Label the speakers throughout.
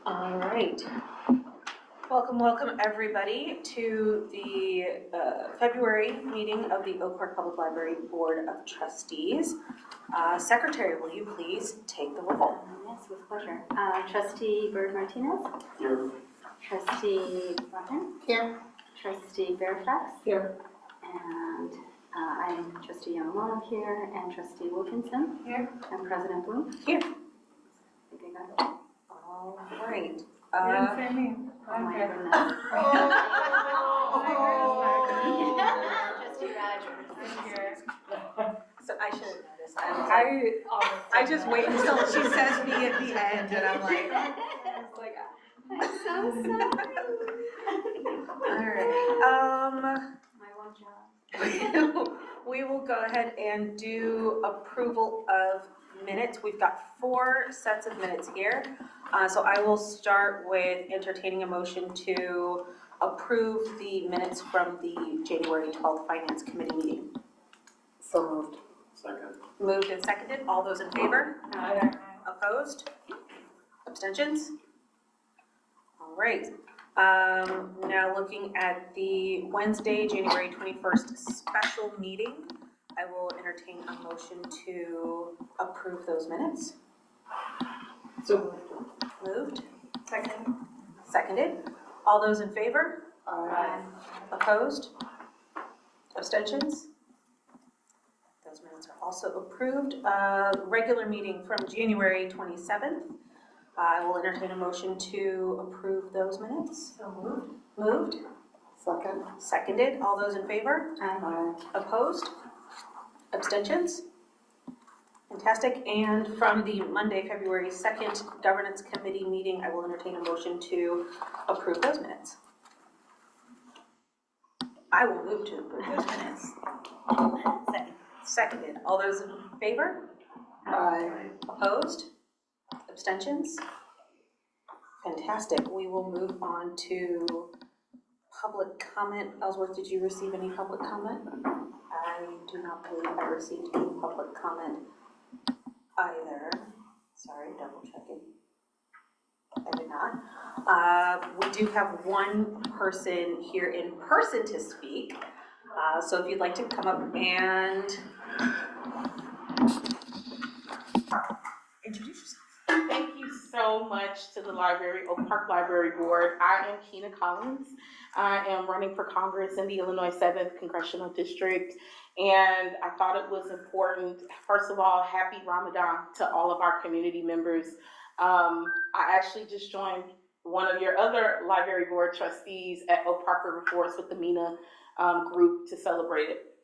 Speaker 1: All right. Welcome everybody to the February meeting of the Oak Park Public Library Board of Trustees. Secretary, will you please take the roll?
Speaker 2: Yes, with pleasure. Trustee Bird Martinez?
Speaker 3: Here.
Speaker 2: Trustee Martin?
Speaker 4: Here.
Speaker 2: Trustee Fairfax?
Speaker 4: Here.
Speaker 2: And I'm Trustee Yamamoto here, and Trustee Wilkinson?
Speaker 4: Here.
Speaker 2: And President Bloom?
Speaker 1: Here.
Speaker 2: I think I got it.
Speaker 1: All right.
Speaker 4: You didn't say me.
Speaker 2: Oh my
Speaker 4: Okay.
Speaker 2: goodness. Trustee Rogers.
Speaker 1: So I should have noticed. I just wait until she says me at the end, and I'm like,
Speaker 2: I'm so sorry.
Speaker 1: all right.
Speaker 2: My one job.
Speaker 1: We will go ahead and do approval of minutes. We've got 4 sets of minutes here. So I will start with entertaining a motion to approve the minutes from the January 12th Finance Committee meeting.
Speaker 4: So moved.
Speaker 3: Second.
Speaker 1: Moved and seconded. All those in favor?
Speaker 4: Aye.
Speaker 1: Opposed? Abstentions? All right. Now looking at the Wednesday, January 21st special meeting, I will entertain a motion to approve those minutes.
Speaker 4: So
Speaker 1: Moved. Seconded. All those in favor?
Speaker 4: Aye.
Speaker 1: Opposed? Abstentions? Those minutes are also approved. Regular meeting from January 27th. I will entertain a motion to approve those minutes.
Speaker 4: So moved.
Speaker 1: Moved.
Speaker 4: Second.
Speaker 1: Seconded. All those in favor?
Speaker 4: Aye.
Speaker 1: Opposed? Abstentions? Fantastic. And from the Monday, February 2nd Governance Committee meeting, I will entertain a motion to approve those minutes. I will move to approve those minutes. Seconded. All those in favor?
Speaker 4: Aye.
Speaker 1: Opposed? Abstentions? Fantastic. We will move on to public comment. Ellsworth, did you receive any public comment? I do not believe I received any public comment either. Sorry, double checking. I did not. We do have one person here in person to speak. So if you'd like to come up and introduce yourself.
Speaker 5: Thank you so much to the Oak Park Library Board. I am Keena Collins. I am running for Congress in the Illinois 7th Congressional District, and I thought it was important. First of all, happy Ramadan to all of our community members. I actually just joined one of your other library board trustees at Oak Park River Forest with the MENA group to celebrate it.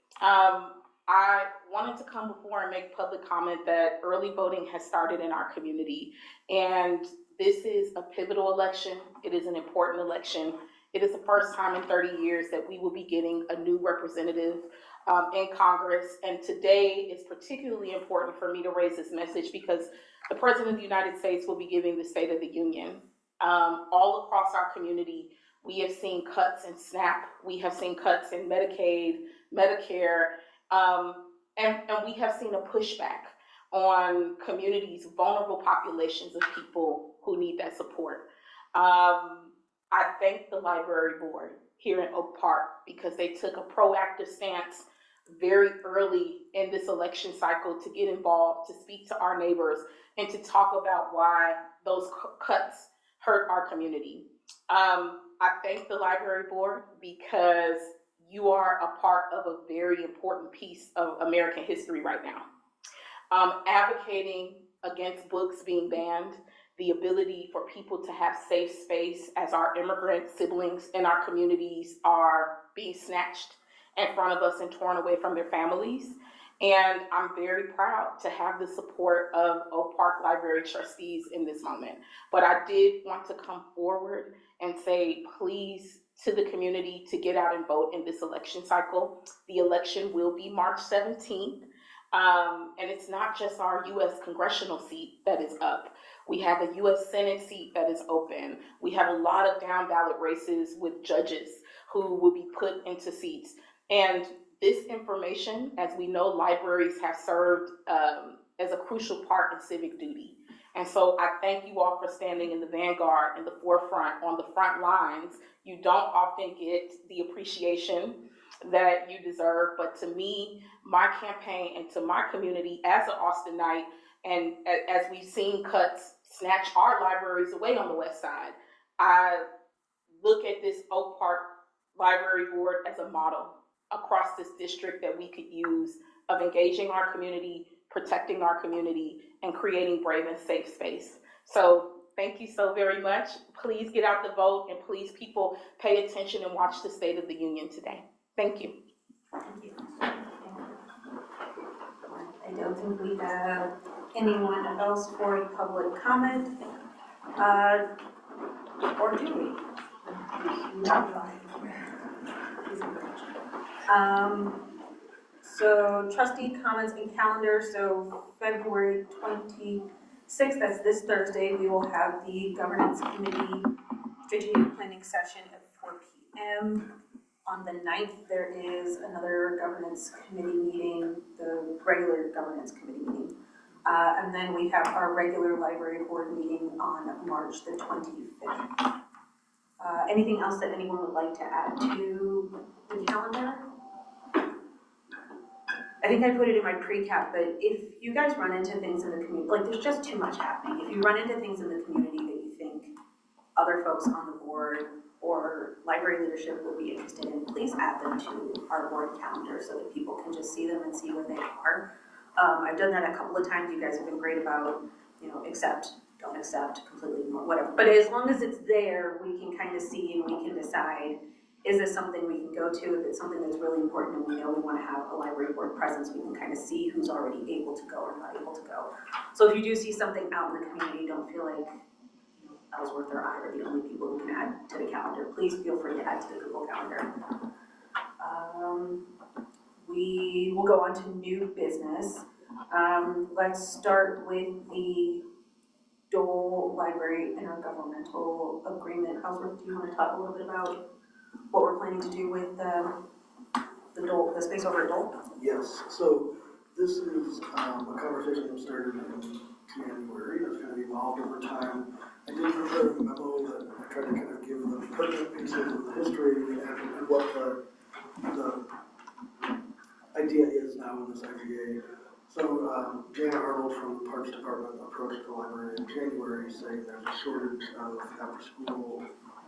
Speaker 5: I wanted to come before and make public comment that early voting has started in our community, and this is a pivotal election. It is an important election. It is the first time in 30 years that we will be getting a new representative in Congress, and today is particularly important for me to raise this message because the President of the United States will be giving the State of the Union. All across our community, we have seen cuts in SNAP, we have seen cuts in Medicaid, Medicare, and we have seen a pushback on communities, vulnerable populations of people who need that support. I thank the library board here in Oak Park because they took a proactive stance very early in this election cycle to get involved, to speak to our neighbors, and to talk about why those cuts hurt our community. I thank the library board because you are a part of a very important piece of American history right now. Advocating against books being banned, the ability for people to have safe space as our immigrant siblings in our communities are being snatched in front of us and torn away from their families. And I'm very proud to have the support of Oak Park Library trustees in this moment. But I did want to come forward and say, please, to the community to get out and vote in this election cycle. The election will be March 17th. And it's not just our U.S. congressional seat that is up. We have a U.S. Senate seat that is open. We have a lot of down ballot races with judges who will be put into seats. And this information, as we know, libraries have served as a crucial part in civic duty. And so I thank you all for standing in the vanguard, in the forefront, on the front lines. You don't often get the appreciation that you deserve, but to me, my campaign, and to my community as an Austinite, and as we've seen cuts snatch our libraries away on the west side, I look at this Oak Park Library Board as a model across this district that we could use of engaging our community, protecting our community, and creating brave and safe space. So thank you so very much. Please get out the vote, and please, people, pay attention and watch the State of the Union today. Thank you.
Speaker 1: Thank you. I don't think we have anyone else for a public comment, or do we? Not. So trustee comments and calendar, so February 26th, that's this Thursday, we will have the governance committee strategic planning session at 4 p.m. On the 9th, there is another governance committee meeting, the regular governance committee meeting. And then we have our regular library board meeting on March the 25th. Anything else that anyone would like to add to the calendar? I think I put it in my pre-cap, but if you guys run into things in the community, like there's just too much happening. If you run into things in the community that you think other folks on the board or library leadership would be interested in, please add them to our board calendar so that people can just see them and see where they are. I've done that a couple of times. You guys have been great about, accept, don't accept, completely ignore, whatever. But as long as it's there, we can kind of see and we can decide, is this something we can go to? If it's something that's really important and we know we want to have a library board presence, we can kind of see who's already able to go or not able to go. So if you do see something out in the community, don't feel like Ellsworth or I are the only people who can add to the calendar. Please feel free to add to the Google Calendar. We will go on to new business. Let's start with the Dole Library Intergovernmental Agreement. Ellsworth, do you want to talk a little bit about what we're planning to do with the space over at Dole?
Speaker 3: Yes, so this is a conversation that started in January. It's going to evolve over time. I did prepare a memo that I tried to kind of give the pertinent pieces of the history and what the idea is now in this IGA. So Janet Arnold from the Parks Department approached the library in January saying there's a shortage of after-school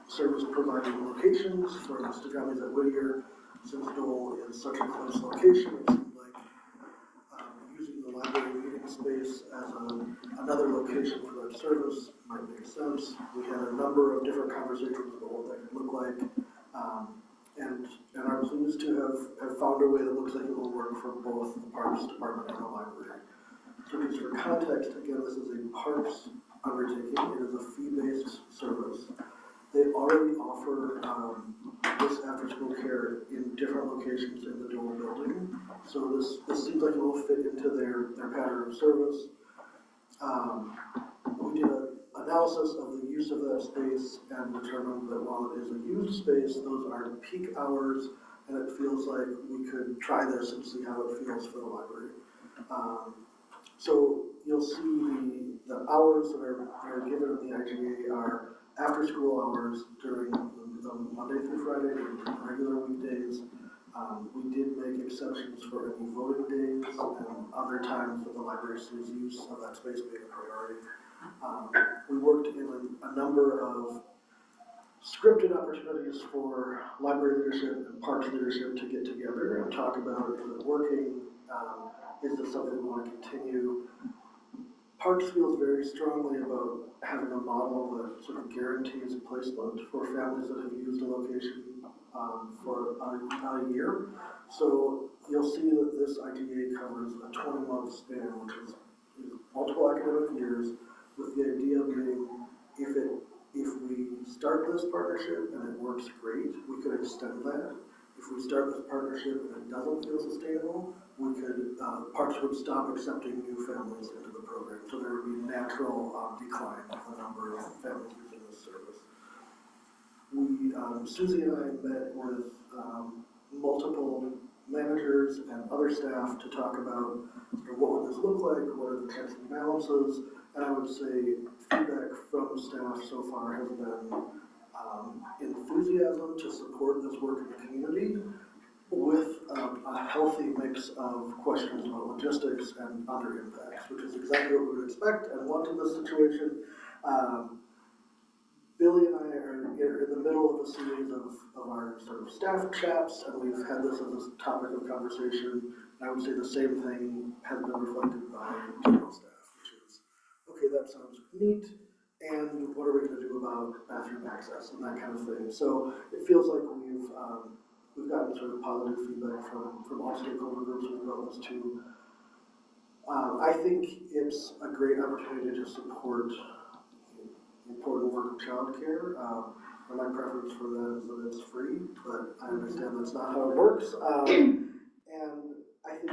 Speaker 3: service providing locations for the Stagamis at Whittier. Since Dole is such a close location, it seemed like using the library meeting space as another location for that service might make sense. We had a number of different conversations about what that could look like, and are pleased to have found a way that looks like it will work for both the Parks Department and the library. So just for context, again, this is a Parks undertaking. It is a fee-based service. They already offer this after-school care in different locations in the Dole building. So this seems like it will fit into their pattern of service. We did an analysis of the use of that space and determined that while it is a used space, those are peak hours, and it feels like we could try this and see how it feels for the library. So you'll see the hours that are given in the IGA are after-school hours during the Monday through Friday and regular weekdays. We did make exceptions for any voting days and other times that the library sees use of that space being a priority. We worked in a number of scripted opportunities for library leadership and parks leadership to get together and talk about, is it working? Is this something we want to continue? Parks feels very strongly about having a model that sort of guarantees placement for families that have used a location for a year. So you'll see that this IGA covers a 20-month span, which is multiple academic years, with the idea being if we start this partnership and it works great, we could extend that. If we start this partnership and it doesn't feel sustainable, we could, Parks would stop accepting new families into the program. So there would be natural decline of the number of families using this service. Susie and I met with multiple managers and other staff to talk about sort of what would this look like, what are the checks and balances, And I would say feedback from staff so far has been enthusiasm to support this work in the community with a healthy mix of questions about logistics and other impacts, which is exactly what we would expect and want in this situation. Billy and I are in the middle of a series of our sort of staff chats, and we've had this as a topic of conversation. And I would say the same thing has been reflected by general staff, which is, okay, that sounds neat, and what are we going to do about bathroom access and that kind of thing. So it feels like we've gotten sort of positive feedback from all stakeholder groups we've brought this to. I think it's a great opportunity to support important work of childcare. And my preference for that is that it's free, but I understand that's not how it works. And I think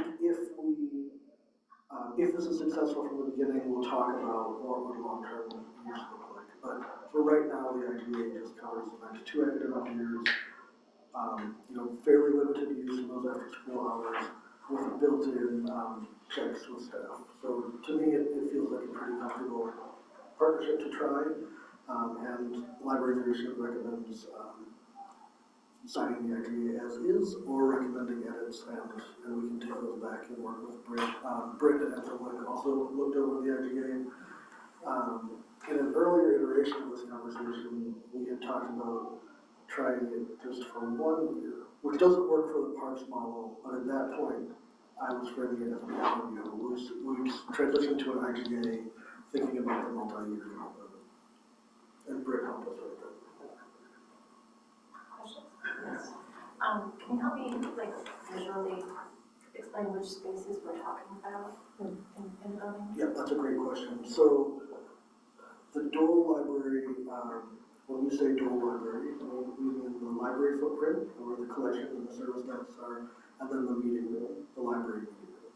Speaker 3: if this is successful from the beginning, we'll talk about what would long-term use look like. But for right now, the IGA just covers the next 2 academic years. Fairly limited use in those after-school hours with built-in checks with staff. So to me, it feels like a pretty comfortable partnership to try, and library leadership recommends signing the IGA as is, or recommending edits, and we can take those back and work with Britt. Britt and Ethelwyn also looked over the IGA. In an earlier iteration of this conversation, we had talked about trying it just for 1 year, which doesn't work for the Parks model, but at that point, I was framing it as a value. We transitioned to an IGA, thinking about the multi-year commitment. And Britt helped us with that.
Speaker 6: Questions? Yes. Can you help me, visually explain which spaces we're talking about in the building?
Speaker 3: Yeah, that's a great question. So, the Dole Library, when we say Dole Library, we mean the library footprint, where the collection and the service desks are, and then the meeting room, the library meeting room.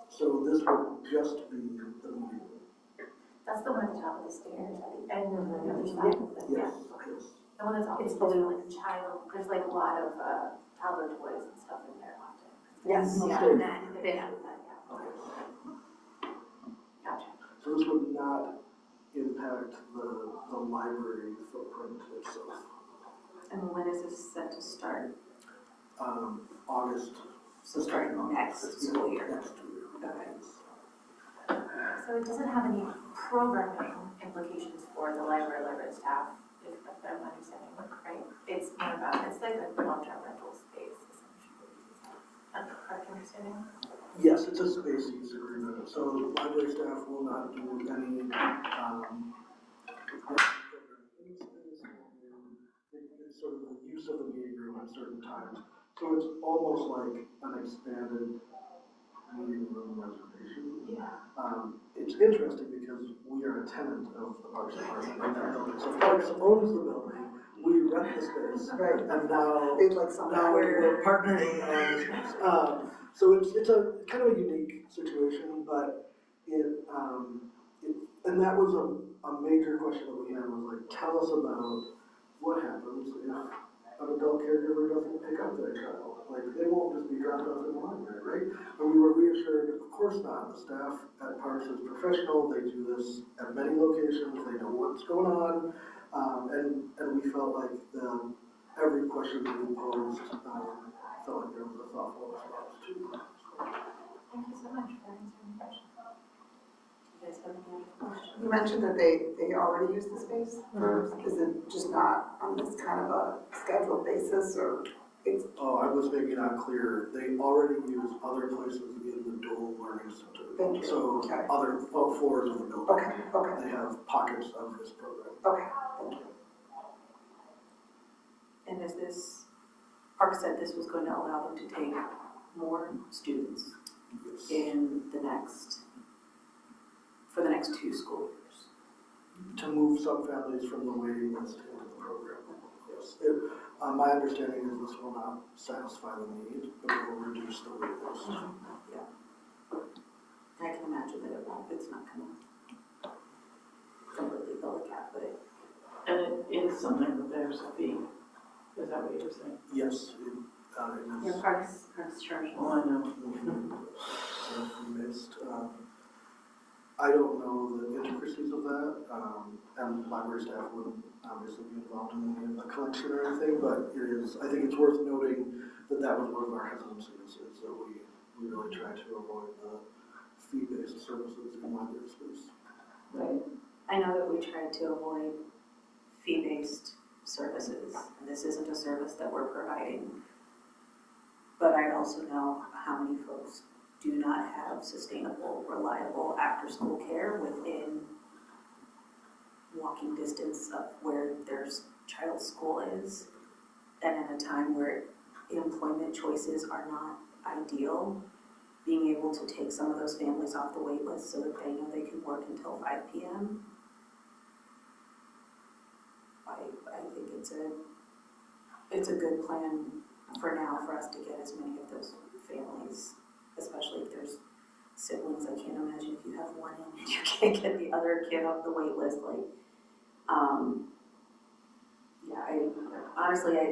Speaker 3: So this would just be the meeting room.
Speaker 6: That's the one at the top of the stairs, at the end of the side.
Speaker 3: Yes,
Speaker 6: Okay.
Speaker 3: yes.
Speaker 6: The one that's always blue, there's a lot of toddler toys and stuff in there often.
Speaker 4: Yes.
Speaker 6: Yeah. Gotcha.
Speaker 3: So this would not impact the library footprint itself.
Speaker 2: And when is this set to start?
Speaker 3: August.
Speaker 2: So starting next school year?
Speaker 3: Next year.
Speaker 2: Okay.
Speaker 6: So it doesn't have any programming implications for the library staff, if I'm understanding, right? It's more about, it's like a long-term rental space, essentially. Is that the correct understanding?
Speaker 3: Yes, it's a space use agreement, so library staff will not do any it's sort of the use of the meeting room at certain times. So it's almost like an expanded meeting room reservation.
Speaker 6: Yeah.
Speaker 3: It's interesting because we are a tenant of the Parks Department in that building. So Parks owns the building, we rent the space,
Speaker 4: Right.
Speaker 3: and now
Speaker 4: They'd like something
Speaker 3: now
Speaker 4: where.
Speaker 3: we're partnering on the space. So it's a kind of a unique situation, but and that was a major question that we had was like, tell us about what happens if an adult caregiver doesn't pick up their child. Like, they won't just be dropped off in the library, right? And we were reassured, of course not. The staff at Parks is professional. They do this at many locations. They know what's going on. And we felt like every question that we posed felt like there was a thoughtful response to.
Speaker 6: Thank you so much for answering the question. You guys have any other questions?
Speaker 4: You mentioned that they already use the space, or is it just not on this kind of a scheduled basis, or it's?
Speaker 3: Oh, I was making that clear. They already use other places in the Dole Learning Center.
Speaker 4: Thank you.
Speaker 3: So
Speaker 4: Okay.
Speaker 3: other floors of the building.
Speaker 4: Okay.
Speaker 3: They have pockets of this program.
Speaker 4: Okay, thank you.
Speaker 7: And is this, Park said this was going to allow them to take more students
Speaker 3: Yes.
Speaker 7: for the next 2 school years?
Speaker 3: To move some families from the waiting list into the program. Yes. My understanding is this will not satisfy the need, but it will reduce the wait list.
Speaker 7: I can imagine that it's not going to completely fill the cap, but it.
Speaker 8: And it is something that there's a fee, is that what you're saying?
Speaker 3: Yes, it
Speaker 2: Your
Speaker 3: is.
Speaker 2: parks charge.
Speaker 8: Oh, I know.
Speaker 3: We missed. I don't know the intricacies of that, and library staff wouldn't obviously be involved in any of the collection or anything, but I think it's worth noting that that was one of our hesitancies, is that we really try to avoid the fee-based services in library space.
Speaker 8: Right.
Speaker 1: I know that we tried to avoid fee-based services. This isn't a service that we're providing. But I also know how many folks do not have sustainable, reliable after-school care within walking distance of where their child's school is. And in a time where employment choices are not ideal, being able to take some of those families off the wait list so that they know they can work until 5 p.m. I think it's a good plan for now for us to get as many of those families, especially if there's siblings. I can't imagine if you have one in and you can't get the other kid off the wait list.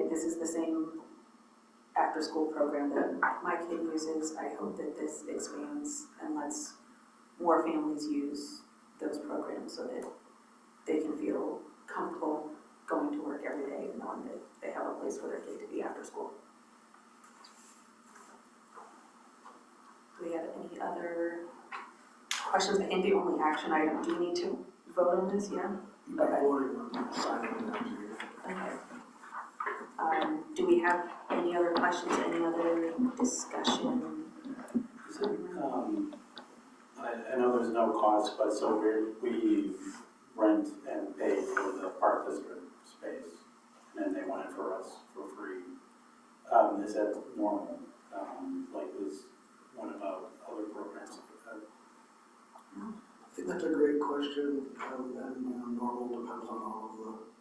Speaker 1: This is the same after-school program that my kid uses. I hope that this expands and lets more families use those programs so that they can feel comfortable going to work every day and knowing that they have a place for their kid to be after school. Do we have any other questions? I think the only action item, do we need to vote on this? Yeah? Okay.
Speaker 3: Voting on signing the IGA.
Speaker 1: Okay. Do we have any other questions, any other discussion?
Speaker 9: I know there's no cost, but so we rent and pay for the park district space, and then they want it for us for free. Is that normal? What about other programs?
Speaker 3: I think that's a great question, and normal depends on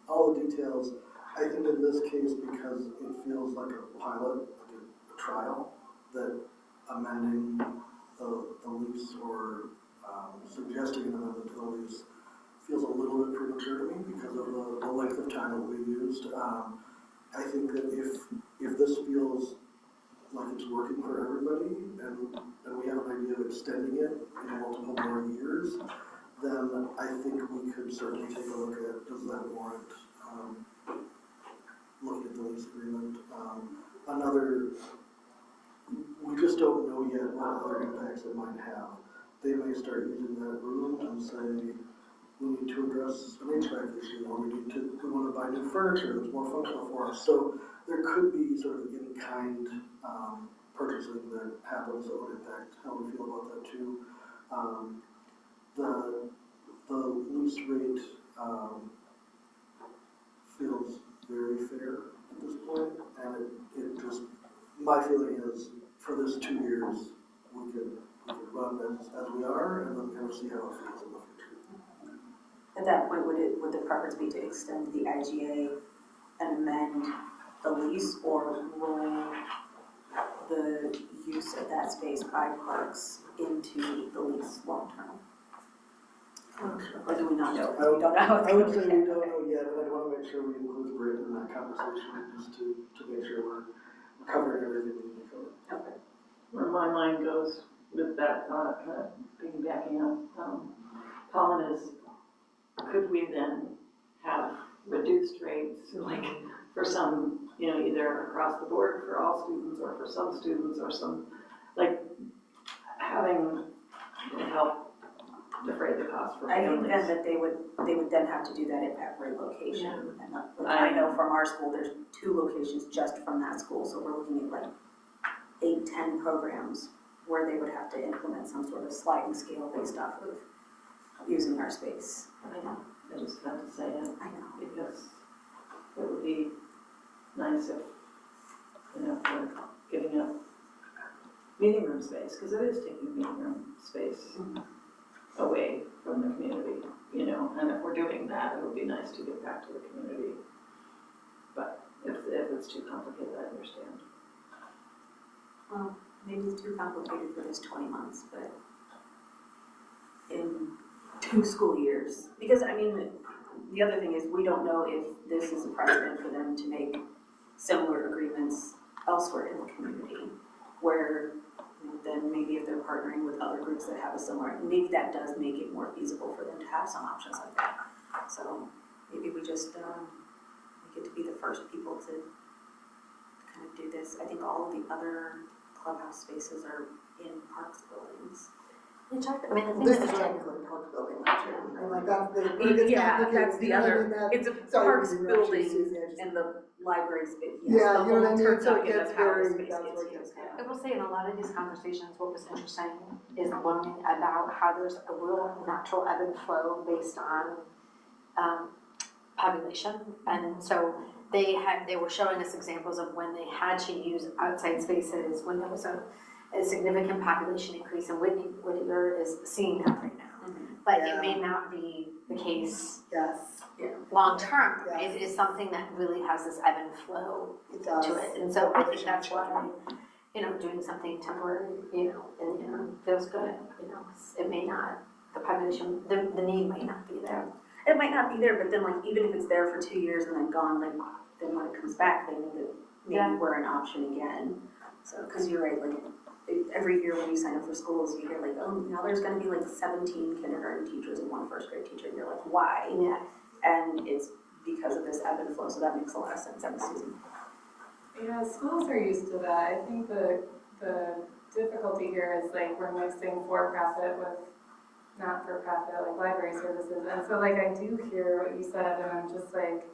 Speaker 3: all the details. I think in this case, because it feels like a pilot, like a trial, that amending the lease or suggesting an amendment to the lease feels a little bit premature to me because of the length of time that we used. I think that if this feels like it's working for everybody, and we have an idea of extending it in multiple more years, then I think we could certainly take a look at, does that warrant looking at the lease agreement? We just don't know yet what other impacts it might have. They may start using that room and say, we need to address an HVAC issue, or we want to buy new furniture that's more functional for us. So there could be sort of in-kind purchasing that happens that would impact how we feel about that too. The lease rate feels very fair at this point, and it just, my feeling is for this 2 years we could run as we are, and then kind of see how it feels in the future.
Speaker 1: At that point, would the preference be to extend the IGA and amend the lease, or roll the use of that space by parks into the lease long term? Or do we not know? We don't know.
Speaker 3: I would say we don't know yet, and I want to make sure we include Britt in that conversation just to make sure we're covering everything we need to cover.
Speaker 1: Okay.
Speaker 8: Where my mind goes with that thought, piggybacking up, Colin, is could we then have reduced rates, like for some, either across the board for all students or for some students or some, like having help defray the cost for
Speaker 1: I
Speaker 8: families.
Speaker 1: think then that they would then have to do that at every location. And I know from our school, there's 2 locations just from that school, so we're looking at like 8, 10 programs where they would have to implement some sort of sliding scale based off of using our space.
Speaker 8: I know, I just had to say it.
Speaker 1: I know.
Speaker 8: Because it would be nice if, we're giving up meeting room space, because it is taking meeting room space away from the community, and if we're doing that, it would be nice to get back to the community. But if it's too complicated, I understand.
Speaker 1: Well, maybe it's too complicated for this 20 months, but in 2 school years. Because, the other thing is we don't know if this is a precedent for them to make similar agreements elsewhere in the community, where then maybe if they're partnering with other groups that have a similar, maybe that does make it more feasible for them to have some options like that. So maybe we just, we get to be the first people to kind of do this. I think all of the other clubhouse spaces are in parks buildings.
Speaker 2: You talked, I mean, the thing
Speaker 4: This
Speaker 2: that
Speaker 4: is
Speaker 2: was
Speaker 4: technically a park building, actually, and like that's it's
Speaker 1: Yeah,
Speaker 4: complicated,
Speaker 1: that's the
Speaker 4: you know what I
Speaker 1: other,
Speaker 4: mean, that-
Speaker 1: it's a
Speaker 4: sorry
Speaker 1: parks
Speaker 4: to interrupt you,
Speaker 1: building
Speaker 4: Susie, I just-
Speaker 1: and the library space.
Speaker 4: Yeah, you know what I
Speaker 1: The whole
Speaker 4: mean, so
Speaker 1: turducken
Speaker 4: it gets
Speaker 1: of how the
Speaker 4: very,
Speaker 1: space
Speaker 4: that's
Speaker 1: gets
Speaker 4: what
Speaker 1: used,
Speaker 4: gets.
Speaker 2: I will say in a lot of these conversations, what was interesting is learning about how there's a real natural ebb and flow based on population. And so they were showing us examples of when they had to use outside spaces, when there was a significant population increase, and Whittier is seeing that right now. But it may not be the case
Speaker 4: Yes,
Speaker 2: long term.
Speaker 4: Yes.
Speaker 2: It is something that really has this ebb and flow
Speaker 4: it does.
Speaker 2: to it. And so I think that's why, doing something temporary, in the interim feels good. It may not, the population, the need may not be there.
Speaker 1: It might not be there, but then like even if it's there for 2 years and then gone, like then when it comes back, they know that maybe
Speaker 2: Yeah.
Speaker 1: we're an option again. So, because you're right, like every year when you sign up for schools, you hear like, oh, now there's going to be like 17 kindergarten teachers and 1 first grade teacher, and you're like, why?
Speaker 2: Yeah.
Speaker 1: And it's because of this ebb and flow. So that makes a lot of sense. Thanks, Susan.
Speaker 10: Yeah, schools are used to that. I think the difficulty here is like we're mixing for-profit with not-for-profit, like library services. And so like I do hear what you said, and I'm just like,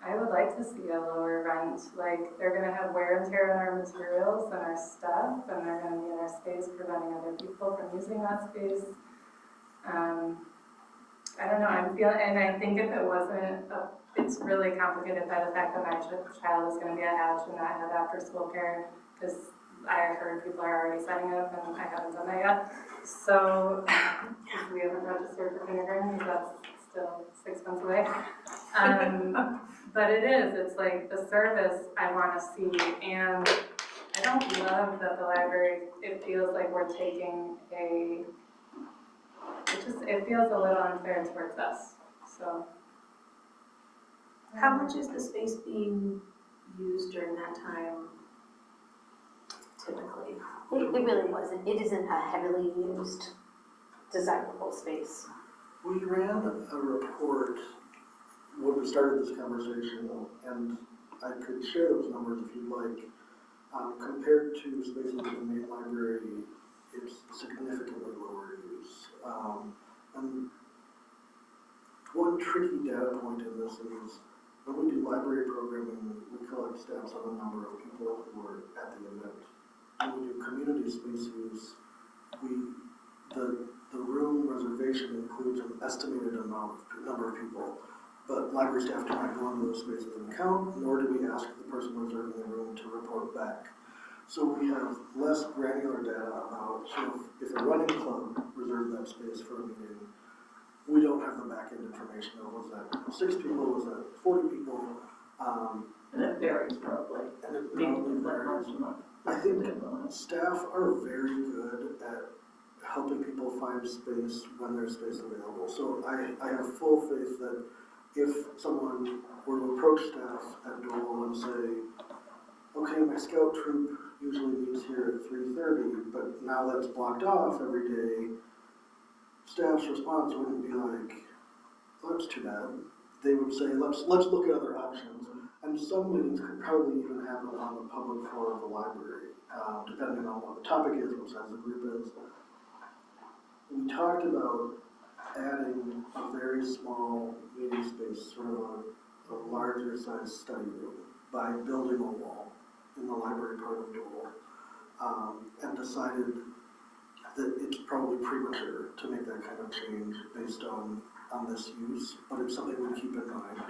Speaker 10: I would like to see a lower rent. Like they're gonna have wear and tear on our materials and our stuff, and they're gonna be in our space preventing other people from using that space. I don't know, I'm feeling, and I think if it wasn't, it's really complicated by the fact that my child is gonna be at Hatch and not have after-school care, because I heard people are already signing up and I haven't done that yet. So, because we haven't registered for kindergarten, that's still 6 months away. But it's like the service I wanna see, and I don't love that the library, it feels like we're taking it feels a little unfair towards us, so.
Speaker 1: How much is the space being used during that time typically?
Speaker 2: It really wasn't. It isn't a heavily used, desirable space.
Speaker 3: We ran a report when we started this conversation, and I could share those numbers if you'd like. Compared to spaces in the main library, it's significantly lower use. And one tricky data point in this is when we do library programming, we collect stats on the number of people who are at the event. When we do community space use, the room reservation includes an estimated number of people, but library staff do not go into those spaces and count, nor do we ask the person reserving the room to report back. So we have less granular data about, so if a running club reserved that space for a meeting, we don't have the back end information of was that 6 people, was that 40 people,
Speaker 8: And it varies probably.
Speaker 3: and it
Speaker 8: Maybe
Speaker 3: probably varies. I think staff are very good at helping people find space when there's space available. So I have full faith that if someone were to approach staff at Dole and say, okay, my scout troop usually meets here at 3:30, but now that's blocked off every day, staff's response wouldn't be like, oh, that's too bad. They would say, let's look at other options. And some meetings could probably even happen on the public floor of the library, depending on what the topic is, what size the group is. We talked about adding a very small meeting space, sort of a larger size study room, by building a wall in the library part of Dole, and decided that it's probably premature to make that kind of change based on this use, but it's something we keep in mind.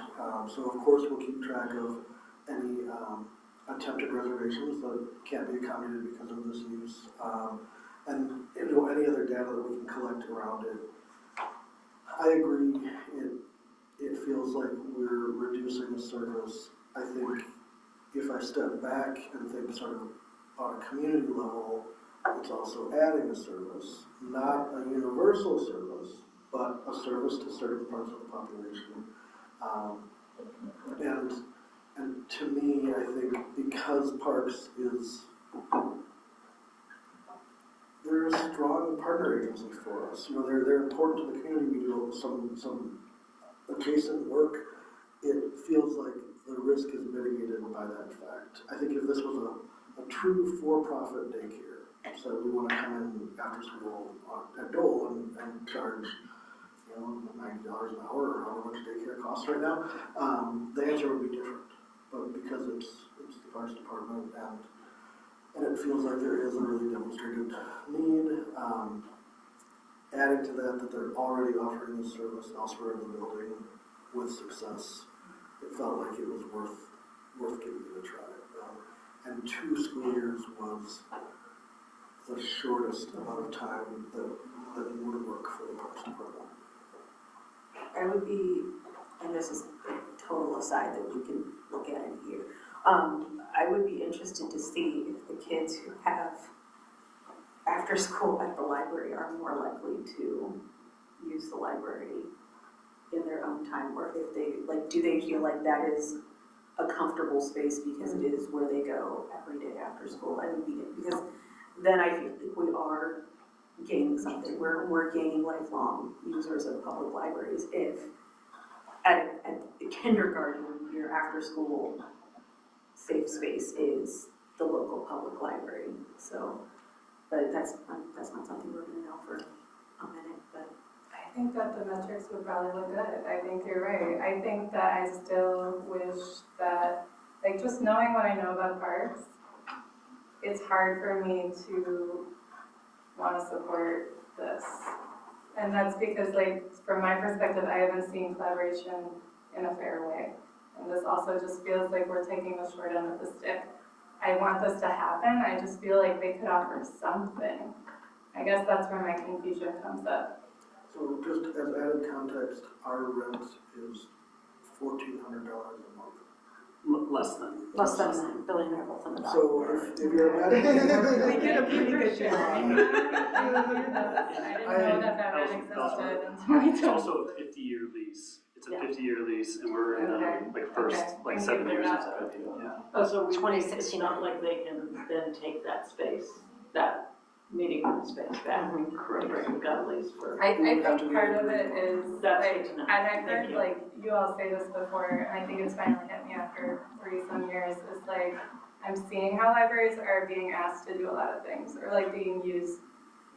Speaker 3: So of course we'll keep track of any attempted reservations that can't be accommodated because of this use, and any other data that we can collect around it. I agree, it feels like we're reducing a service. I think if I step back and think sort of on a community level, it's also adding a service, not a universal service, but a service to certain parts of the population. And to me, I think because parks is they're strong partner agencies for us. You know, they're important to the community. We do some adjacent work. It feels like the risk is mitigated by that fact. I think if this was a true for-profit daycare, so we want to come in after school at Dole and charge, you know, $90 an hour or however much daycare costs right now, the answer would be different. But because it's the Parks Department and it feels like there is a really demonstrated need, adding to that they're already offering this service elsewhere in the building with success, it felt like it was worth giving it a try. And 2 school years was the shortest amount of time that would work for the Parks Department.
Speaker 7: I would be, and this is a total aside that we can look at it here, I would be interested to see if the kids who have after school at the library are more likely to use the library in their own time, or if they, like, do they feel like that is a comfortable space because it is where they go every day after school? I would be, because then I feel like we are gaining something. We're gaining lifelong users of public libraries if at kindergarten, your after school safe space is the local public library. So, but that's not something we're gonna know for a minute, but.
Speaker 10: I think that the metrics would probably look good. I think you're right. I think that I still wish that, like, just knowing what I know about parks, it's hard for me to want to support this. And that's because, like, from my perspective, I haven't seen collaboration in a fair way. And this also just feels like we're taking the short end of the stick. I want this to happen. I just feel like they could offer something. I guess that's where my confusion comes up.
Speaker 3: So just as added context, our rent is $1,400 a month.
Speaker 2: Less than that. Billy and I are both in the back.
Speaker 3: So if you're imagining,
Speaker 4: We did a pretty good job.
Speaker 10: I didn't know that rent existed until we
Speaker 11: It's
Speaker 10: told.
Speaker 11: also a 50-year lease. It's a
Speaker 2: Yeah.
Speaker 11: 50-year lease, and we're in
Speaker 10: Okay.
Speaker 11: first
Speaker 10: Okay.
Speaker 11: 7 years
Speaker 10: Yeah.
Speaker 11: of it. Yeah.
Speaker 8: Oh, so we, it's
Speaker 2: 2069.
Speaker 8: not like they can then take that space, that meeting room space back. Correct. We've got a lease for.
Speaker 10: I think part of it is,
Speaker 8: That's
Speaker 10: like,
Speaker 8: good to know.
Speaker 10: and I've
Speaker 8: Thank
Speaker 10: heard,
Speaker 8: you.
Speaker 10: like, you all say this before, and I think it's finally hit me after 30-some years, is like, I'm seeing how libraries are being asked to do a lot of things, or like being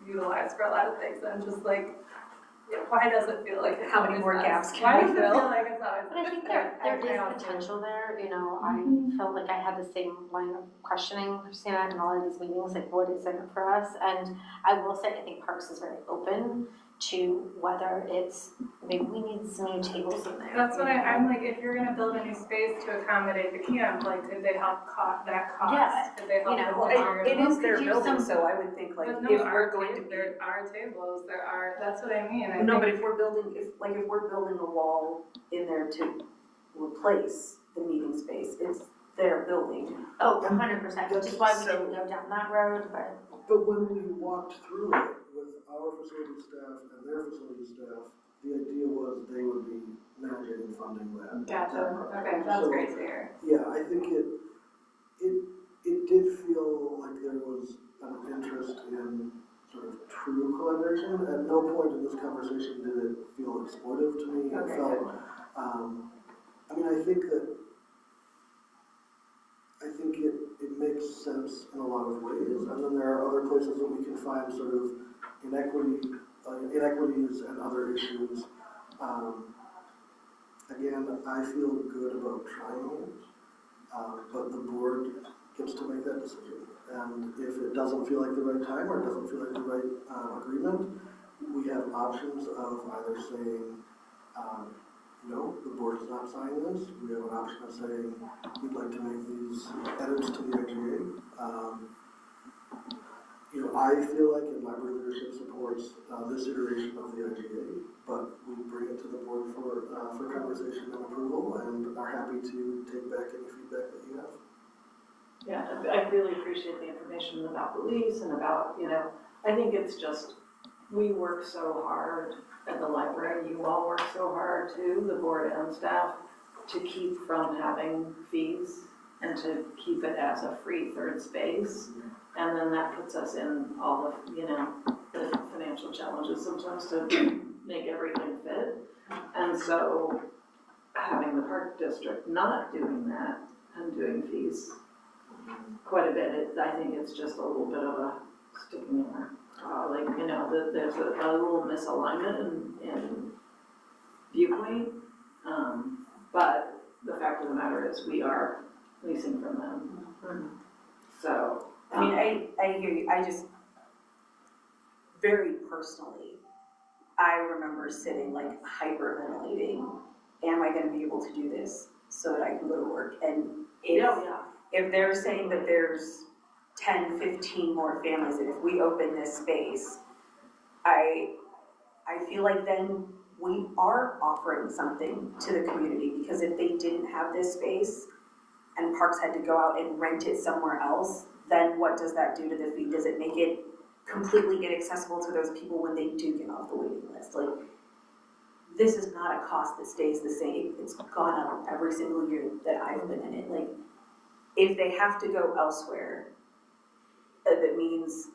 Speaker 10: utilized for a lot of things, and I'm just like, why does it feel like it's
Speaker 7: How many
Speaker 10: always
Speaker 7: more
Speaker 10: us?
Speaker 7: gaps can
Speaker 10: Why
Speaker 7: we
Speaker 10: does it
Speaker 7: fill?
Speaker 10: feel like it's always us?
Speaker 2: But I think there
Speaker 10: I
Speaker 2: is
Speaker 10: also-
Speaker 2: potential there, you know, I felt like I had the same line of questioning, Christina, in all of these meetings, like what is in it for us? And I will say, I think Parks is very open to whether it's, maybe we need some new tables in there.
Speaker 10: That's what I'm like, if you're gonna build a new space to accommodate the camp, like, could they help that cost?
Speaker 2: Yeah,
Speaker 10: Could they help
Speaker 2: you know,
Speaker 10: with
Speaker 7: Well,
Speaker 10: the
Speaker 7: it is
Speaker 2: Could
Speaker 7: their
Speaker 2: use
Speaker 7: building,
Speaker 2: some-
Speaker 7: so I would think like
Speaker 10: But no,
Speaker 7: if
Speaker 10: our
Speaker 7: we're going to
Speaker 10: tables,
Speaker 7: be.
Speaker 10: there are tables, that's what I mean, I
Speaker 7: No,
Speaker 10: think.
Speaker 7: but if we're building a wall in there to replace the meeting space, it's their building.
Speaker 2: Oh, 100%, which is why we
Speaker 7: So-
Speaker 2: didn't go down that road, but.
Speaker 3: but when we walked through it with our facility staff and their facility staff, the idea was they would be managing and funding that.
Speaker 10: Gotcha,
Speaker 3: that project.
Speaker 10: okay, that's
Speaker 3: So,
Speaker 10: great to hear.
Speaker 3: yeah, I think it did feel like there was an interest in sort of true collaboration. At no point in this conversation did it feel exploitive to me. It
Speaker 10: Okay,
Speaker 3: felt,
Speaker 10: good.
Speaker 3: I mean, I think it makes sense in a lot of ways, and then there are other places that we can find sort of inequities and other issues. Again, I feel good about trying it, but the board gets to make that decision. And if it doesn't feel like the right time or it doesn't feel like the right agreement, we have options of either saying, no, the board is not signing this. We have an option of saying, we'd like to make these edits to the IGA. I feel like, and library leadership supports this iteration of the IGA, but we bring it to the board for conversation and approval, and are happy to take back any feedback that you have.
Speaker 8: Yeah, I really appreciate the information about the lease and about, I think it's just, we work so hard at the library, you all work so hard too, the board and staff, to keep from having fees and to keep it as a free third space. And then that puts us in all of, the financial challenges sometimes to make everything fit. And so having the park district not doing that and doing fees quite a bit, I think it's just a little bit of a sticking error. There's a little misalignment in viewpoint, but the fact of the matter is we are leasing from them. So.
Speaker 1: I mean, I hear you, I just, very personally, I remember sitting like hyperventilating, am I gonna be able to do this so that I can go to work? And if they're saying that there's 10, 15 more families, and if we open this space, I feel like then we are offering something to the community, because if they didn't have this space and parks had to go out and rent it somewhere else, then what does that do to the fee? Does it make it completely inaccessible to those people when they do get off the waiting list? Like, this is not a cost that stays the same. It's gone up every single year that I've been in it. Like, if they have to go elsewhere, that means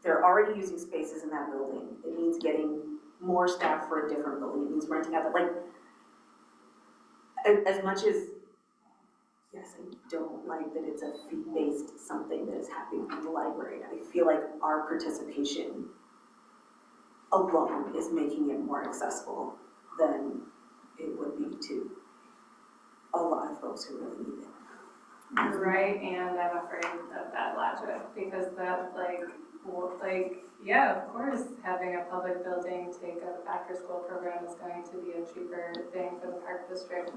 Speaker 1: they're already using spaces in that building. It means getting more staff for a different building. It means renting out, like, as much as, yes, I don't like that it's a fee-based something that is happening in the library. I feel like our participation alone is making it more accessible than it would be to a lot of folks who really need it.
Speaker 10: You're right, and I'm afraid of that logic, because that, yeah, of course, having a public building take a after-school program is going to be a cheaper thing for the park district.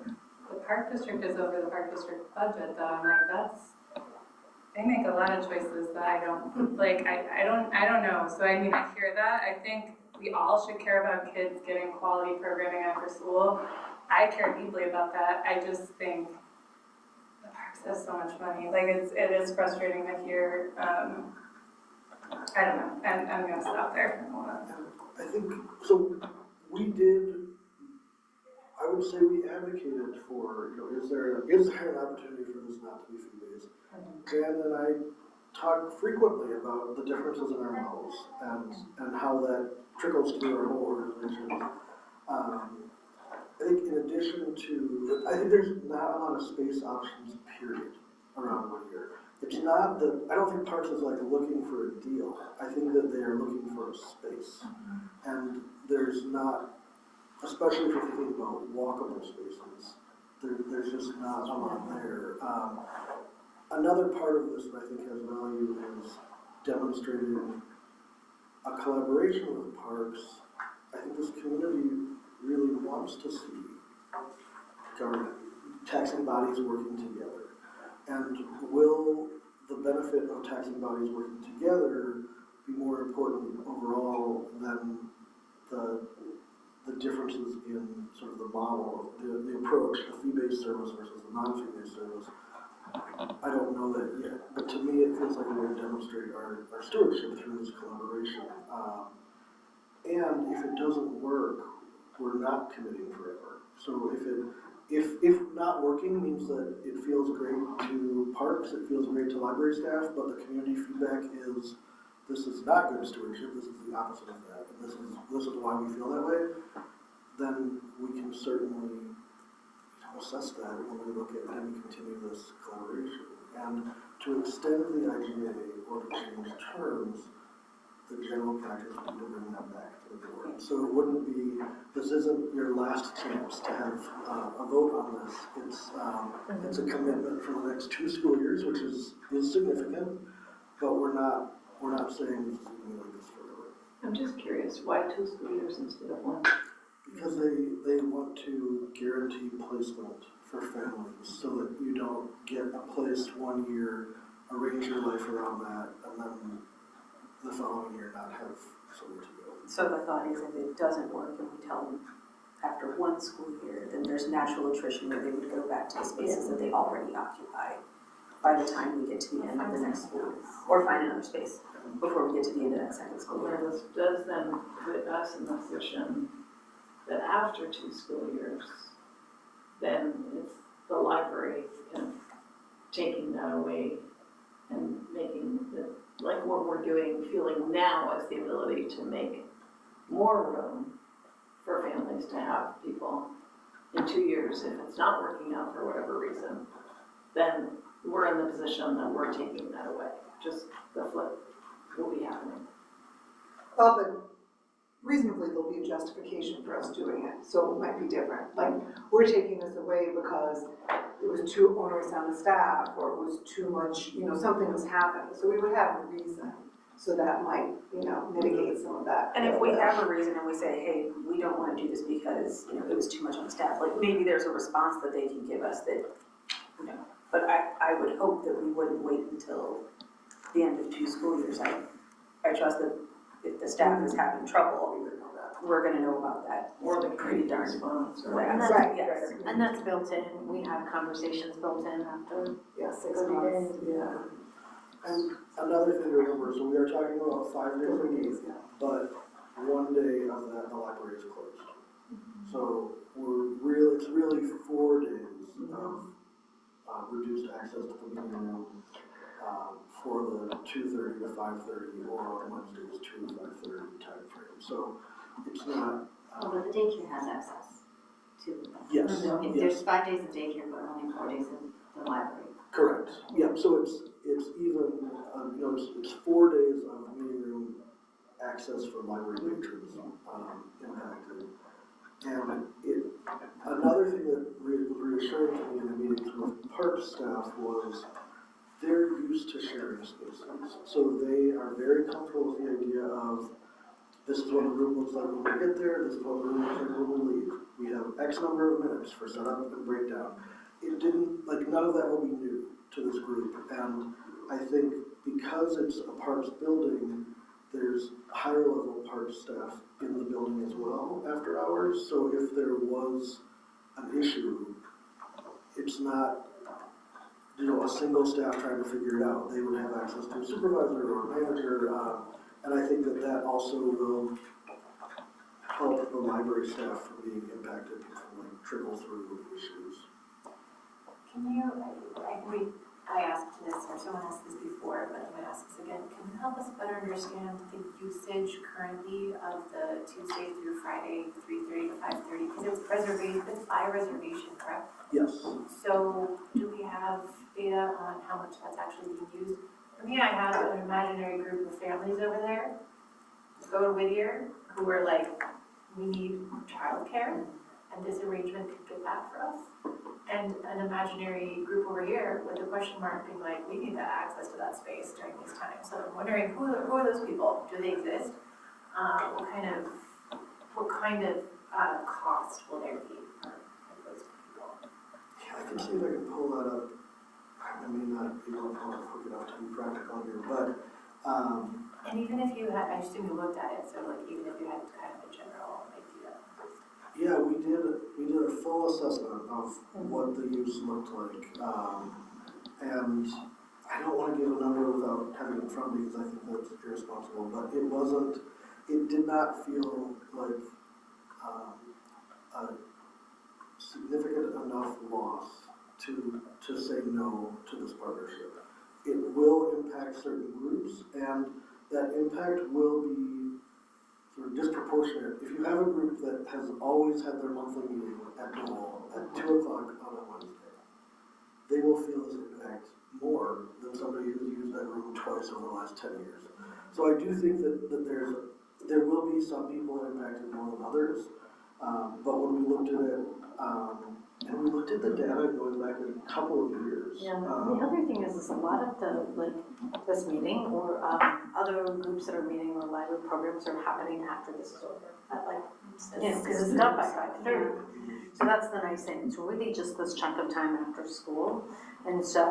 Speaker 10: The park district is over the park district budget, though. I'm like, they make a lot of choices that I don't, I don't know. So, I mean, I hear that. I think we all should care about kids getting quality programming after school. I care deeply about that. I just think the parks have so much money. Like, it is frustrating to hear, I don't know. I'm gonna stop there.
Speaker 3: I think, so we did, I would say we advocated for, is there an opportunity for this not to be fee-based? Jan and I talk frequently about the differences in our models and how that trickles through our whole organization. I think in addition to, I think there's not a lot of space options, period, around one year. It's not that, I don't think Parks is like looking for a deal. I think that they are looking for a space. And there's not, especially if you're thinking about walkable spaces, there's just not a lot there. Another part of this that I think has value is demonstrating a collaboration with parks. I think this community really wants to see government, taxing bodies working together. And will the benefit of taxing bodies working together be more important overall than the differences in sort of the model, the approach, the fee-based service versus the non-fee-based service? I don't know that yet, but to me it feels like a way to demonstrate our stewardship through this collaboration. And if it doesn't work, we're not committing forever. So if not working means that it feels great to parks, it feels great to library staff, but the community feedback is this is not good stewardship, this is the opposite of that, and this is why we feel that way, then we can certainly assess that when we look at how we continue this collaboration. And to extend the IGA or to change terms, the general practice would be to bring that back to the board. So it wouldn't be, this isn't your last chance to have a vote on this. It's a commitment for the next 2 school years, which is significant, but we're not saying this is going to be like this forever.
Speaker 8: I'm just curious, why 2 school years instead of 1?
Speaker 3: Because they want to guarantee placement for families so that you don't get a place 1 year, arrange your life around that, and then the following year not have somewhere to go.
Speaker 1: So the thought is if it doesn't work and we tell them after 1 school year, then there's natural attrition where they would go back to the spaces that they already occupy by the time we get to the end of the next school year, or find another space before we get to the end of that second school year.
Speaker 8: This does then put us in the position that after 2 school years, then it's the library can that away and making the, like what we're doing, feeling now as the ability to make more room for families to have people in 2 years, if it's not working out for whatever reason, then we're in the position that we're taking that away. Just the flip will be happening.
Speaker 4: Well, but reasonably, there'll be a justification for us doing it, so it might be different. Like, we're taking this away because it was too onerous on the staff, or it was too much, something was happening. So we would have a reason, so that might, mitigate some of that.
Speaker 7: And if we have a reason and we say, hey, we don't want to do this because, it was too much on staff, like maybe there's a response that they can give us that, but I would hope that we wouldn't wait until the end of 2 school years. I trust that if the staff is having trouble, we're gonna know about that.
Speaker 8: Or the
Speaker 7: pretty darn
Speaker 8: response.
Speaker 2: And that's,
Speaker 4: Right,
Speaker 7: yes.
Speaker 2: and that's built in, we have conversations built in after.
Speaker 4: Yeah, 6
Speaker 2: 30
Speaker 4: months.
Speaker 2: days.
Speaker 3: Yeah. And another thing to remember, so we are talking about 5 different days, but 1 day of that, the library is closed. So it's really 4 days of reduced access to the meeting room for the 2:30 to 5:30 or on Wednesdays 2 to 5:30 time frame. So it's not.
Speaker 12: Although the daycare has access to.
Speaker 3: Yes.
Speaker 12: There's 5 days of daycare, but only 4 days in the library.
Speaker 3: Correct. Yeah. So it's even it's 4 days of meeting room access for library patrons impacted. And another thing that was reassuring to me in the meetings with park staff was they're used to sharing spaces. So they are very comfortable with the idea of this is what the room looks like when we get there, this is what the room looks like when we leave. We have X number of minutes for setup and breakdown. None of that will be new to this group. And I think because it's a parks building, there's higher level parks staff in the building as well after hours. So if there was an issue, it's not a single staff trying to figure it out. They would have access to a supervisor or a manager, and I think that also will help the library staff from being impacted from trickle through issues.
Speaker 6: Can you, I asked this, or someone asked this before, but I'm gonna ask this again. Can you help us better understand the usage currently of the Tuesday through Friday, 3:30 to 5:30? Because it's by reservation, correct?
Speaker 3: Yes.
Speaker 6: So do we have data on how much that's actually being used? For me, I have an imaginary group of families over there, go to Whittier, who are like, we need childcare, and this arrangement could get that for us. And an imaginary group over here with a question mark being like, we need that access to that space during these times. So I'm wondering, who are those people? Do they exist? What kind of cost will there be for those people?
Speaker 3: Yeah, I can see if I can pull that up. I may not be able to pull it quick enough to be practical here, but
Speaker 6: and even if you had, I assume you looked at it, so like even if you had kind of a general idea.
Speaker 3: yeah, we did a full assessment of what the use looked like, and I don't want to give a number without having it in front of me because I think that's irresponsible. But it did not feel like a significant enough loss to say no to this partnership. It will impact certain groups, and that impact will be sort of disproportionate. If you have a group that has always had their monthly meeting at Dole at 2 o'clock on a Wednesday, they will feel this impact more than somebody who's used that room twice over the last 10 years. So I do think that there will be some people impacted more than others, but when we looked at it, and we looked at the data going back a couple of years.
Speaker 2: Yeah, the other thing is a lot of this meeting or other groups that are meeting or library programs are happening after this is over. Because it's done by 5:30. So that's the nice thing. It's really just this chunk of time after school. And so,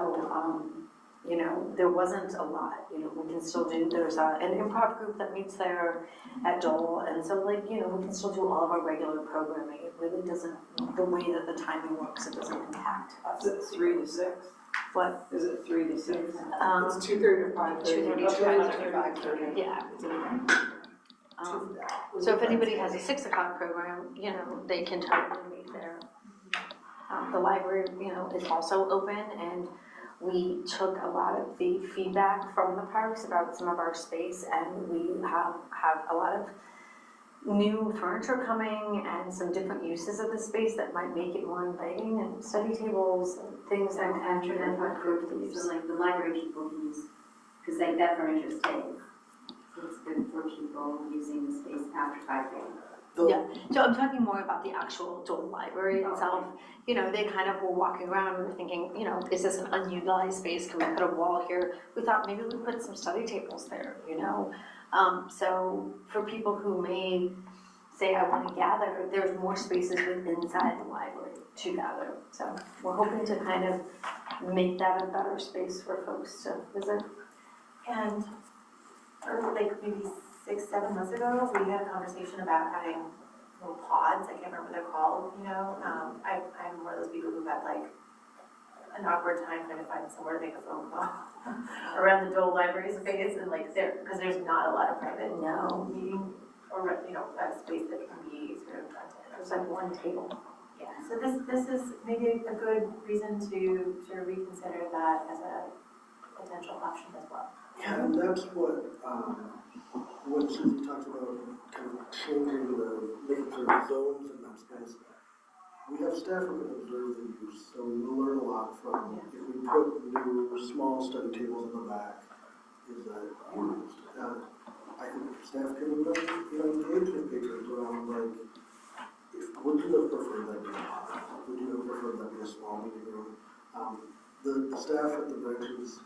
Speaker 2: there wasn't a lot. We can still do, there's an improv group that meets there at Dole. And so, we can still do all of our regular programming. It really doesn't, the way that the timing works, it doesn't impact us.
Speaker 8: Is it 3 to 6?
Speaker 2: What?
Speaker 8: Is it 3 to 6?
Speaker 4: It's 2:30 to 5:30.
Speaker 2: 2:30 to
Speaker 4: 5:30.
Speaker 2: Yeah. So if anybody has a 6 o'clock program, they can totally meet there. The library, is also open, and we took a lot of the feedback from the parks about some of our space, and we have a lot of new furniture coming and some different uses of the space that might make it more inviting, and study tables and things that
Speaker 12: After that,
Speaker 2: improve the use.
Speaker 12: so like the library people can use, because like that furniture stays. So it's good for people using the space after 5 p.m.
Speaker 2: Yeah, so I'm talking more about the actual Dole library itself. You know, they kind of were walking around, we were thinking, you know, is this an unutilized space? Can we put a wall here? We thought maybe we put some study tables there, you know? So for people who may say, I want to gather, there's more spaces inside the library to gather. So we're hoping to kind of make that a better space for folks to visit.
Speaker 6: And like maybe 6-7 months ago, we had a conversation about having little pods, I can't remember what they're called, you know? I'm one of those people who had like an awkward time trying to find somewhere to make a phone call around the Dole library space, and like because there's not a lot of private meeting or, you know, a space that can be sort of rented.
Speaker 2: There's like one table.
Speaker 6: Yeah, so this is maybe a good reason to sort of reconsider that as a potential option as well.
Speaker 3: Yeah, and that's what, when Susie talks about kind of changing making sort of zones in that space, we have staff who can observe the use, so we'll learn a lot from, if we put new small study tables in the back, is that used? I think staff can even, engage with patrons around, like, would you have preferred that be a pod? Would you have preferred that be a small meeting room? The staff at the branches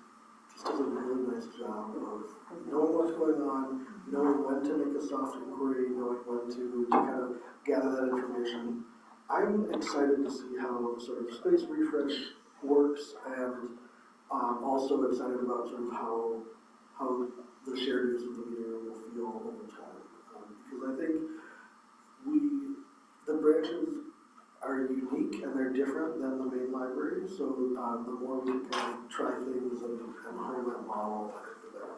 Speaker 3: just does a really nice job of knowing what's going on, knowing when to make a soft inquiry, knowing when to kind of gather that information. I'm excited to see how the sort of space refresh works, and also excited about sort of how the shared use of the meeting room will feel over time. Because I think the branches are unique and they're different than the main library, so the more we can kind of try things and hone that model, I think the better.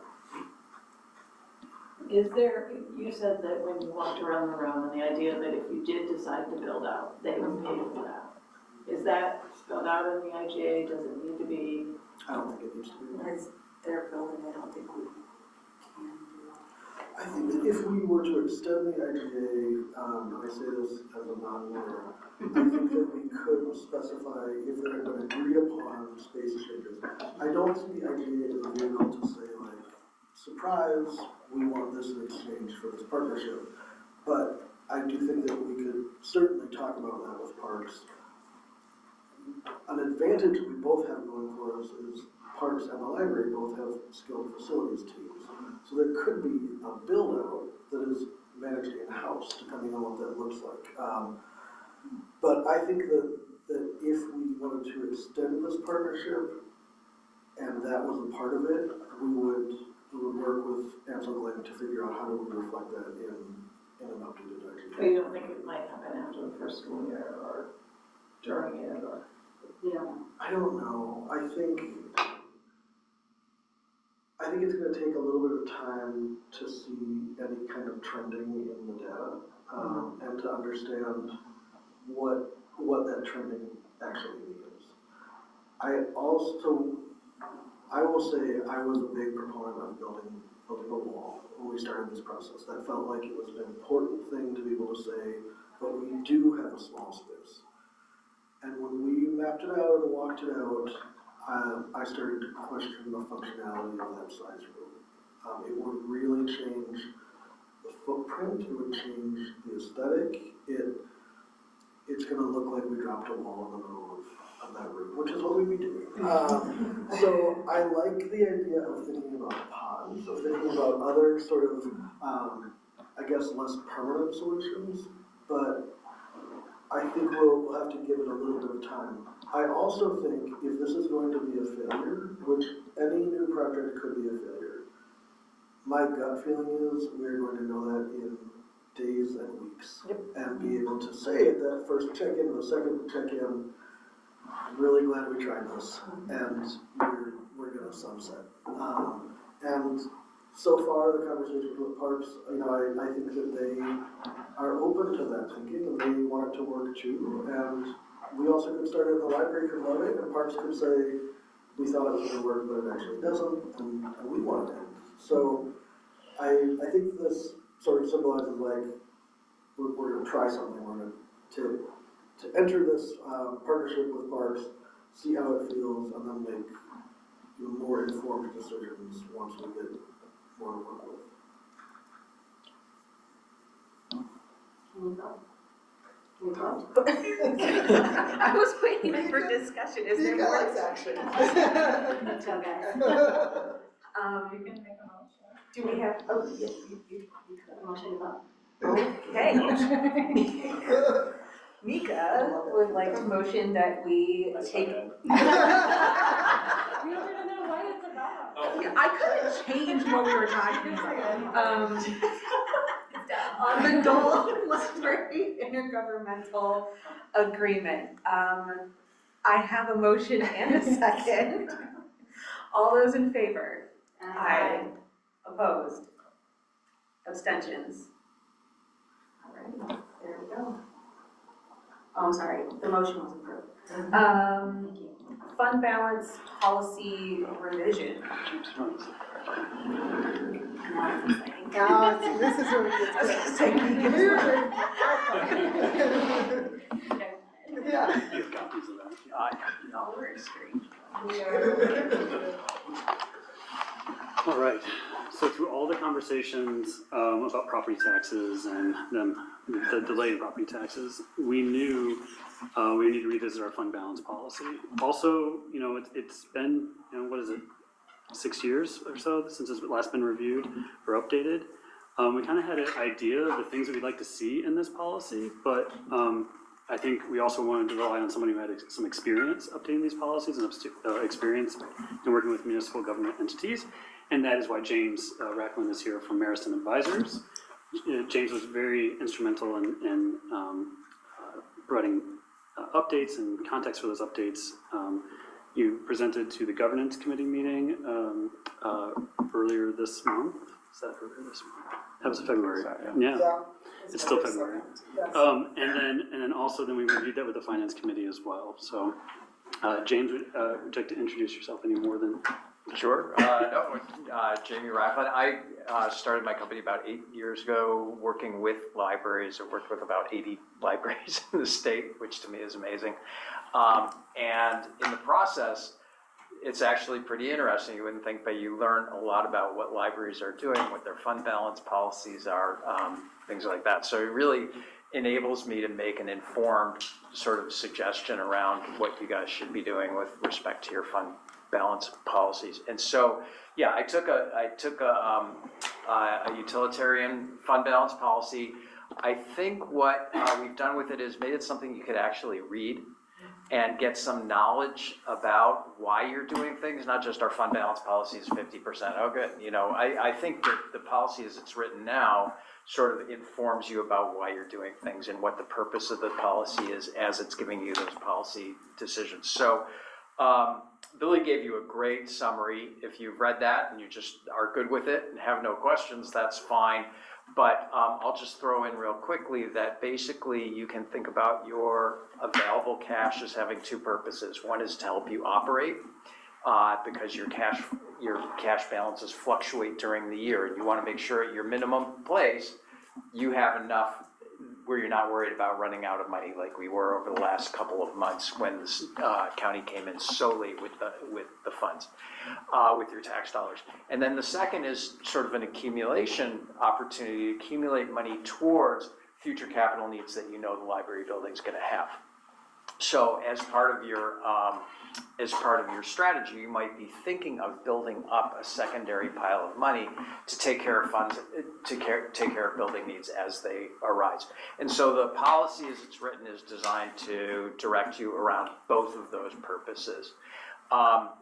Speaker 8: Is there, you said that when you walked around the room, and the idea that if you did decide to build out, they would pay for that. Is that spelled out in the IGA? Does it need to be?
Speaker 3: I don't think it needs to be.
Speaker 7: Because they're building, I don't think we can do that.
Speaker 3: I think that if we were to extend the IGA, and I say this as a non-lawyer, I think that we could specify if there had been agreed upon space changes. I don't see the IGA as a vehicle to say like, surprise, we want this in exchange for this partnership. But I do think that we could certainly talk about that with parks. An advantage we both have going for us is parks and the library both have skilled facilities teams. So there could be a build-out that is managed in-house, depending on what that looks like. But I think that if we wanted to extend this partnership, and that was a part of it, we would work with Ansel Glenn to figure out how do we reflect that in an updated IGA.
Speaker 8: But you don't think it might happen after the first school year or during it, or?
Speaker 12: Yeah.
Speaker 3: I don't know. I think it's going to take a little bit of time to see any kind of trending in the data, and to understand what that trending actually means. I will say I was a big proponent of building a wall when we started this process. That felt like it was an important thing to be able to say, but we do have a small space. And when we mapped it out and walked it out, I started to question the functionality of that size room. It would really change the footprint, it would change the aesthetic. It's going to look like we dropped a wall in the middle of that room, which is what we'd be doing. So I like the idea of thinking about pods, of thinking about other sort of, I guess, less permanent solutions, but I think we'll have to give it a little bit of time. I also think if this is going to be a failure, which any new project could be a failure, my gut feeling is we're going to know that in days and weeks, and be able to say at that first check-in, the second check-in, I'm really glad we tried this, and we're going to sunset. And so far, the conversations with parks, I think that they are open to that thinking, and they want it to work too. And we also could start at the library, could love it, and parks could say, we thought it was gonna work, but it actually doesn't, and we want it to end. So I think this sort of symbolizes like, we're gonna try something, we're gonna to enter this partnership with parks, see how it feels, and then make more informed decisions once we get more to work with.
Speaker 2: Can you vote? Can you vote?
Speaker 7: I was waiting for discussion, is there more?
Speaker 4: action.
Speaker 2: Let's go, guys.
Speaker 10: You can make a motion.
Speaker 7: Do we have, oh, yes, you
Speaker 2: Motion to vote.
Speaker 7: okay. Mika would like to motion that we take.
Speaker 10: You don't even know what it's about.
Speaker 7: I couldn't change what we were talking about. On the goal library intergovernmental agreement. I have a motion and a second. All those in favor? Aye. Opposed? Abstentions? All right, there we go. Oh, I'm sorry, the motion was approved. Fund balance policy revision.
Speaker 4: Now, see, this is where it gets Yeah.
Speaker 11: You have copies of that?
Speaker 7: No, we're strange.
Speaker 11: All right, so through all the conversations about property taxes and the delay in property taxes, we knew we need to revisit our fund balance policy. Also, it's been, what is it, 6 years or so since it's last been reviewed or updated. We kind of had an idea of the things that we'd like to see in this policy, but I think we also wanted to rely on somebody who had some experience updating these policies and experience in working with municipal government entities. And that is why James Racklin is here from Mariston Advisors. James was very instrumental in providing updates and context for those updates. You presented to the governance committee meeting earlier this month. Is that earlier this month? That was February. Yeah. It's still February. And then also we reviewed that with the finance committee as well. So James, would you like to introduce yourself any more than?
Speaker 13: Sure. Jamie Racklin. I started my company about 8 years ago working with libraries. I worked with about 80 libraries in the state, which to me is amazing. And in the process, it's actually pretty interesting. You wouldn't think, but you learn a lot about what libraries are doing, what their fund balance policies are, things like that. So it really enables me to make an informed sort of suggestion around what you guys should be doing with respect to your fund balance policies. And so, yeah, I took a utilitarian fund balance policy. I think what we've done with it is made it something you could actually read and get some knowledge about why you're doing things, not just our fund balance policy is 50%. Oh, good. I think that the policy as it's written now sort of informs you about why you're doing things and what the purpose of the policy is as it's giving you those policy decisions. So Billy gave you a great summary. If you've read that and you just are good with it and have no questions, that's fine. But I'll just throw in real quickly that basically you can think about your available cash as having two purposes. One is to help you operate because your cash balances fluctuate during the year, and you want to make sure at your minimum place you have enough where you're not worried about running out of money like we were over the last couple of months when the county came in so late with the funds, with your tax dollars. And then the second is sort of an accumulation opportunity to accumulate money towards future capital needs that you know the library building is going to have. So as part of your strategy, you might be thinking of building up a secondary pile of money to take care of funds, take care of building needs as they arise. And so the policy as it's written is designed to direct you around both of those purposes.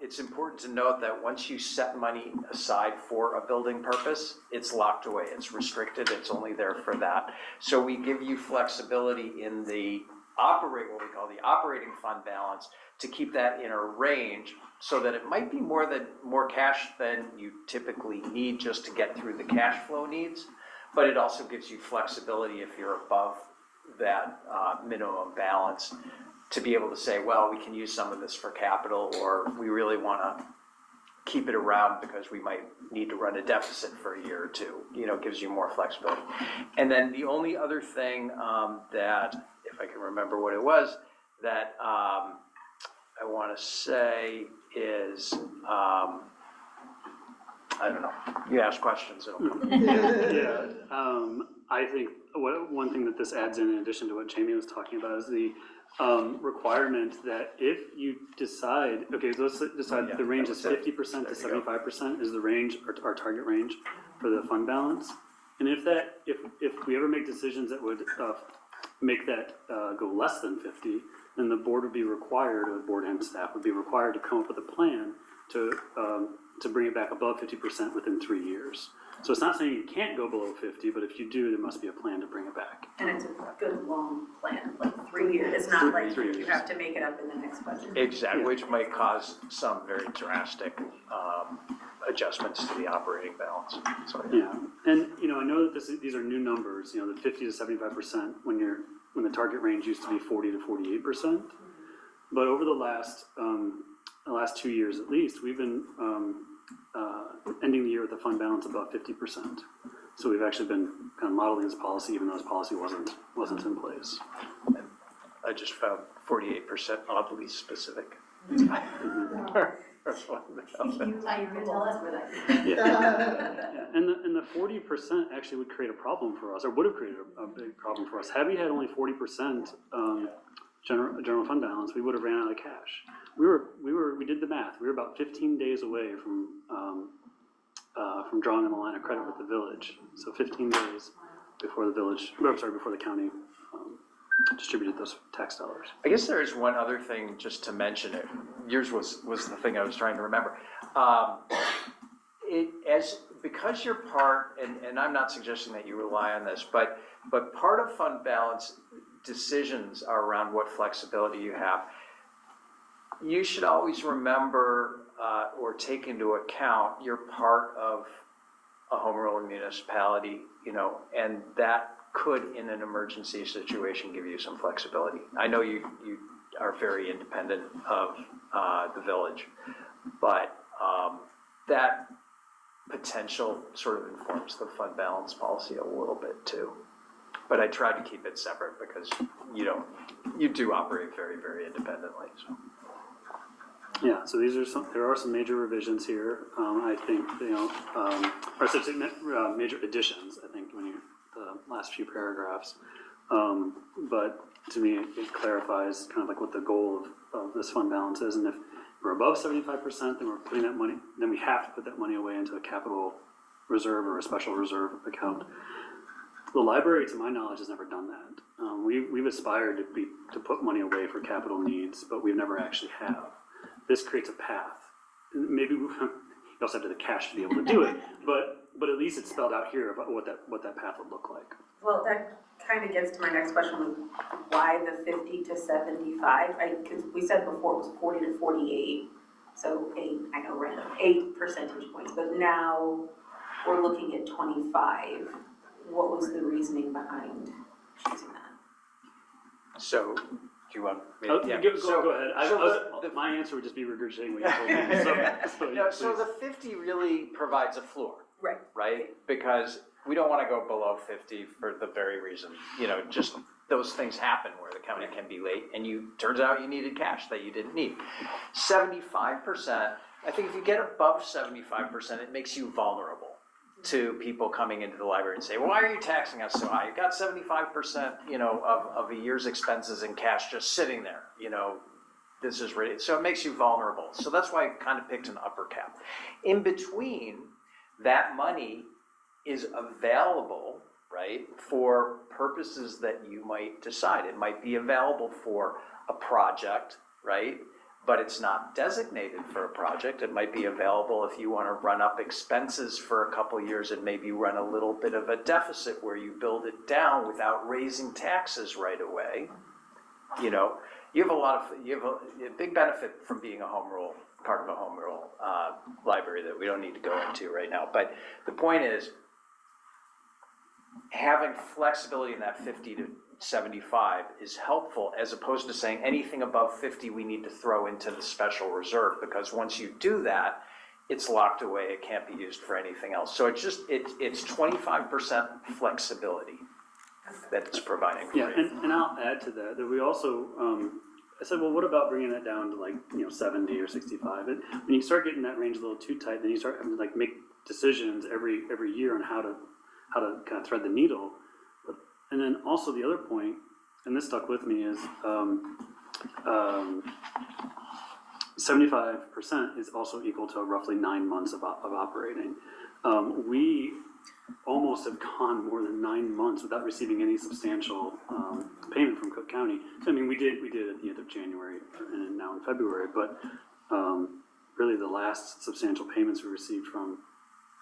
Speaker 13: It's important to note that once you set money aside for a building purpose, it's locked away, it's restricted, it's only there for that. So we give you flexibility in the what we call the operating fund balance, to keep that in a range so that it might be more cash than you typically need just to get through the cash flow needs, but it also gives you flexibility if you're above that minimum balance to be able to say, well, we can use some of this for capital, or we really want to keep it around because we might need to run a deficit for a year or two, gives you more flexibility. And then the only other thing that, if I can remember what it was, that I want to say is, I don't know, you ask questions, it'll come.
Speaker 11: Yeah, I think one thing that this adds in addition to what Jamie was talking about, is the requirement that if you decide, okay, so let's decide the range is 50% to 75% is the range, our target range for the fund balance. And if we ever make decisions that would make that go less than 50, then the board would be required, or the board and staff would be required to come up with a plan to bring it back above 50% within 3 years. So it's not saying you can't go below 50, but if you do, there must be a plan to bring it back.
Speaker 7: And it's a good long plan, like 3 years. It's not like you have to make it up in the next budget.
Speaker 13: Exactly, which might cause some very drastic adjustments to the operating balance. So,
Speaker 11: Yeah, and I know that these are new numbers. The 50 to 75% when the target range used to be 40 to 48%. But over the last 2 years at least, we've been ending the year with a fund balance above 50%. So we've actually been kind of modeling this policy, even though this policy wasn't in place.
Speaker 13: and I just found 48% oddly specific.
Speaker 11: Yeah. And the 40% actually would create a problem for us, or would have created a big problem for us. Had we had only 40% general fund balance, we would have ran out of cash. We did the math. We were about 15 days away from drawing on the line of credit with the village. So 15 days before before the county distributed those tax dollars.
Speaker 13: I guess there is one other thing just to mention. Yours was the thing I was trying to remember. Because you're part, and I'm not suggesting that you rely on this, but part of fund balance decisions are around what flexibility you have. You should always remember or take into account you're part of a home rule municipality, and that could, in an emergency situation, give you some flexibility. I know you are very independent of the village, but that potential sort of informs the fund balance policy a little bit too. But I try to keep it separate because you do operate very, very independently. So.
Speaker 11: Yeah, so there are some major revisions here. I think, or such major additions, I think, the last few paragraphs. But to me, it clarifies kind of like what the goal of this fund balance is. And if we're above 75%, then we're putting that money, then we have to put that money away into a capital reserve or a special reserve account. The library, to my knowledge, has never done that. We've aspired to put money away for capital needs, but we've never actually have. This creates a path. Maybe you also have to have the cash to be able to do it, but at least it's spelled out here about what that path would look like.
Speaker 7: Well, that kind of gets to my next question, why the 50 to 75? Because we said before it was 40 to 48, so 8 percentage points, but now we're looking at 25. What was the reasoning behind choosing that?
Speaker 13: So, do you want me
Speaker 11: Go
Speaker 13: ahead.
Speaker 11: My answer would just be regurgitating what you told me.
Speaker 13: So the 50 really provides a floor.
Speaker 7: Right.
Speaker 13: Right? Because we don't want to go below 50 for the very reason, just those things happen where the county can be late and turns out you needed cash that you didn't need. 75%, I think if you get above 75%, it makes you vulnerable to people coming into the library and say, well, why are you taxing us so high? You've got 75%, of a year's expenses in cash just sitting there, this is ready. So it makes you vulnerable. So that's why I kind of picked an upper cap. In between, that money is available, right, for purposes that you might decide. It might be available for a project, right? But it's not designated for a project. It might be available if you want to run up expenses for a couple of years and maybe run a little bit of a deficit where you build it down without raising taxes right away. You have a big benefit from being part of a home rule library that we don't need to go into right now. But the point is, having flexibility in that 50 75 is helpful, as opposed to saying anything above 50 we need to throw into the special reserve, because once you do that, it's locked away, it can't be used for anything else. So it's 25% flexibility that it's providing for
Speaker 11: Yeah,
Speaker 13: you.
Speaker 11: and I'll add to that we also, I said, well, what about bringing that down to like, 70 or 65? And when you start getting that range a little too tight, then you start having to like make decisions every year on how to kind of thread the needle. And then also the other point, and this stuck with me, is 75% is also equal to roughly 9 months of operating. We almost have gone more than 9 months without receiving any substantial payment from Cook County. So, I mean, we did at the end of January and now in February, but really the last substantial payments we received from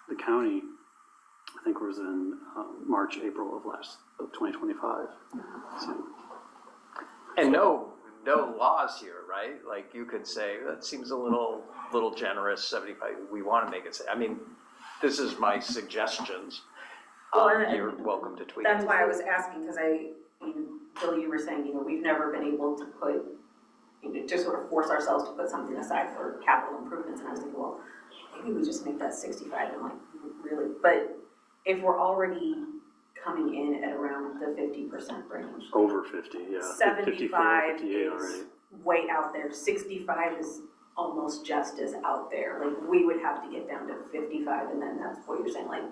Speaker 11: the county, I think, was in March, April of 2025. So.
Speaker 13: And no laws here, right? Like you could say, that seems a little generous, 75, we want to make it, I mean, this is my suggestions. You're welcome to tweak it.
Speaker 7: That's why I was asking, because Bill, you were saying, we've never been able to put, just sort of force ourselves to put something aside for capital improvements, and I was thinking, well, maybe we just make that 65, and like, really, but if we're already coming in at around the 50% range.
Speaker 11: Over 50, yeah.
Speaker 7: 75
Speaker 11: 54, 58
Speaker 7: is
Speaker 11: already.
Speaker 7: way out there, 65 is almost just as out there. Like, we would have to get down to 55, and then that's what you're saying, like,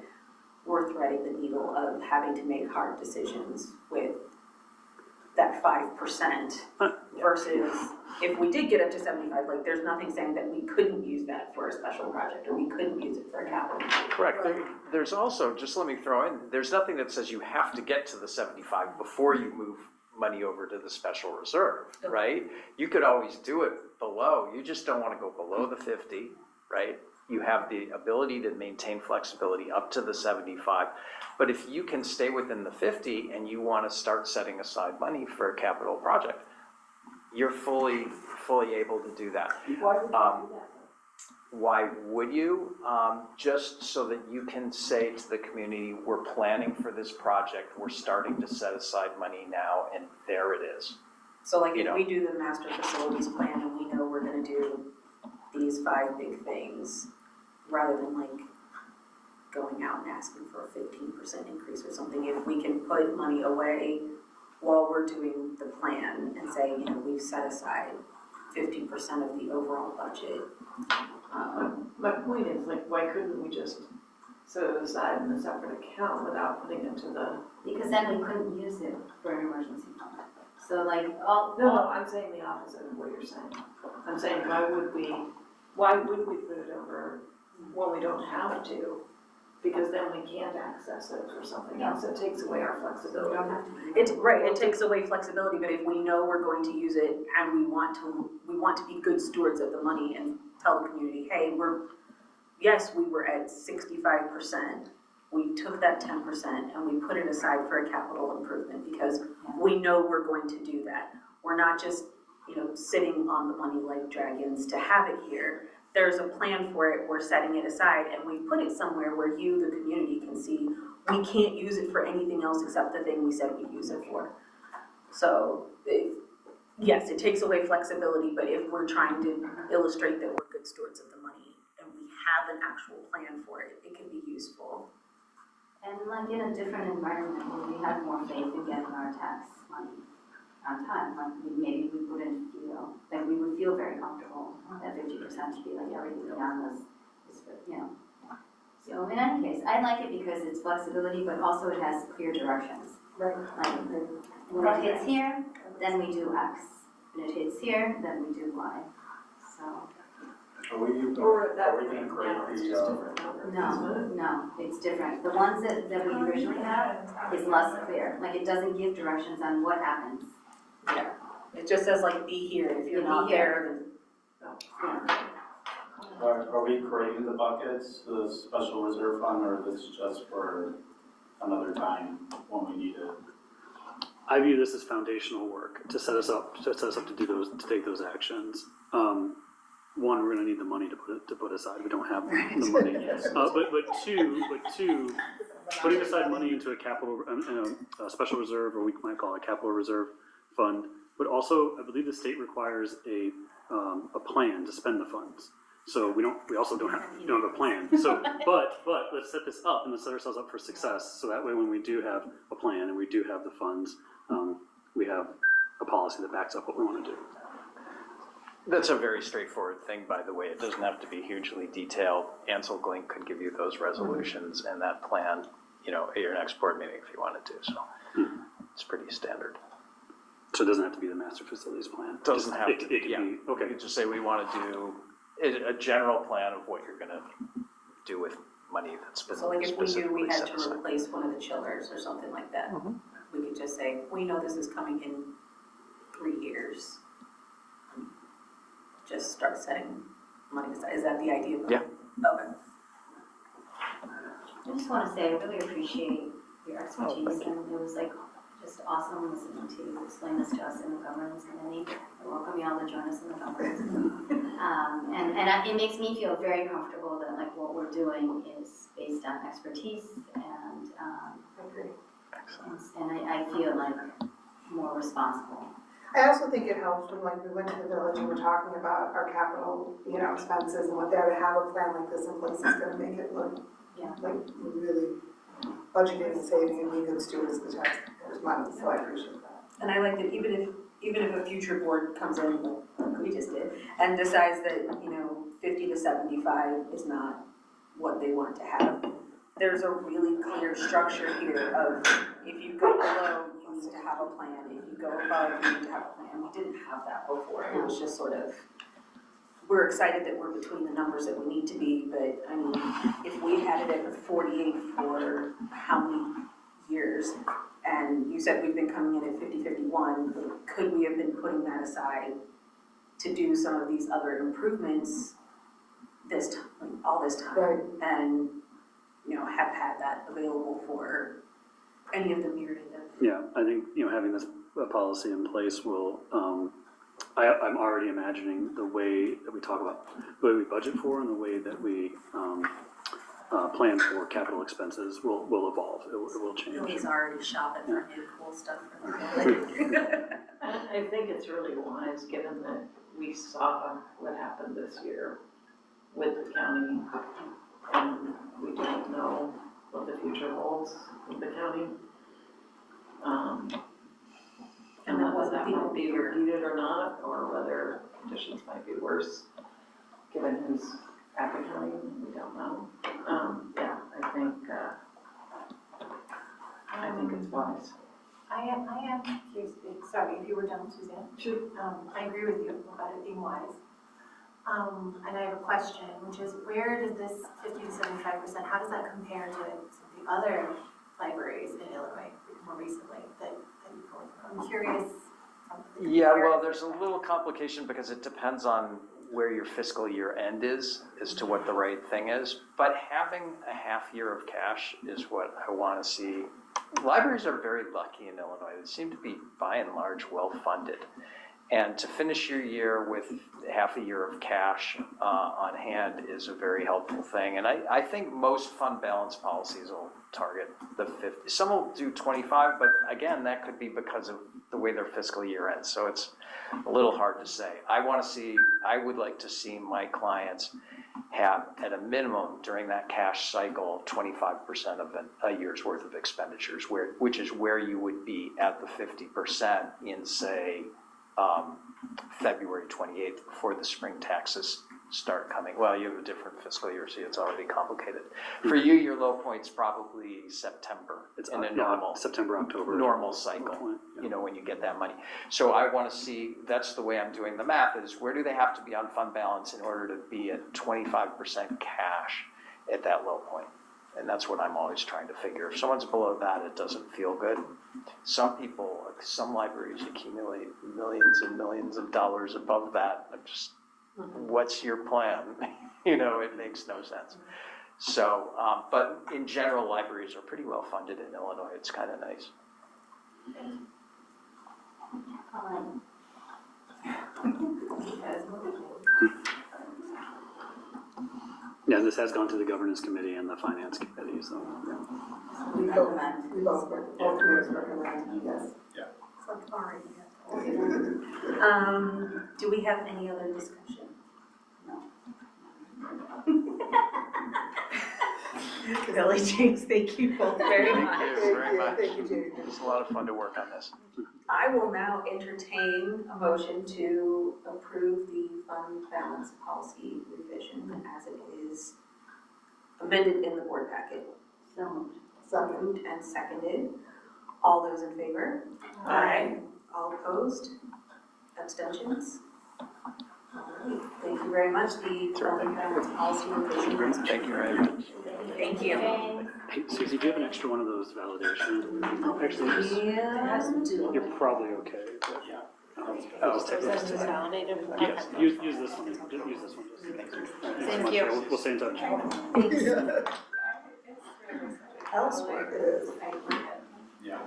Speaker 7: we're threading the needle of having to make hard decisions with that 5% versus if we did get up to 75, like, there's nothing saying that we couldn't use that for a special project or we couldn't use it for a capital project.
Speaker 13: Correct. There's also, just let me throw in, there's nothing that says you have to get to the 75 before you move money over to the special reserve, right? You could always do it below. You just don't want to go below the 50, right? You have the ability to maintain flexibility up to the 75. But if you can stay within the 50 and you want to start setting aside money for a capital project, you're fully able to do that.
Speaker 8: Why would you do that?
Speaker 13: Why would you? Just so that you can say to the community, we're planning for this project, we're starting to set aside money now, and there it is.
Speaker 7: So like if we do the master facilities plan and we know we're gonna do these 5 big things, rather than like going out and asking for a 15% increase or something, if we can put money away while we're doing the plan and say, we've set aside 50% of the overall budget.
Speaker 8: My point is, like, why couldn't we just set it aside in a separate account without putting it to the?
Speaker 12: Because then we couldn't use it for an emergency fund. So like
Speaker 8: No, I'm saying the opposite of what you're saying. I'm saying why would we put it over when we don't have to? Because then we can't access it for something else. It takes away our flexibility.
Speaker 7: It's right, it takes away flexibility, but if we know we're going to use it and we want to be good stewards of the money and tell the community, hey, we were at 65%. We took that 10% and we put it aside for a capital improvement because we know we're going to do that. We're not just, sitting on the money like dragons to have it here. There's a plan for it, we're setting it aside, and we put it somewhere where you, the community, can see we can't use it for anything else except the thing we said we'd use it for. So, yes, it takes away flexibility, but if we're trying to illustrate that we're good stewards of the money and we have an actual plan for it, it can be useful.
Speaker 12: And like in a different environment where we have more faith in getting our tax money on time, like maybe we wouldn't, like we would feel very comfortable that 50% should be like everything beyond this is, So in any case, I like it because it's flexibility, but also it has clear directions.
Speaker 8: Right.
Speaker 12: Like when it hits here, then we do X. When it hits here, then we do Y. So.
Speaker 9: Are we going to create the,
Speaker 12: No, it's different. The ones that we originally have is less clear. Like it doesn't give directions on what happens.
Speaker 7: Yeah, it just says like be here, if you're not there, then.
Speaker 9: are we creating the buckets, the special reserve fund, or is this just for another time when we need it?
Speaker 11: I view this as foundational work to set us up to take those actions. One, we're going to need the money to put aside. We don't have the money. But two, putting aside money into a capital, a special reserve, or we might call it a capital reserve fund, but also, I believe the state requires a plan to spend the funds. So we also don't have a plan. So, but let's set this up and let's set ourselves up for success. So that way, when we do have a plan and we do have the funds, we have a policy that backs up what we want to do.
Speaker 13: That's a very straightforward thing, by the way. It doesn't have to be hugely detailed. Ansel Glink could give you those resolutions and that plan, at your next board meeting if you wanted to. So it's pretty standard.
Speaker 11: So it doesn't have to be the master facilities plan.
Speaker 13: Doesn't have to.
Speaker 11: It could be, okay.
Speaker 13: You could just say we want to do a general plan of what you're going to do with money that's been
Speaker 7: So like if we knew we had
Speaker 13: set
Speaker 7: to
Speaker 13: aside.
Speaker 7: replace one of the chillers or something like that, we could just say, we know this is coming in 3 years. Just start setting money aside. Is that the idea?
Speaker 13: Yeah.
Speaker 7: Okay.
Speaker 12: I just want to say, I really appreciate your expertise, and it was just awesome listening to you explain this to us in the governance committee. I welcome you all to join us in the governance committee. It makes me feel very comfortable that what we're doing is based on expertise, and I feel more responsible.
Speaker 4: I also think it helps when we went to the village and we're talking about our capital, expenses and what they're to have a plan like this in place is gonna make it look like we're really budgeting and saving and being good stewards of the taxpayers' money, so I appreciate that.
Speaker 7: And I like that even if a future board comes in, like we just did, and decides that, 50 to 75 is not what they want to have, there's a really clear structure here of if you go below, you need to have a plan. If you go above, you need to have a plan. We didn't have that before. It was just sort of, we're excited that we're between the numbers that we need to be, but I mean, if we had it at 48 for how many years, and you said we've been coming in at 50-51, could we have been putting that aside to do some of these other improvements all this time?
Speaker 4: Right.
Speaker 7: And, have had that available for any of the myriad of.
Speaker 11: Yeah, I think, having this policy in place will, I'm already imagining the way that we talk about, the way we budget for and the way that we plan for capital expenses will evolve, it will change.
Speaker 7: Billy's already shopping for new cool stuff for the building.
Speaker 8: I think it's really wise, given that we saw what happened this year with the county, and we don't know what the future holds with the county. And whether that might be repeated or not, or whether conditions might be worse, given who's at the county, we don't know. I think it's wise.
Speaker 6: I am curious, sorry, if you were done, Suzanne?
Speaker 8: Sure.
Speaker 6: I agree with you about it being wise. And I have a question, which is where does this 50 to 75%, how does that compare to some of the other libraries in Illinois more recently that you've gone through? I'm curious.
Speaker 13: Yeah, well, there's a little complication because it depends on where your fiscal year end is as to what the right thing is. But having a half year of cash is what I want to see. Libraries are very lucky in Illinois. They seem to be, by and large, well-funded. And to finish your year with half a year of cash on hand is a very helpful thing. And I think most fund balance policies will target the 50. Some will do 25, but again, that could be because of the way their fiscal year ends. So it's a little hard to say. I would like to see my clients have, at a minimum, during that cash cycle, 25% of a year's worth of expenditures, which is where you would be at the 50% in, say, February 28th, before the spring taxes start coming. Well, you have a different fiscal year, so it's already complicated. For you, your low point's probably September. It's in a normal
Speaker 11: September, October.
Speaker 13: Normal cycle, when you get that money. So I want to see, that's the way I'm doing the math, is where do they have to be on fund balance in order to be at 25% cash at that low point? And that's what I'm always trying to figure. If someone's below that, it doesn't feel good. Some libraries accumulate millions and millions of dollars above that. What's your plan? It makes no sense. So, but in general, libraries are pretty well funded in Illinois. It's kind of nice.
Speaker 11: Yeah, this has gone to the governance committee and the finance committee, so, yeah.
Speaker 12: We recommend.
Speaker 4: We both committees recommend, yes.
Speaker 1: Do we have any other discussion?
Speaker 12: No.
Speaker 1: Billy, James, thank you both very much.
Speaker 13: Thank you very much.
Speaker 4: Thank you, Jamie.
Speaker 13: It was a lot of fun to work on this.
Speaker 1: I will now entertain a motion to approve the fund balance policy revision as it is amended in the board packet.
Speaker 12: So moved.
Speaker 4: Second.
Speaker 1: Moved and seconded. All those in favor? Aye. All opposed? Abstentions? All right, thank you very much. The fund balance policy revision is.
Speaker 13: Thank you very much.
Speaker 1: Thank you.
Speaker 11: Hey, Susie, do you have an extra one of those validation? Actually,
Speaker 1: Yes.
Speaker 11: you're probably okay. But
Speaker 9: Yeah.
Speaker 11: I'll just take this.
Speaker 2: validated?
Speaker 11: Yes, use this one. Use this one. Thanks so much.
Speaker 2: you.
Speaker 11: We'll stay in touch.
Speaker 1: Elsewhere.
Speaker 9: Yeah.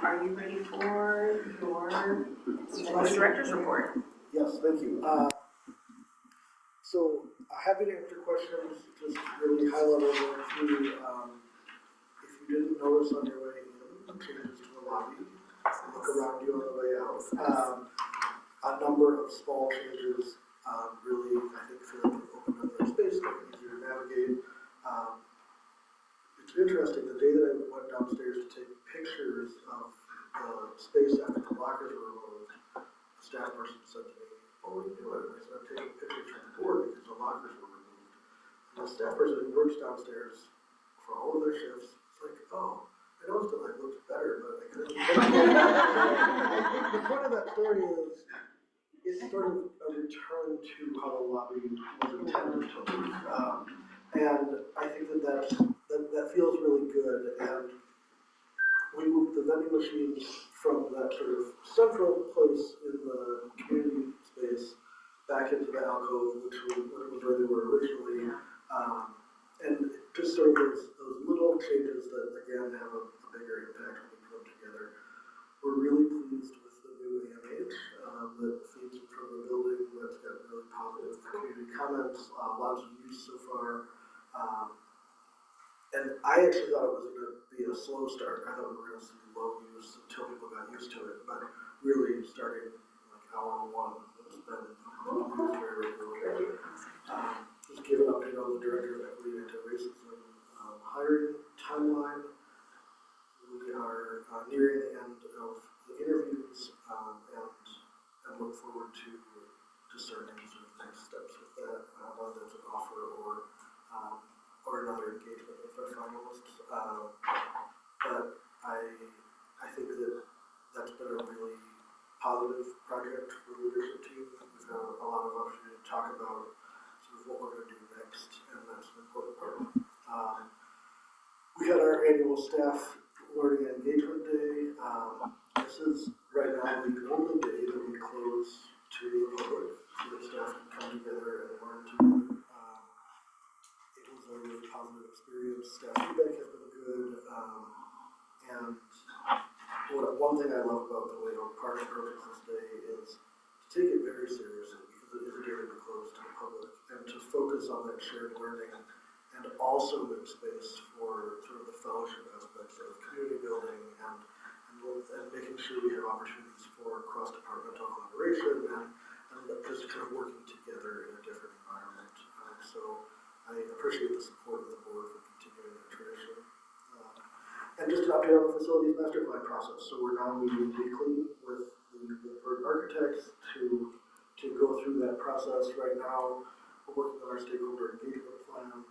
Speaker 1: Are you ready for your director's report?
Speaker 3: Yes, thank you. So happy to answer questions, just really high level going through, if you didn't notice on your way in, changes to the lobby, look around you on the way out. A number of small changes, really, I think, feel like they've opened up that space, make it easier to navigate. It's interesting, the day that I went downstairs to take pictures of the space after the lockers were removed, a staff person said to me, "What were you doing?" I said, "I'm taking pictures from the board because the lockers were removed." And the staff person who works downstairs for all of their shifts was like, "Oh, I noticed it like looked better, but I couldn't." The point of that story is, it's sort of a return to how the lobby was intended to be. And I think that feels really good. And we moved the vending machines from that sort of central place in the community space back into the alcove, which was where they were originally. And just sort of those little changes that, again, have a bigger impact when we put them together. We're really pleased with the new AMH that feeds from the building. That's got really positive community comments, lots of use so far. And I actually thought it was going to be a slow start. I thought we were going to see low use until people got used to it. But really, starting like hour one, it's been used very regularly. Just give an update on the Director of Equity and Anti-Racism hiring timeline. We are nearing the end of the interviews and look forward to discerning sort of next steps with that, whether it's an offer or another engagement with our finalists. But I think that's been a really positive project for the leadership team. We've had a lot of opportunity to talk about sort of what we're going to do next, and that's an important part. We had our annual staff learning and engagement day. This is right now the only day that we close to the public, so that staff can come together and learn together. It was a really positive experience. Staff feedback has been good. And one thing I love about the way Oak Park approaches this day is to take it very seriously, because it is a day that we close to the public, and to focus on that shared learning, and also make space for sort of the fellowship aspects of community building and making sure we have opportunities for cross-departmental collaboration and just kind of working together in a different environment. So I appreciate the support of the board for continuing that tradition. And just an update on the facilities master plan process. So we're now meeting weekly with the board architects to go through that process. Right now, we're working on our stakeholder engagement plan.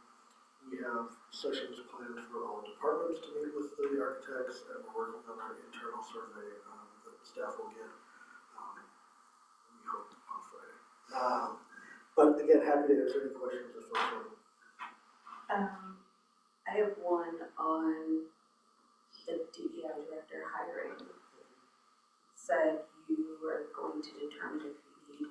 Speaker 3: We have sessions planned for all departments to meet with the architects, and we're working on our internal survey that staff will get, we hope, on Friday. But again, happy to answer any questions if folks have.
Speaker 1: I have one on the DEI director hiring. Said you are going to determine if you need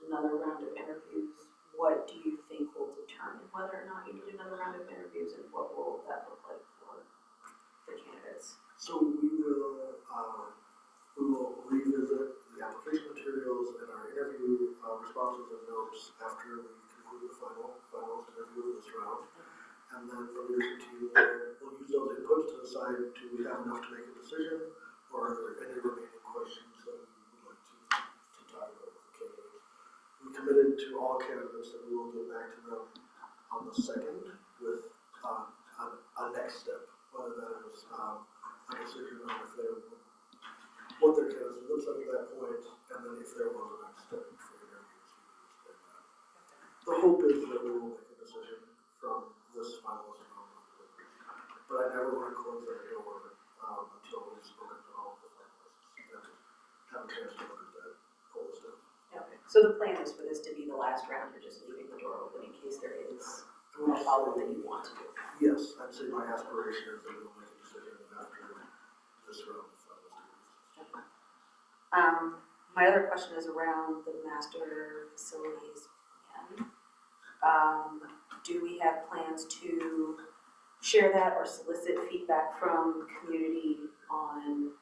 Speaker 1: another round of interviews. What do you think will determine whether or not you need another round of interviews, and what will that look like for the candidates?
Speaker 3: So we will revisit the application material materials and our interview responses and notes after we conclude the finals interview of this round. And then the leadership team will use those inputs to decide, do we have enough to make a decision, or are there any remaining questions that we would like to talk about with the candidates. We committed to all candidates that we will get back to them on the 2nd with a next step, whether that is a decision on if they're what their candidacy looks like at that point, and then if there was a next step for interviews, we would explain that. The hope is that we will make a decision from this finalist round, but I never want to close that door until we've spoken to all of the finalists and have a chance to look at that whole stuff.
Speaker 7: Okay, so the plan is for this to be the last round, you're just leaving the door open in case there is a follow-up that you want to do?
Speaker 3: Yes, I'd say my aspiration is that we'll make a decision after this round of finalist interviews.
Speaker 7: My other question is around the master facilities plan. Do we have plans to share that or solicit feedback from community on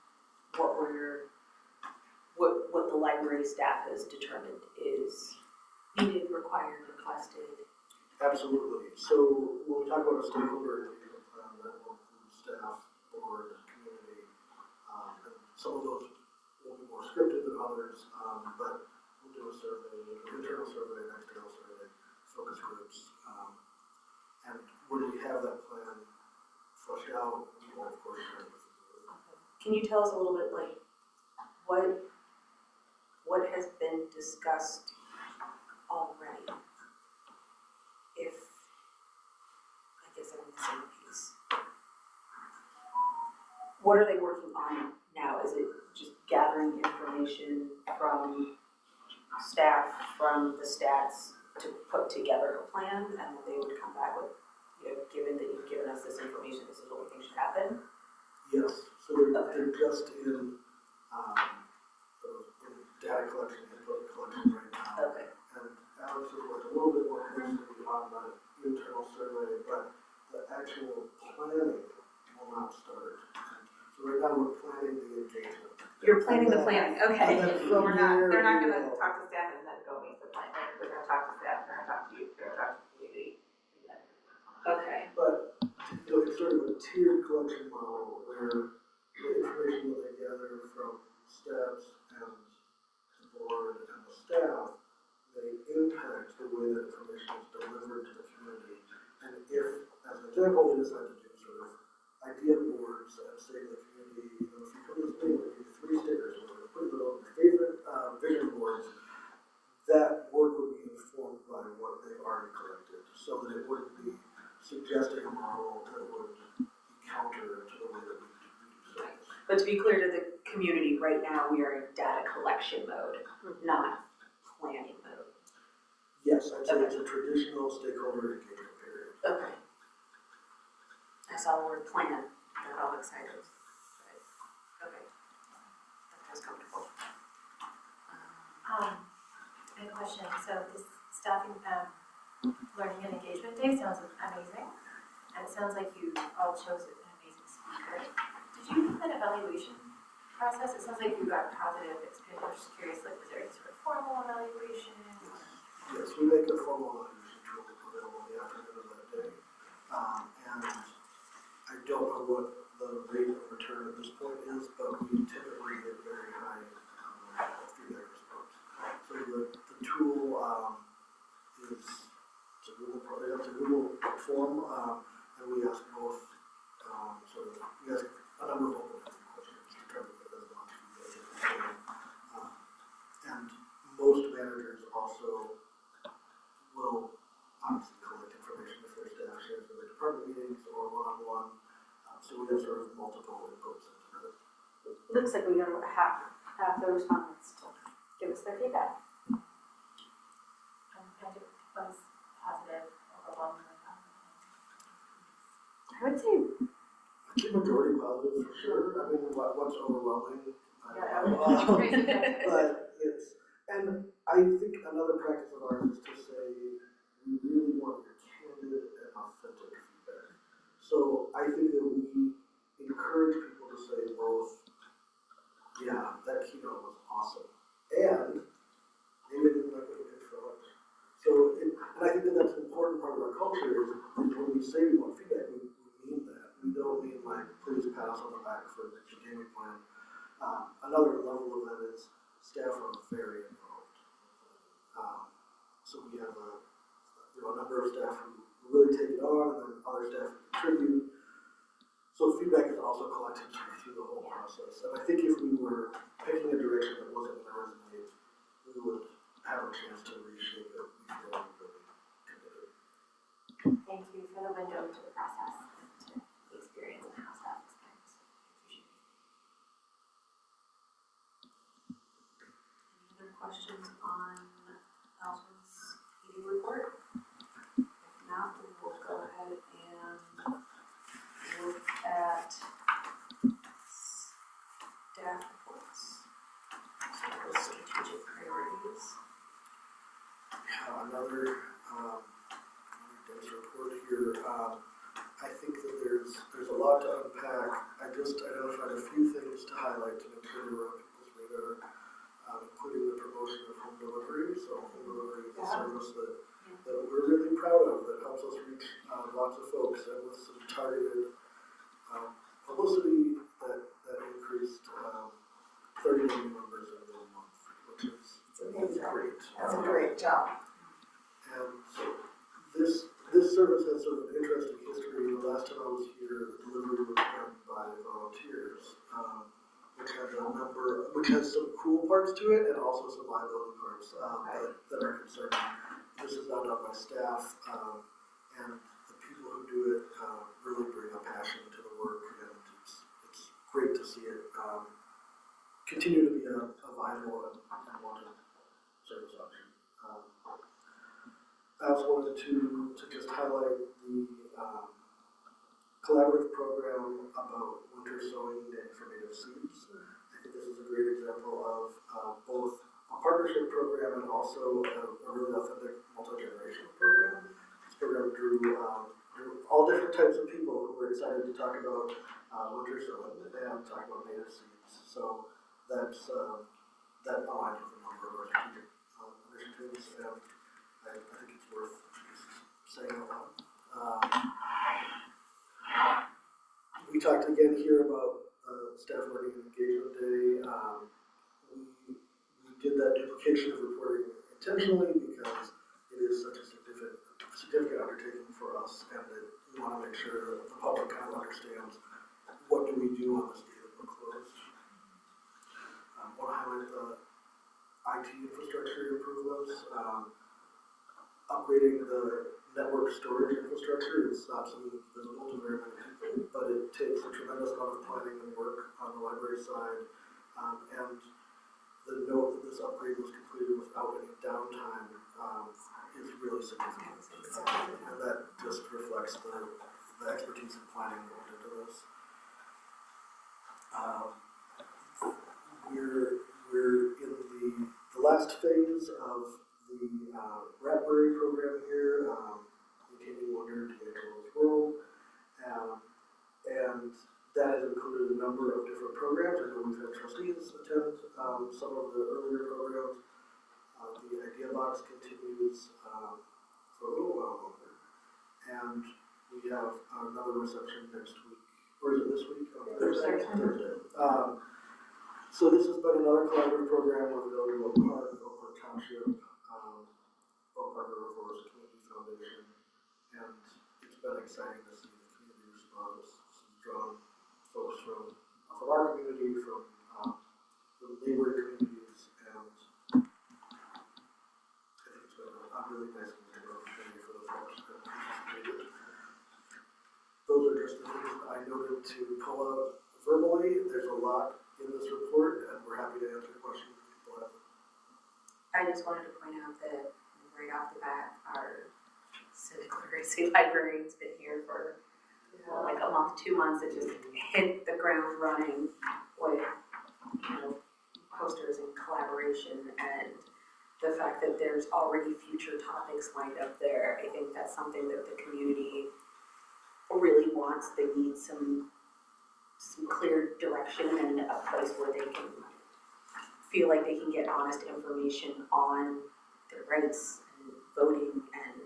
Speaker 7: what the library staff has determined is needed, required, requested?
Speaker 3: Absolutely. So when we talk about a stakeholder engagement plan, that will include staff, board, community, and some of those will be more scripted than others, but we'll do a survey, an internal survey, an external survey, focus groups, and when we have that plan fleshed out, we will of course share it with the board.
Speaker 7: Can you tell us a little bit, like, what has been discussed already? If, I guess I'm missing a piece. What are they working on now? Is it just gathering information from staff, from the stats to put together a plan, and then they would come back with, given that you've given us this information, this is what we think should happen?
Speaker 3: Yes, so they're just in data collection, input collection right now.
Speaker 7: Okay.
Speaker 3: And Alex has worked a little bit more closely on the internal survey, but the actual planning will not start. So right now we're planning the engagement.
Speaker 7: You're planning the planning, okay.
Speaker 10: They're not gonna talk to staff and then go make the plan. They're gonna talk to staff, they're gonna talk to you, they're gonna talk to the community.
Speaker 7: Okay.
Speaker 3: But it's sort of a tiered collection model where the information that they gather from steps and the board and the staff, they impact the way that information is delivered to the community. And if, as an example, they decide to do sort of idea boards and say to the community, if you come to this meeting, we'll give you 3 stickers, we're going to put it on your favorite vision boards, that work would be informed by what they've already collected, so that it wouldn't be suggesting a model that would be counter to the way that we do things.
Speaker 7: But to be clear to the community, right now we are in data collection mode, not planning mode.
Speaker 3: Yes, I'd say it's a traditional stakeholder engagement period.
Speaker 7: Okay. I saw the word plan, got all excited. Okay. That feels comfortable.
Speaker 6: I have a question. So this staffing, learning and engagement day sounds amazing. And it sounds like you all chose an amazing speaker. Did you do an evaluation process? It sounds like you got positive experience. I'm just curious, like, was there any sort of formal evaluation?
Speaker 3: Yes, we make a formal evaluation tool available in the afternoon of that day. And I don't know what the rate of return at this point is, but we typically get very high feedback response. So the tool is it's a Google form, and we ask both we ask a number of open-ended questions to try to get as much feedback as we can. And most managers also will obviously collect information if their staff shares in their department meetings or one-on-one. So we have sort of multiple inputs into it.
Speaker 2: Looks like we got about half the respondents to give us their feedback.
Speaker 6: And it was positive, overwhelmingly positive.
Speaker 2: I would say,
Speaker 3: I think majority positive for sure. I mean, what's overwhelming? I don't
Speaker 6: Yeah,
Speaker 3: know.
Speaker 6: crazy.
Speaker 3: But it's, and I think another practice of ours is to say, we really want your candid and authentic feedback. So I think that we encourage people to say both, yeah, that keynote was awesome, and giving them like what you get for lunch. So, and I think that that's an important part of our culture is when we say we want feedback, we mean that. We don't mean like, please pat us on the back for the gaming plan. Another level of that is staff are very involved. So we have a number of staff who really take it on, and then other staff who contribute. So feedback is also collected through the whole process. And I think if we were picking a direction that wasn't going to resonate, we would have a chance to reshape it before we really committed.
Speaker 6: Thank you for the window to the process, to the experience and how staff experience.
Speaker 1: Any other questions on Alsman's meeting report? If not, we will go ahead and look at staff reports. So the strategic priorities.
Speaker 3: Yeah, another dense report here. I think that there's a lot to unpack. I just identified a few things to highlight to make sure we're on people's radar, including the promotion of home delivery. So home delivery is a service that we're really proud of, that helps us reach lots of folks, and with some targeted publicity that increased 30 million members in 1 month, which is great.
Speaker 4: That's a great job.
Speaker 3: And this service has sort of an interesting history. The last time I was here, the delivery was done by volunteers, which has some cool parts to it and also some liability parts that are concerning. This is not done by staff, and the people who do it really bring a passion to the work, and it's great to see it continue to be a viable and wanted service option. I also wanted to just highlight the collaborative program about winter sowing for native seeds. I think this is a great example of both a partnership program and also a really authentic multi-generational program. This program drew all different types of people who were excited to talk about winter sowing and talk about native seeds. So that aligns with a number of our strategic initiatives, and I think it's worth saying out loud. We talked again here about staff learning and engagement day. We did that duplication of reporting intentionally because it is such a significant undertaking for us, and that we want to make sure that the public kind of understands what do we do on this day that we're closed. I want to highlight the IT infrastructure improvements. Upgrading the network storage infrastructure is not something that's visible to very many people, but it takes a tremendous amount of planning and work on the library side. And the note that this upgrade was completed without any downtime is really significant. And that just reflects the expertise and planning that went into this. We're in the last phase of the Rapberry program here, Maintaining Wonder to Angelo's World, and that has included a number of different programs. I know we've had trustees attend some of the earlier programs. The Idea Box continues for a little while longer, and we have another reception next week, or is it this week? Oh, Thursday. So this has been another collaborative program with Village Oak Park, Oak Park Township, Oak Park River Forest Community Foundation, and it's been exciting to see the community response. It's drawn folks from our community, from neighboring communities, and I think it's been a really nice opportunity for the folks that participated. Those are just the things that I noted to pull out verbally. There's a lot in this report, and we're happy to answer questions if people have them.
Speaker 1: I just wanted to point out that right off the bat, our civic literacy library has been here for like a month, 2 months. It just hit the ground running with posters and collaboration, and the fact that there's already future topics lined up there. I think that's something that the community really wants. They need some clear direction and a place where they can
Speaker 7: feel like they can get honest information on their rights and voting and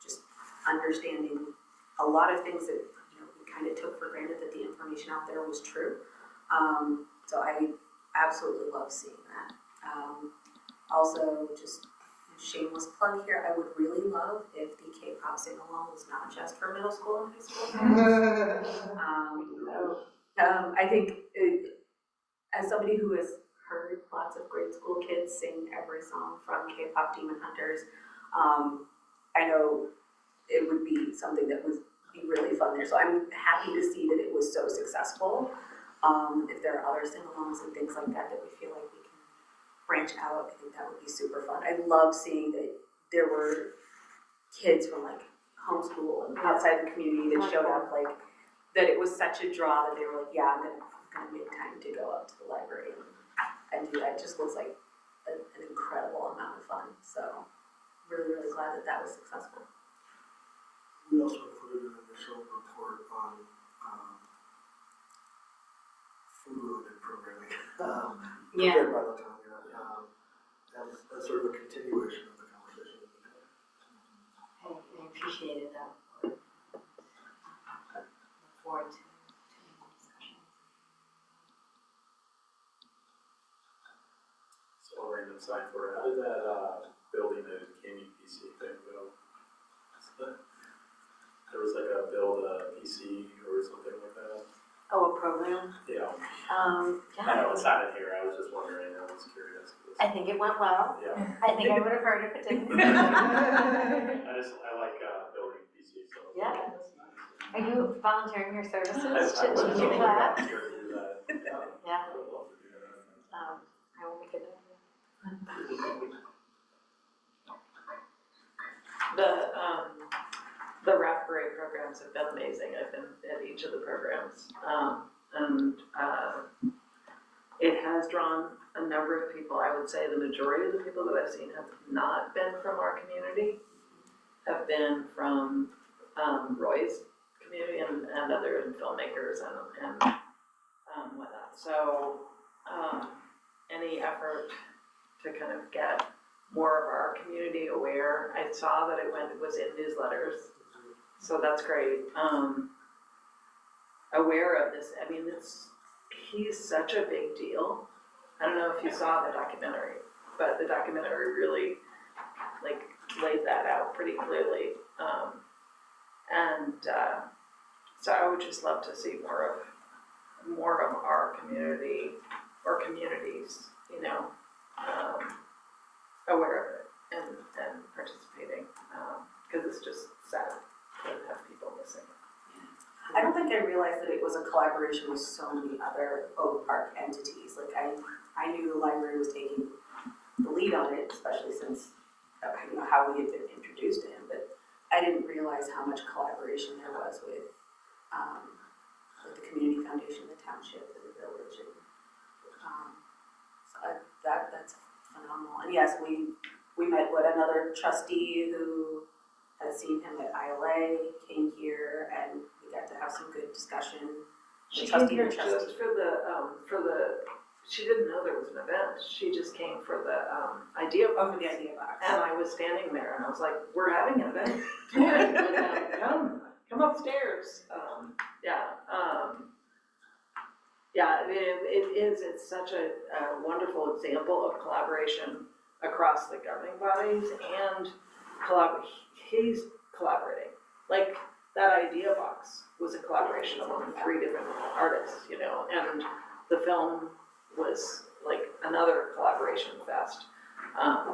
Speaker 7: just understanding a lot of things that, you know, we kind of took for granted that the information out there was true. So I absolutely love seeing that. Also, just shameless plug here, I would really love if the K-pop sing-along was not just for middle school and high school kids. I think as somebody who has heard lots of grade school kids sing every song from K-pop Demon Hunters, I know it would be something that would be really fun there. So I'm happy to see that it was so successful. If there are other sing-alongs and things like that that we feel like we can branch out, I think that would be super fun. I love seeing that there were kids from like homeschool and outside the community that showed up, like that it was such a draw that they were like, yeah, I'm gonna make time to go up to the library and do that. It just looks like an incredible amount of fun. So really, really glad that that was successful.
Speaker 3: We also included an initial report on food-related programming. Prepared by Latanya, as sort of a continuation of the conversation that we had.
Speaker 2: I appreciated that. Look forward to more discussions.
Speaker 14: So a random sign for it. How did that building a gaming PC thing go? There was like a build a PC or something like that.
Speaker 2: Oh, a program?
Speaker 14: Yeah.
Speaker 2: Yeah.
Speaker 14: I know it's not in here. I was just wondering. I was curious.
Speaker 2: I think it went well.
Speaker 14: Yeah.
Speaker 2: I think I would have heard if it didn't.
Speaker 14: I like building PCs. So
Speaker 2: Yeah. Are you volunteering your services
Speaker 14: I
Speaker 2: to
Speaker 14: would
Speaker 2: teach a class?
Speaker 14: volunteer to do that.
Speaker 2: Yeah.
Speaker 14: I would love to do that.
Speaker 2: I will make a note.
Speaker 8: The Rap Parade programs have been amazing. I've been at each of the programs. It has drawn a number of people. I would say the majority of the people that I've seen have not been from our community, have been from Roy's community and other filmmakers and whatnot. So any effort to kind of get more of our community aware. I saw that it was in newsletters, so that's great. Aware of this, I mean, he's such a big deal. I don't know if you saw the documentary, but the documentary really laid that out pretty clearly. So I would just love to see more of our community or communities, aware of it and participating, because it's just sad to have people missing.
Speaker 7: I don't think I realized that it was a collaboration with so many other Oak Park entities. Like I knew the library was taking the lead on it, especially since how we had been introduced to him, but I didn't realize how much collaboration there was with the community foundation, the township, and the village, and so that's phenomenal. And yes, we met another trustee who had seen him at ILA, came here, and we got to have some good discussion.
Speaker 8: She came here just for the, she didn't know there was an event. She just came for the idea box.
Speaker 7: The idea box.
Speaker 8: And I was standing there and I was like, we're having an event. Come upstairs. It's such a wonderful example of collaboration across the governing bodies and he's collaborating. Like that idea box was a collaboration among 3 different artists, and the film was like another collaboration fest.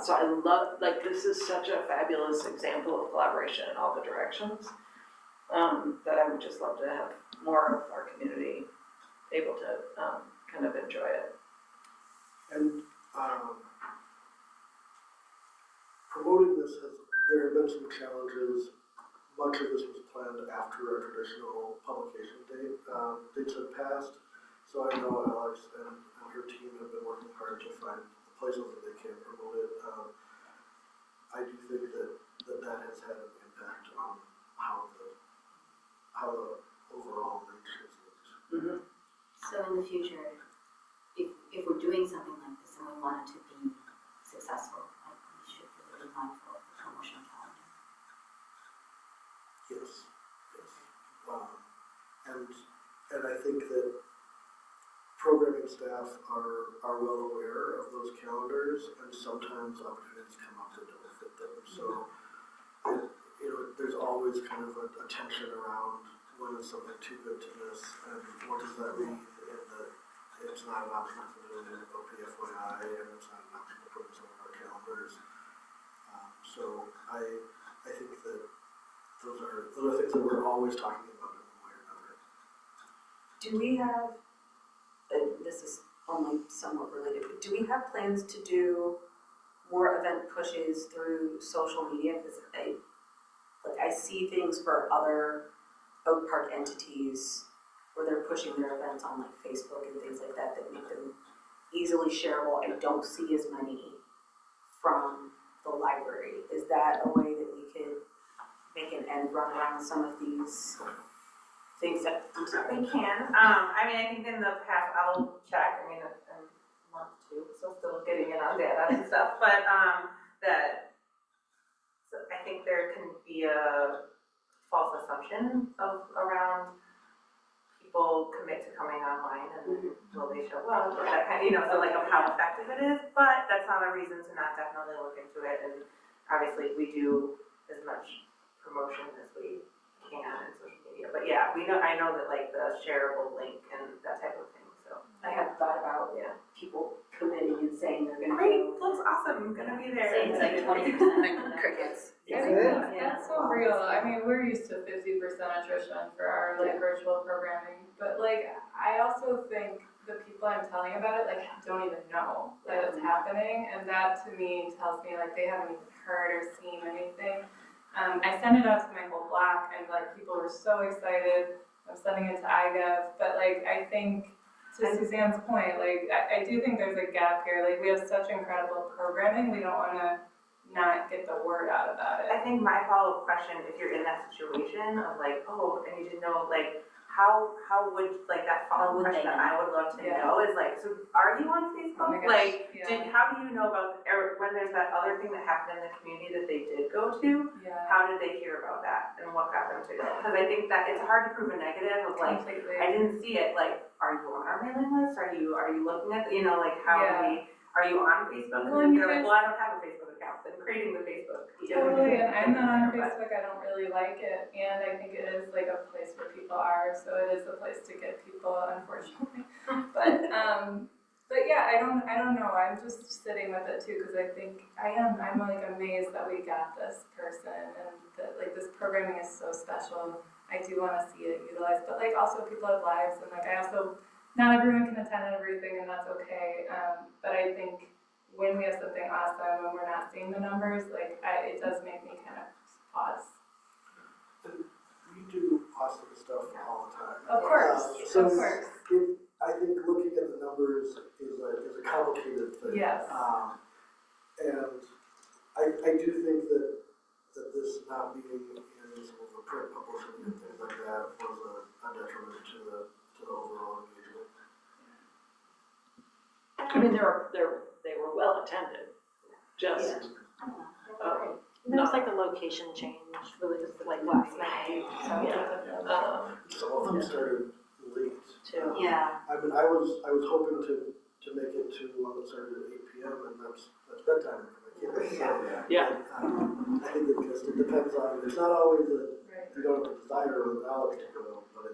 Speaker 8: So I love, this is such a fabulous example of collaboration in all the directions, that I would just love to have more of our community able to kind of enjoy it.
Speaker 3: And promoting this, there have been some challenges. Much of this was planned after our traditional publication dates had passed. So I know Alex and her team have been working hard to find the places that they can promote it. I do think that has had an impact on how the overall reach has looked.
Speaker 12: So in the future, if we're doing something like this and we we want it to be successful, like, we should be really mindful of the promotional calendar.
Speaker 3: Yes, yes. And I think that programming staff are well aware of those calendars, and sometimes opportunities come up that don't fit them. So, there's always kind of a tension around when is something too good to miss, and what does that mean in that it's not an option to do an OPFYI, and it's not an option to put in some of our calendars. So I think that those are things that we're always talking about in one way or another.
Speaker 7: Do we have, and this is only somewhat related, but do we have plans to do more event pushes through social media? Because I see things for other Oak Park entities where they're pushing their events on like Facebook and things like that that make them easily shareable. I don't see as many from the library. Is that a way that we could make an end run around some of these things that, I'm sorry.
Speaker 6: We can, I think in the past, I'll check, I'm month 2, so still getting in on data and stuff, but, so I think there can be a false assumption around people commit to coming online and then will they show up, or that kind of, so like of how effective it is, but that's not a reason to not definitely look into it, and obviously we do as much promotion as we can in social media, but yeah, I know that like the shareable link and that type of thing, so.
Speaker 7: I have thought about people committing and saying they're going to
Speaker 6: Great, looks awesome, I'm gonna be there.
Speaker 12: Say it's like 20%.
Speaker 7: Crickets.
Speaker 10: I think that's so real. We're used to 50% attrition for our virtual programming, but I also think the people I'm telling about it don't even know that it's happening, and that to me tells me they haven't even heard or seen anything. I sent it out to my whole block, and people were so excited. I'm sending it to iGov, but I think to Suzanne's point, I do think there's a gap here. We have such incredible programming, we don't want to not get the word out about it.
Speaker 6: I think my follow-up question, if you're in that situation of I need to know, how would, that follow-up question that I would love to know is so are you on Facebook?
Speaker 10: Oh my gosh,
Speaker 6: How do you know about, or when there's that other thing that happened in the community that they did go to, how did they hear about that and what got them to go? Because I think that it's hard to prove a negative of
Speaker 10: Completely.
Speaker 6: I didn't see it, are you on our mailing list? Are you looking at, how are you on Facebook?
Speaker 10: Well,
Speaker 6: And they're I don't have a Facebook account, then creating the Facebook.
Speaker 10: Totally, and I'm not on Facebook, I don't really like it, and I think it is a place where people are, so it is a place to get people, unfortunately. But yeah, I don't know, I'm just sitting with it too, because I think I'm amazed that we got this person, and that this programming is so special. I do want to see it utilized, but also people have lives, and not everyone can attend everything, and that's okay, but I think when we have something awesome and we're not seeing the numbers, it does make me kind of pause.
Speaker 3: And we do awesome stuff all the time.
Speaker 10: Of course,
Speaker 3: of course. I think looking at the numbers is a complicated thing.
Speaker 10: Yes.
Speaker 3: And I do think that this not being in some of the print publishing and things like that was a detriment to the overall engagement.
Speaker 8: They were well attended, just.
Speaker 2: There was a location change, really just last night, so.
Speaker 3: Some of them started late.
Speaker 2: Too.
Speaker 3: I was hoping to make it to one that started at 8 p.m. and that's bedtime for my kids. So, I think it depends on, it's not always that you don't have the desire or the knowledge to go, but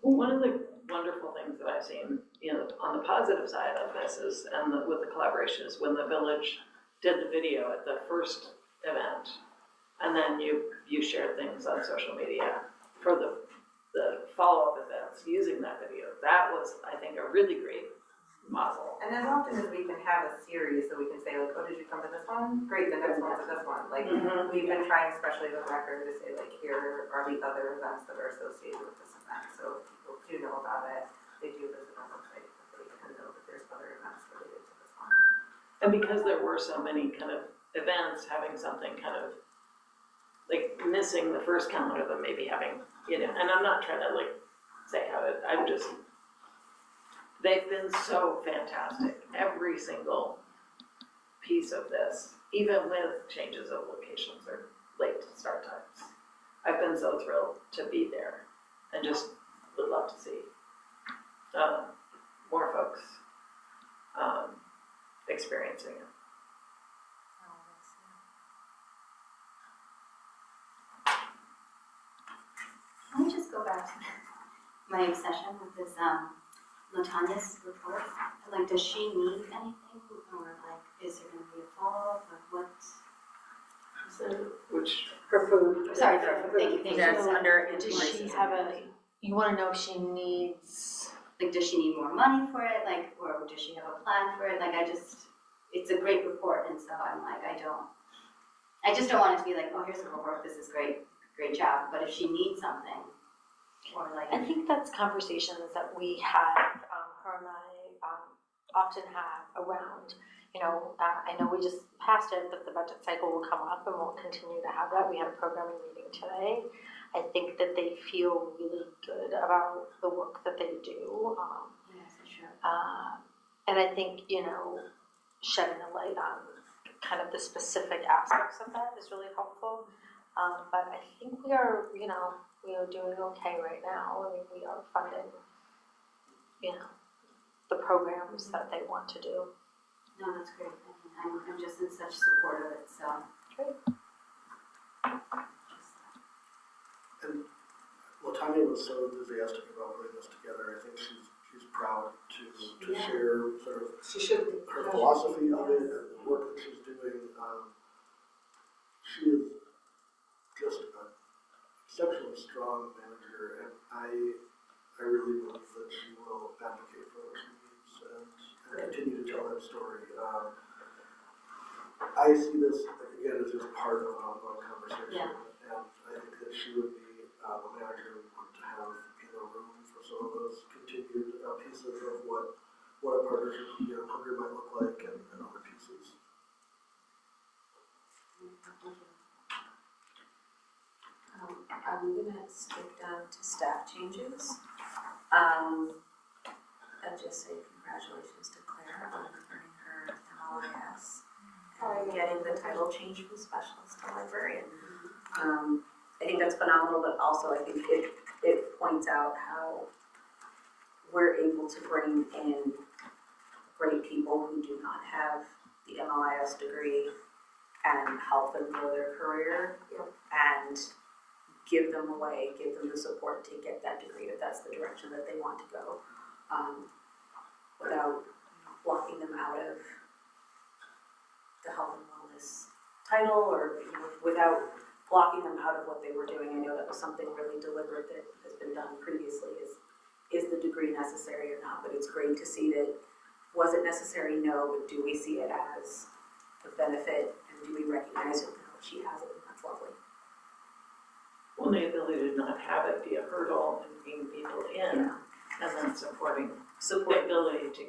Speaker 8: Well, one of the wonderful things that I've seen, on the positive side of this is, with the collaboration, is when the village did the video at the first event, and then you shared things on social media for the follow-up events using that video. That was, I think, a really great model.
Speaker 6: And as often as we can have a series, so we can say oh, did you come to this one? Great, the next one's this one. We've been trying, especially with Record, to say here are the other events that are associated with this event. So people do know about it. They do visit our website, but they can know that there's other events related to this one.
Speaker 8: And because there were so many kind of events, having something kind of missing the first calendar, than maybe having, and I'm not trying to say how it, I'm just they've been so fantastic, every single piece of this, even with changes of locations or late start times. I've been so thrilled to be there and just would love to see more folks experiencing it.
Speaker 12: Let me just go back to my obsession with this Latanya's report. Like, does she need anything, or like, is there going to be a follow-up? Like, what?
Speaker 8: So, which,
Speaker 4: Her food.
Speaker 12: Sorry, thank you.
Speaker 2: That's
Speaker 7: under
Speaker 2: Does she have you wanna know if she needs,
Speaker 12: Like, does she need more money for it? Like, or does she have a plan for it? Like, it's a great report, and so I'm like, I just don't want it to be like, oh, here's a report, this is great job. But if she needs something, or like.
Speaker 2: I think that's conversations that we had, her and I, often have around, I know we just passed it, but the budget cycle will come up and we'll continue to have that. We had a programming meeting today. I think that they feel really good about the work that they do.
Speaker 12: Yes, sure.
Speaker 2: And I think, shedding a light on kind of the specific aspects of that is really helpful. But I think we are doing okay right now. I mean, we are funding, the programs that they want to do.
Speaker 12: No, that's great. I mean, I'm just in such support of it, so.
Speaker 2: Great.
Speaker 3: And Latanya was so enthusiastic about putting this together. I think she's proud to share sort of
Speaker 4: She should be.
Speaker 3: her philosophy of it and the work that she's doing. She is just an exceptionally strong manager, and I really believe that she will advocate for what she needs and continue to tell that story. I see this again as just part of an ongoing conversation, and I think that she would be a manager we want to have in the room for some of those continued pieces of what a partnership here in Hungary might look like and other pieces.
Speaker 7: I'm gonna skip down to staff changes. And just say congratulations to Claire on earning her MLIS and getting the title change from specialist to librarian. I think that's phenomenal, but also I think it points out how we're able to bring in great people who do not have the MLIS degree and help them grow their career and give them the support to get that degree if that's the direction that they want to go, without blocking them out of the health and wellness title or without blocking them out of what they were doing. I know that was something really deliberate that has been done previously, is the degree necessary or not, but it's great to see that, was it necessary? No, but do we see it as a benefit and do we recognize it? No, she has it, and that's lovely.
Speaker 8: well, the ability to not have it be a hurdle and bringing people in, and then supporting the ability to.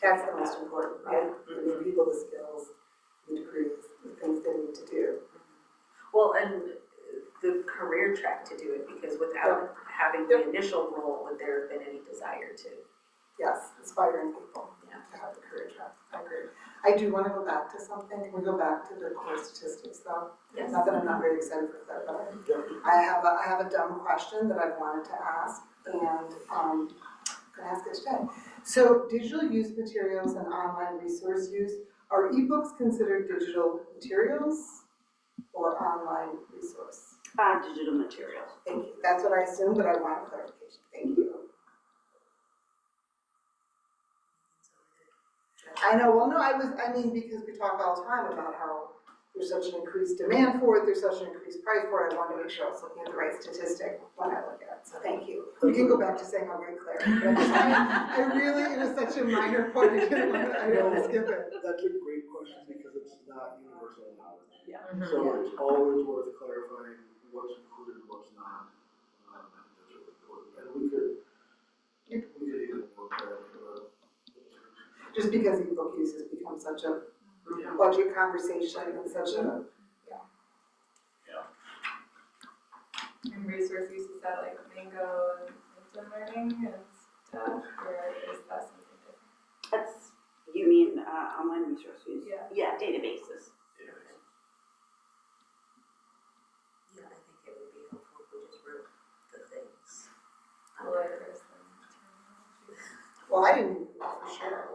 Speaker 4: That's the most important, right? Giving people the skills, the degrees, the things they need to do.
Speaker 7: Well, and the career track to do it, because without having the initial role, would there have been any desire to?
Speaker 4: Yes, inspiring people to have the career track. I agree. I do want to go back to something. Can we go back to the core statistics though?
Speaker 7: Yes.
Speaker 4: Not that I'm not very excited for that, but I have a dumb question that I've wanted to ask, and I'm gonna ask it today. So digital use materials and online resource use, are ebooks considered digital materials or online resource?
Speaker 1: Digital materials.
Speaker 4: Thank you. That's what I assumed, but I want clarification. Thank you. I know, well, no, because we talk all the time about how there's such an increased demand for it, there's such an increased price for it. I wanted to make sure I was looking at the right statistic when I look at it, so thank you. You can go back to saying how great Claire is, but I really, it is such a minor point, I didn't want to skip it.
Speaker 3: That's a great question because it's not universal knowledge.
Speaker 7: Yeah.
Speaker 3: So it's always worth clarifying what's included and what's not. I think that's really important. And we could even work that into the
Speaker 4: Just because ebook use has become such a budget conversation and such a,
Speaker 10: And resource use, is that like Mango and instant learning and stuff, or is that something
Speaker 1: online resources.
Speaker 10: Yeah.
Speaker 1: Yeah, databases.
Speaker 7: Yeah, I think it would be helpful if we just wrote the things.
Speaker 10: Letters and terminology.
Speaker 4: Well, I didn't, for sure.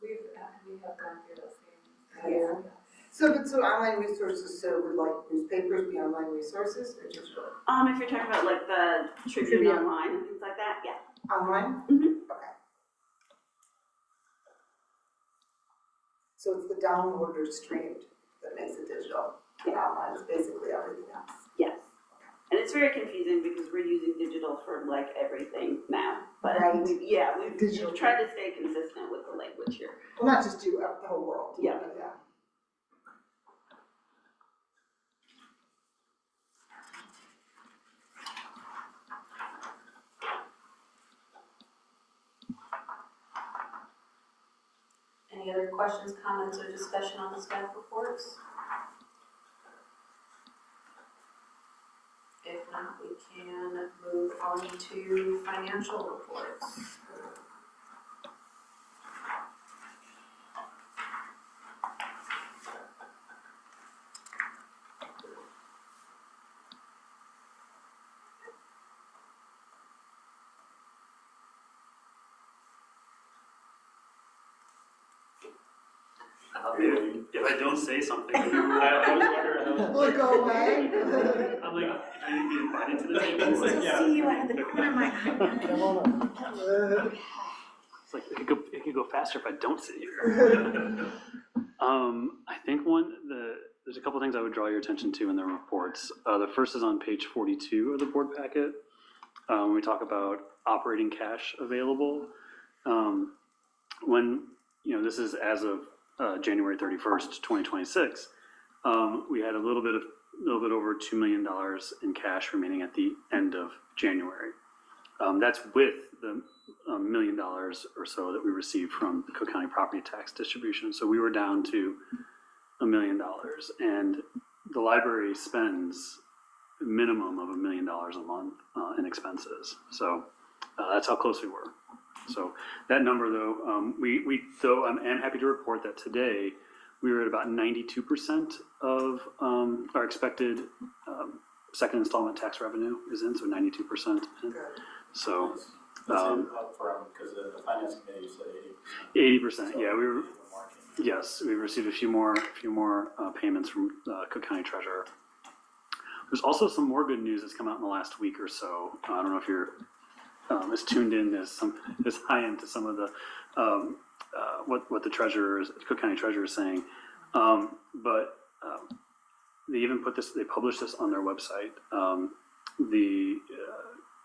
Speaker 10: We have gone through those things.
Speaker 4: Yeah. So online resources, so would like newspapers be online resources or digital?
Speaker 1: If you're talking about like the Tribune
Speaker 4: Tribune.
Speaker 1: Online and things like that, yeah.
Speaker 4: Online?
Speaker 1: Mhm.
Speaker 4: Okay. So it's the download or streamed that makes it digital. And online is basically everything else.
Speaker 1: Yes. And it's very confusing because we're using digital for like everything now. But
Speaker 4: Right.
Speaker 1: we've
Speaker 4: Digital.
Speaker 1: tried to stay consistent with the language here.
Speaker 4: Well, not just you, the whole world.
Speaker 1: Yeah.
Speaker 4: Yeah.
Speaker 1: Any other questions, comments, or discussion on the staff reports? If not, we can move on to financial reports.
Speaker 11: If I don't say something,
Speaker 14: I was wondering.
Speaker 4: Will it go away?
Speaker 11: I'm like, I need to be invited to the table.
Speaker 1: I
Speaker 11: Like,
Speaker 1: still see you out of the corner of my eye.
Speaker 4: Come on.
Speaker 11: it's like it could go faster if I don't sit here. I think there's a couple things I would draw your attention to in the reports. The first is on page 42 of the board packet. When we talk about operating cash available, when this is as of January 31st, 2026, we had a little bit over $2 million in cash remaining at the end of January. That's with the $1 million or so that we received from the Cook County property tax distribution. So we were down to $1 million, and the library spends a minimum of $1 million a month in expenses. So that's how close we were. So that number, though, though I'm happy to report that today we were at about 92% of our expected second installment tax revenue is in, so 92%. In. So
Speaker 9: That's up from, because the finance committee said 80%.
Speaker 11: 80%, yeah, we were. Yes, we received a few more payments from Cook County Treasurer. There's also some more good news that's come out in the last week or so. I don't know if you're as tuned in as high into some of the what the Cook County Treasurer is saying, but they even they published this on their website. The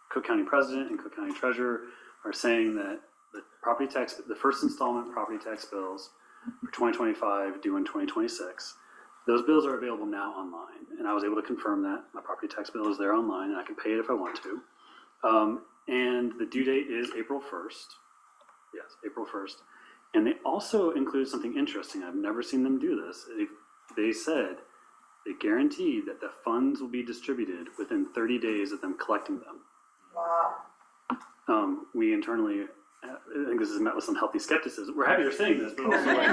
Speaker 11: Cook County President and Cook County Treasurer are saying that the first installment property tax bills for 2025 due in 2026, those bills are available now online, and I was able to confirm that my property tax bill is there online, and I can pay it if I want to. And the due date is April 1st. Yes, April 1st. And they also included something interesting. I've never seen them do this. They said they guaranteed that the funds will be distributed within 30 days of them collecting them.
Speaker 4: Wow.
Speaker 11: We internally, I think this is met with some healthy skepticism. We're happy you're saying this, but also there's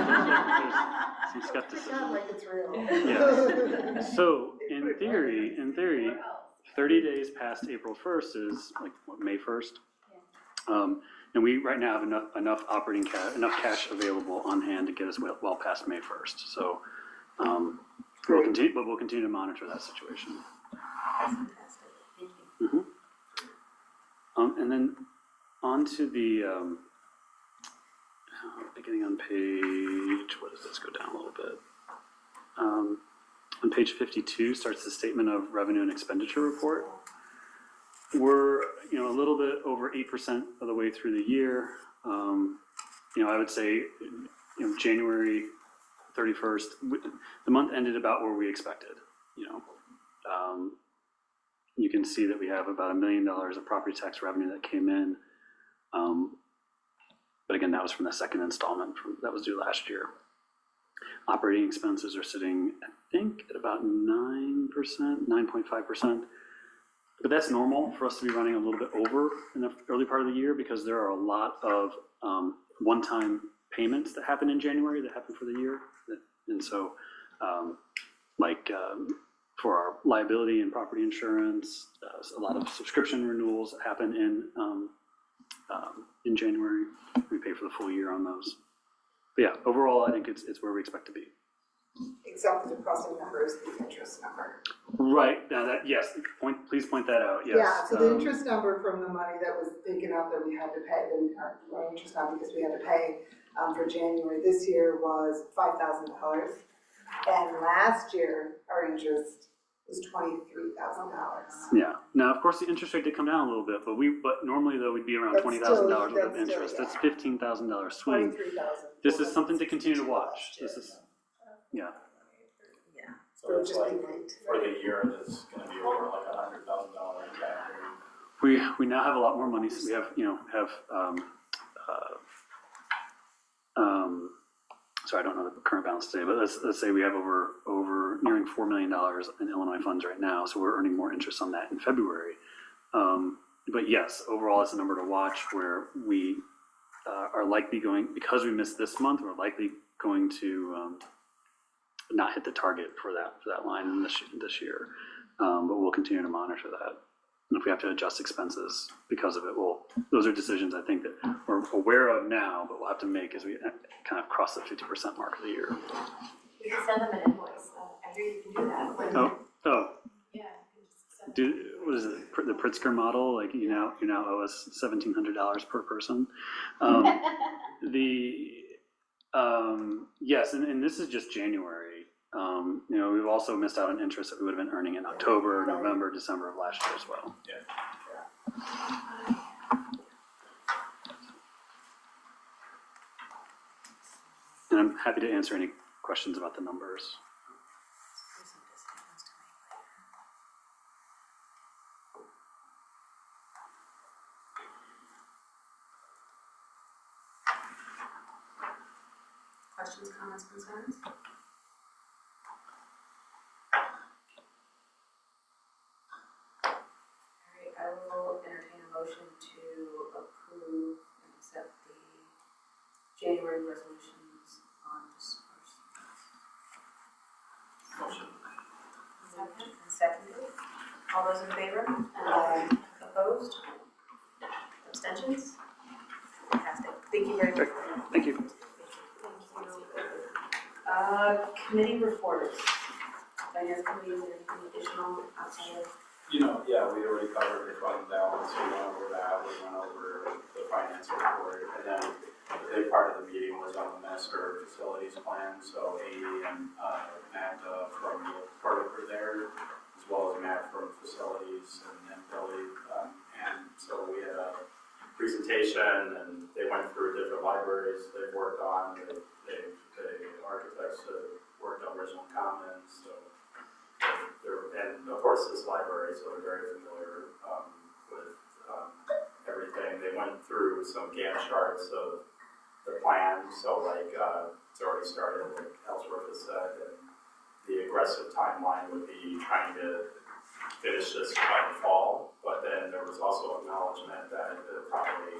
Speaker 11: some skepticism.
Speaker 4: It's not like it's real.
Speaker 11: Yes. So in theory, 30 days past April 1st is like May 1st. And we right now have enough operating cash, enough cash available on hand to get us well past May 1st. So we'll continue to monitor that situation.
Speaker 7: That's fantastic. Thank you.
Speaker 11: Mm-hmm. And then on to the beginning on page, what does this go down a little bit? On page 52 starts the statement of revenue and expenditure report. We're a little bit over 8% of the way through the year. I would say January 31st, the month ended about where we expected. You can see that we have about $1 million of property tax revenue that came in. But again, that was from the second installment that was due last year. Operating expenses are sitting, I think, at about 9%, 9.5%. But that's normal for us to be running a little bit over in the early part of the year because there are a lot of one-time payments that happen in January that happen for the year. And so, for our liability and property insurance, a lot of subscription renewals that happen in January. We pay for the full year on those. But yeah, overall, I think it's where we expect to be.
Speaker 4: Except the depressing number is the interest number.
Speaker 11: Right, now that, yes, please point that out, yes.
Speaker 4: Yeah, so the interest number from the money that was taken out that we had to pay, our interest not because we had to pay for January this year was $5,000. And last year, our interest was $23,000.
Speaker 11: Yeah, now, of course, the interest rate did come down a little bit, but normally though, we'd be around
Speaker 4: That's
Speaker 11: $20,000 worth of
Speaker 4: still,
Speaker 11: interest.
Speaker 4: yeah.
Speaker 11: That's $15,000 swing.
Speaker 4: 23,000.
Speaker 11: This is something to continue to watch. This is, yeah.
Speaker 14: So it's like, for the year, that's gonna be over like $100,000 impact.
Speaker 11: We now have a lot more money, so we have, sorry, I don't know the current balance today, but let's say we have over nearing $4 million in Illinois funds right now, so we're earning more interest on that in February. But yes, overall, it's a number to watch where we are likely going, because we missed this month, we're likely going to not hit the target for that line in this year. But we'll continue to monitor that. And if we have to adjust expenses because of it, those are decisions I think that we're aware of now, but we'll have to make as we kind of cross the 50% mark of the year.
Speaker 6: You can send them an invoice, I hear you can do that.
Speaker 11: Yeah.
Speaker 6: You can just send them.
Speaker 11: What is it? The Pritzker model? Like you now owe us $1,700 per person. Yes, and this is just January. We've also missed out on interest that we would have been earning in October, November, December of last year as well.
Speaker 14: Yeah.
Speaker 11: And I'm happy to answer any questions about the numbers.
Speaker 1: Questions, comments, concerns? Alright, I will entertain a motion to approve and accept the January resolutions on disbursements.
Speaker 14: Motion.
Speaker 1: Seconded. All those in favor? Opposed? Abstentions? Fantastic. Thank you very much.
Speaker 11: Thank you.
Speaker 1: Committee reports. Finance committee, is there anything additional outside of?
Speaker 14: Yeah, we already covered the fund balance, we went over that, we went over the finance report, and then a big part of the meeting was on the master facilities plan, so Amy and Matt from the park were there, as well as Matt from facilities and Billy, and so we had a presentation, and they went through different libraries they've worked on, the architects worked on original comments, so and of course this library, so they're very familiar with everything. They went through some Gantt charts of the plan, so it's already started, like Ellsworth has said, and the aggressive timeline would be trying to finish this by the fall, but then there was also acknowledgement that it would probably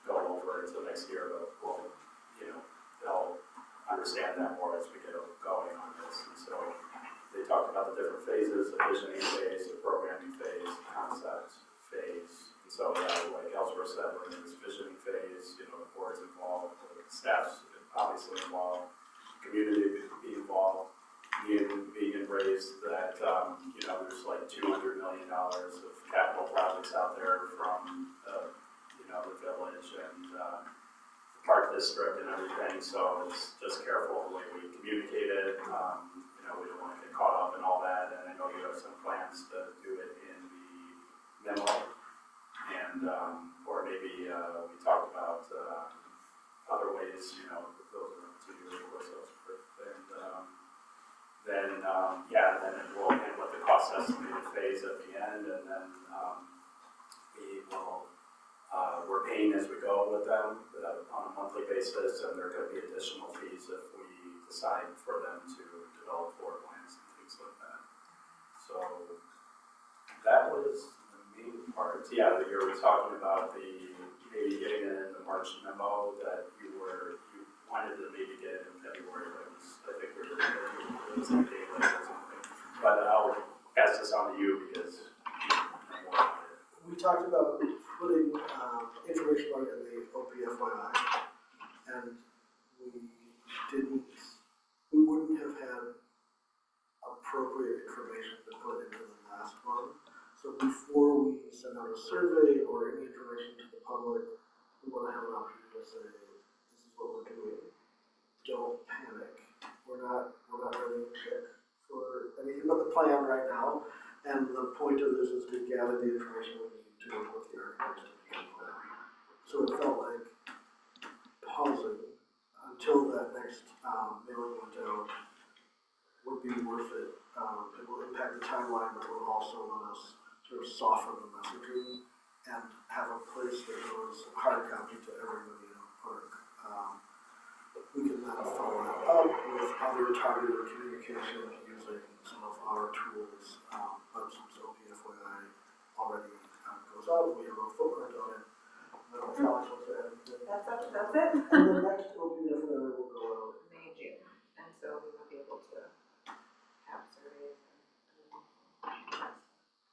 Speaker 14: go over into next year, but they'll understand that more as we get going on this. And so they talked about the different phases, the visioning phase, the programming phase, the concept phase. And so like Ellsworth said, we're in this visioning phase, the board's involved, the staff's obviously involved, community be involved. Megan raised that, there's like $200 million of capital projects out there from, the village and the park district and everything, so it's just careful the way we communicate it. We don't want to get caught up in all that, and I know you have some plans to do it in the memo, and, or maybe we talked about other ways, those are to you, of course, and then we'll end with the cost estimated phase at the end, and then we will, we're paying as we go with them on a monthly basis, and there could be additional fees if we decide for them to develop floor plans and things like that. So that was the main part. Yeah, you were talking about the maybe getting in the March memo that you wanted to maybe get it in February, but I think we're just, it was like daylight or something. But I'll pass this on to you because you know more about it.
Speaker 3: We talked about putting information on in the OPFYI, and we wouldn't have had appropriate information to put into the last one. So before we send out a survey or any information to the public, we want to have an opportunity to say, this is what we're doing. Don't panic. We're not writing a check for anything but the plan right now. And the point of this is to gather the information we need to work with the architect to begin the plan. So it felt like pausing until that next mailing went out would be worth it. It will impact the timeline, but it will also let us sort of soften the messaging and have a place that goes hard copy to everybody in the park. We can then follow that up with other targeted communication using some of our tools, but since OPFYI already goes out, we have a footprint on it. I don't know if Alex wants to add anything.
Speaker 4: That's it?
Speaker 3: And the next OPFYI will go out.
Speaker 6: May, June, and so we will be able to have surveys and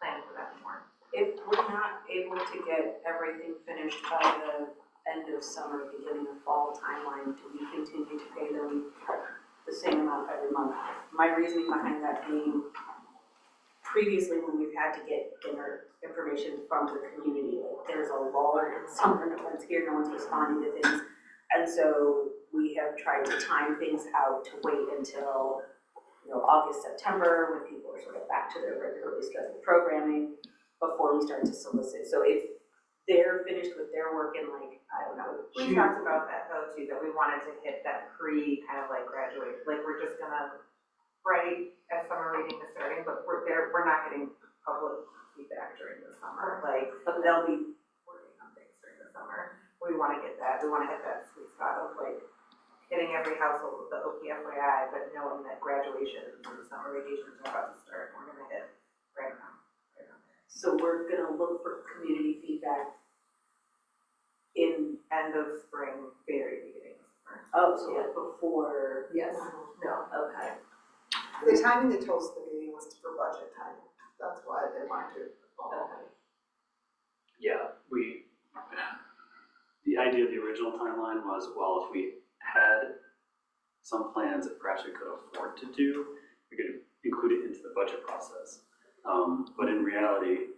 Speaker 6: plan for that more.
Speaker 7: If we're not able to get everything finished by the end of summer, beginning of fall timeline, do we continue to pay them the same amount every month? My reasoning behind that being, previously when we've had to get information from the community, like there's a lull in summer, no one's here, no one's responding to things. And so we have tried to time things out to wait until, August, September, when people are sort of back to their regularly scheduled programming before we start to solicit. So if they're finished with their work in
Speaker 6: We talked about that though too, that we wanted to hit that kind of like graduate, like we're just gonna write as summer reading is starting, but we're not getting public feedback during the summer, like they'll be working on things during the summer. We wanna get that, we wanna hit that sweet spot of like hitting every household with the OPFYI, but knowing that graduations and summer vacations are about to start, and we're gonna hit right on there.
Speaker 7: So we're gonna look for community feedback in,
Speaker 6: End of spring, very beginning of summer.
Speaker 7: so like before.
Speaker 6: Yes. No.
Speaker 7: Okay.
Speaker 4: The timing they told us at the meeting was for budget timing. That's why they wanted to follow.
Speaker 7: Okay.
Speaker 11: Yeah, the idea of the original timeline was, well, if we had some plans that perhaps we could afford to do, we could include it into the budget process. But in reality,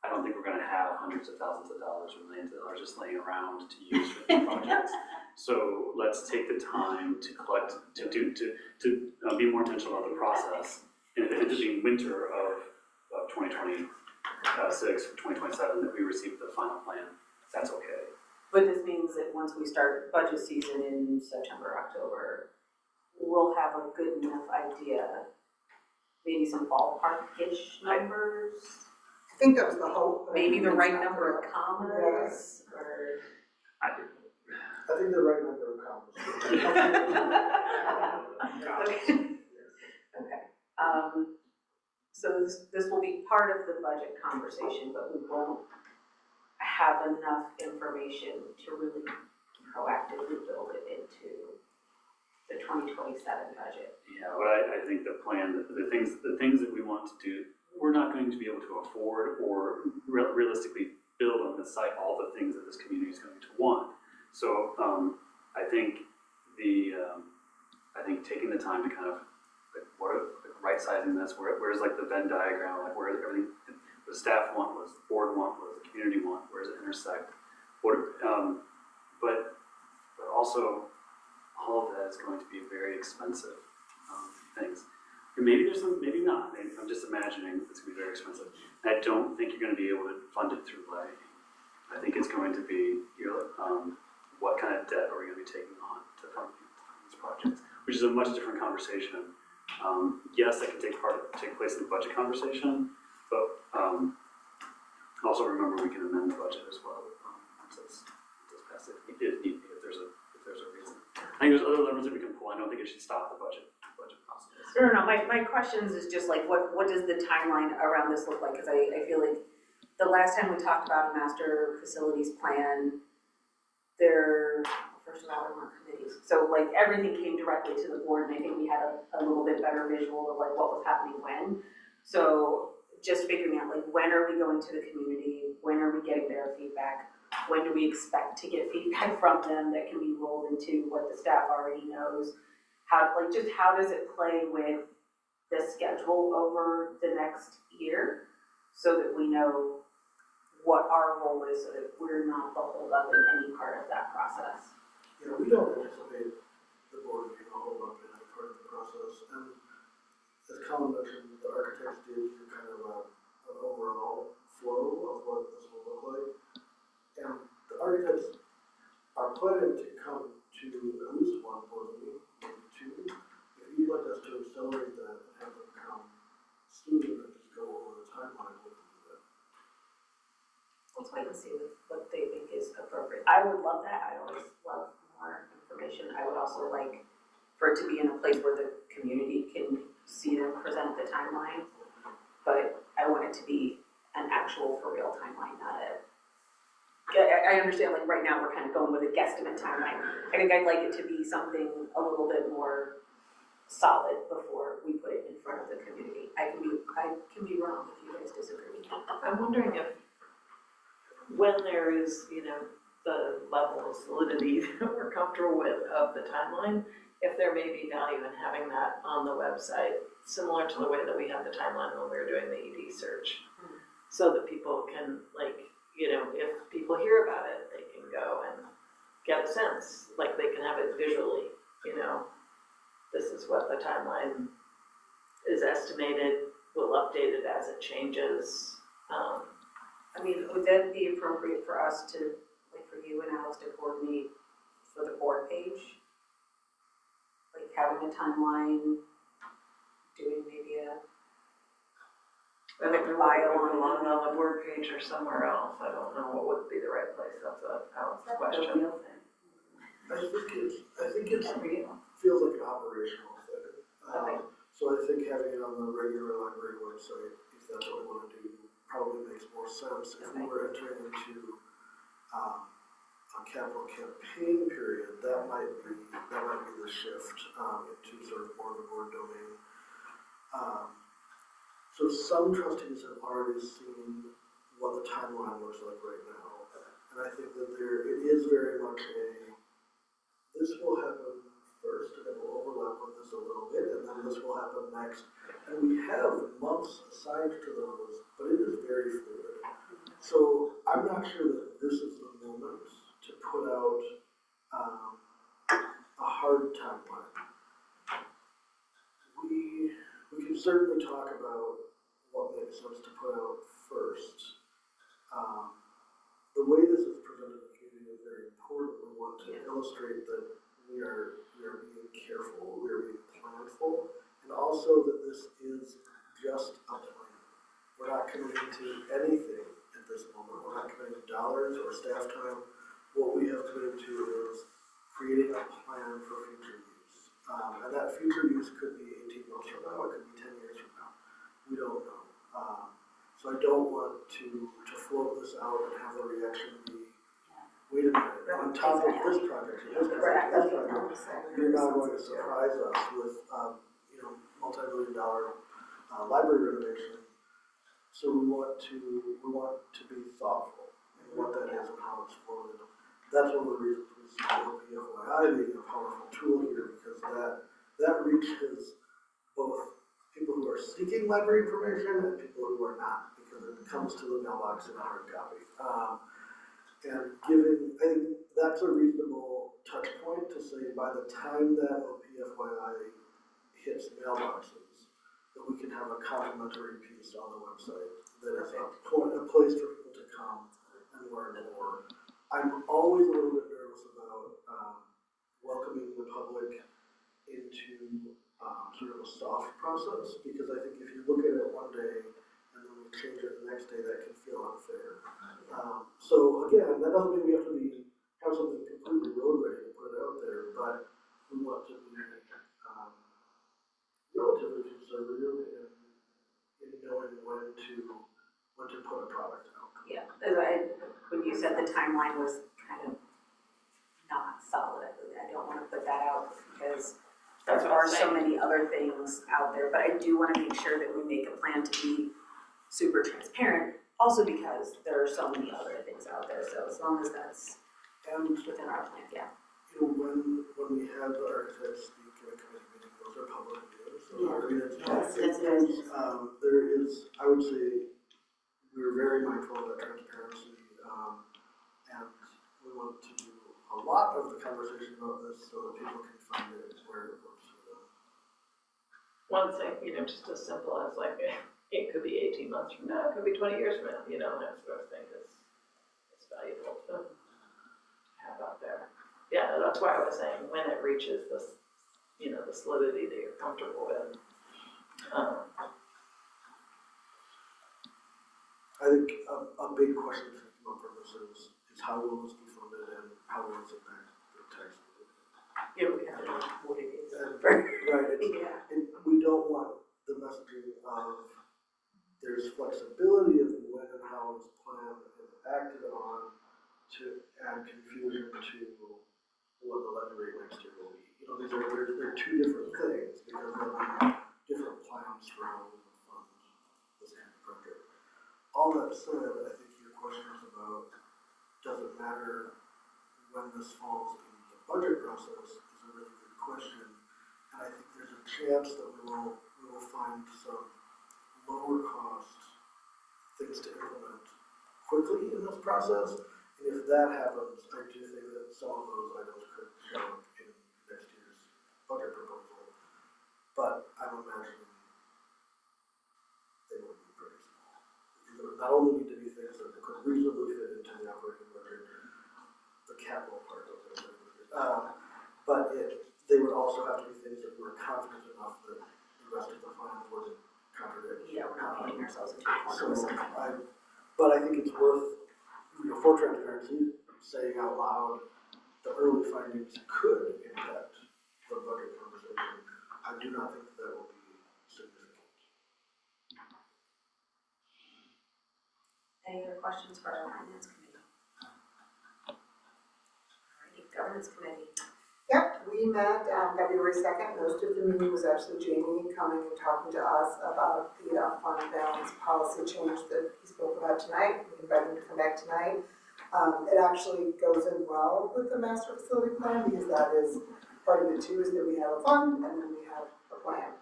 Speaker 11: I don't think we're gonna have hundreds of thousands of dollars or millions of dollars just laying around to use for these projects. So let's take the time to collect, to be more intentional about the process. And if it ends up being winter of 2026 or 2027 that we receive the final plan, that's okay.
Speaker 7: But this means that once we start budget season in September, October, we'll have a good enough idea, maybe some ballpark-ish numbers,
Speaker 4: I think that was the hope.
Speaker 7: maybe the right number of commas, or.
Speaker 3: I think the right number of comments.
Speaker 7: Okay. So this will be part of the budget conversation, but we won't have enough information to really proactively build it into the 2027 budget.
Speaker 11: Yeah, but I think the plan, the things that we want to do, we're not going to be able to afford or realistically build on this site all the things that this community is going to want. So I think taking the time to kind of right sizing this, where's like the Venn diagram, like where everything, what the staff want, what does the board want, what does the community want, where does it intersect? But also all of that is going to be very expensive things. And maybe there's some, maybe not. Maybe I'm just imagining it's going to be very expensive. I don't think you're going to be able to fund it through lay. I think it's going to be, what kind of debt are we going to be taking on to fund these projects, which is a much different conversation. Yes, that can take place in the budget conversation, but also remember we can amend the budget as well. Once it's passed, if there's a reason. I think there's other levers that we can pull. I don't think it should stop the budget process.
Speaker 7: No. My questions is just like, what does the timeline around this look like? Because I feel like the last time we talked about a master facilities plan, first of all, there weren't committees. So So like everything came directly to the board, and I think we had a little bit better visual of like what was happening when. So just figuring out like when are we going to the community, when are we getting their feedback, when do we expect to get feedback from them that can be rolled into what the staff already knows? How does it play with the schedule over the next year so that we know what our role is so that we're not the holdup in any part of that process?
Speaker 3: Yeah, we don't anticipate the board being a hold up in any part of the process. And as Colin mentioned, the architects did do kind of an overall flow of what this will look like. And the architects are planning to come to at least one board meeting, maybe two. If you'd like us to accelerate that and have them come sooner and just go over the timeline, we can do that.
Speaker 7: Let's wait and see what they think is appropriate. I would love that. I always love more information. I would also like for it to be in a place where the community can see them present the timeline, but I want it to be an actual for real timeline, not a. I understand like right now we're kind of going with a guesstimate timeline. I think I'd like it to be something a little bit more solid before we put it in front of the community. I can be wrong if you guys disagree.
Speaker 8: I'm wondering if, when there is, you know, the level of solidity that we're comfortable with of the timeline, if there may be value in having that on the website, similar to the way that we had the timeline when we were doing the ED search, so that people can, like, you know, if people hear about it, they can go and get a sense, like they can have it visually, you know, this is what the timeline is estimated, we'll update it as it changes.
Speaker 7: I mean, would that be appropriate for us to, like for you and Alice to coordinate for the board page? Like having a timeline, doing maybe a
Speaker 8: I think we want to belong on the board page or somewhere else. I don't know what would be the right place. That's a Alice's question.
Speaker 3: I think it feels like an operational thing. So I think having it on the regular library website, if that's what we want to do, probably makes more sense. If we were entering into a capital campaign period, that might be the shift into sort of more of the board domain. So some trustees have already seen what the timeline looks like right now. And I think that it is very much this will happen first, and it will overlap with this a little bit, and then this will happen next. And we have months assigned to those, but it is very fluid. So I'm not sure that this is the moment to put out a hard timeline. We can certainly talk about what makes sense to put out first. The way this is presented to the community is very important. We want to illustrate that we are being careful, we are being planful, and also that this is just a plan. We're not committing to anything at this moment. We're not committing dollars or staff time. What we have committed to is creating a plan for future use. And that future use could be 18 months from now, it could be 10 years from now. We don't know. So I don't want to float this out and have the reaction be, wait a minute, on top of this project, you're now going to surprise us with, multi-million-dollar library renovation. So we want to be thoughtful in what that is and how it's forwarded. That's one of the reasons we see OPFYI being a powerful tool here, because that reaches both people who are seeking library information and people who are not, because it comes to the mailbox in a hard copy. And I think that's a reasonable touch point to say by the time that OPFYI hits mailboxes, that we can have a complimentary piece on the website that is a place for people to come and learn more. I'm always a little bit nervous about welcoming the public into sort of a soft process, because I think if you look at it one day and then we change it the next day, that can feel unfair. So again, that doesn't mean we have to have something completely road ready to put it out there, but we want to be relatively conservative in knowing when to put a product out.
Speaker 7: Yeah, when you said the timeline was kind of not solid, I don't want to put that that out because
Speaker 8: That's
Speaker 7: there
Speaker 8: what
Speaker 7: are
Speaker 8: I'm
Speaker 7: so
Speaker 8: saying.
Speaker 7: many other things out there, but I do wanna make sure that we make a plan to be super transparent, also because there are so many other things out there, so as long as that's within our plan, yeah.
Speaker 3: You know, when we have the architects speak in a committee meeting, those are public meetings, so
Speaker 2: Yeah.
Speaker 3: I mean, it's,
Speaker 2: Yes,
Speaker 3: there is, I would say, we're very mindful of that transparency, and we want to do a lot of the conversation about this so that people can find it where it works for them.
Speaker 8: One thing, just as simple as like, it could be 18 months from now, it could be 20 years from now, that sort of thing is valuable to have out there. Yeah, that's why I was saying when it reaches this, the solidity that you're comfortable with.
Speaker 3: I think a big question to think about for this is how will this be funded and how will this impact the tax?
Speaker 7: Yeah, we have to know what it is.
Speaker 3: Right,
Speaker 7: Yeah.
Speaker 3: and we don't want the messaging of there's flexibility of when and how this plan is acted on to add confusion to what the levy rate next year will be. They're two different things because there'll be different plans for how we will fund this kind of project. All that said, I think your question is about does it matter when this falls in the budget process is a really good question. And I think there's a chance that we will find some lower cost things to implement quickly in this process. And if that happens, I do think that some of those items could show up in next year's budget proposal. But I'm imagining they will be pretty small. These not only need to be things that could reasonably fit into the operating budget, the capital part of it, but they would also have to be things that we're confident enough that the rest of the plan wouldn't contradict.
Speaker 7: Yeah, we're not painting ourselves into a corner with something.
Speaker 3: But I think it's worth, for transparency, saying out loud, the early findings could impact the budget conversation. I do not think that will be significant.
Speaker 7: Any other questions for our finance committee? Alrighty, governance committee.
Speaker 4: Yep, we met February 2nd. Most of the meeting was actually Jamie coming and talking to us about the fund balance policy change that he spoke about tonight. We invited him to come back tonight. It actually goes in well with the master facility plan because that is part of it too, is that we have a fund and then we have a plan.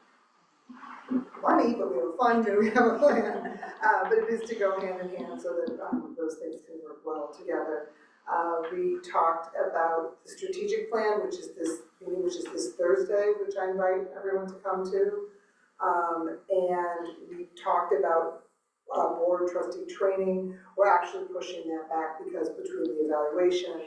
Speaker 4: Money, but we have a fund and we have a plan. But it is to go hand in hand so that those things can work well together. We talked about the strategic plan, which is this meeting, which is this Thursday, which I invite everyone to come to. And we talked about board trustee training. We're actually pushing that back because between the evaluation,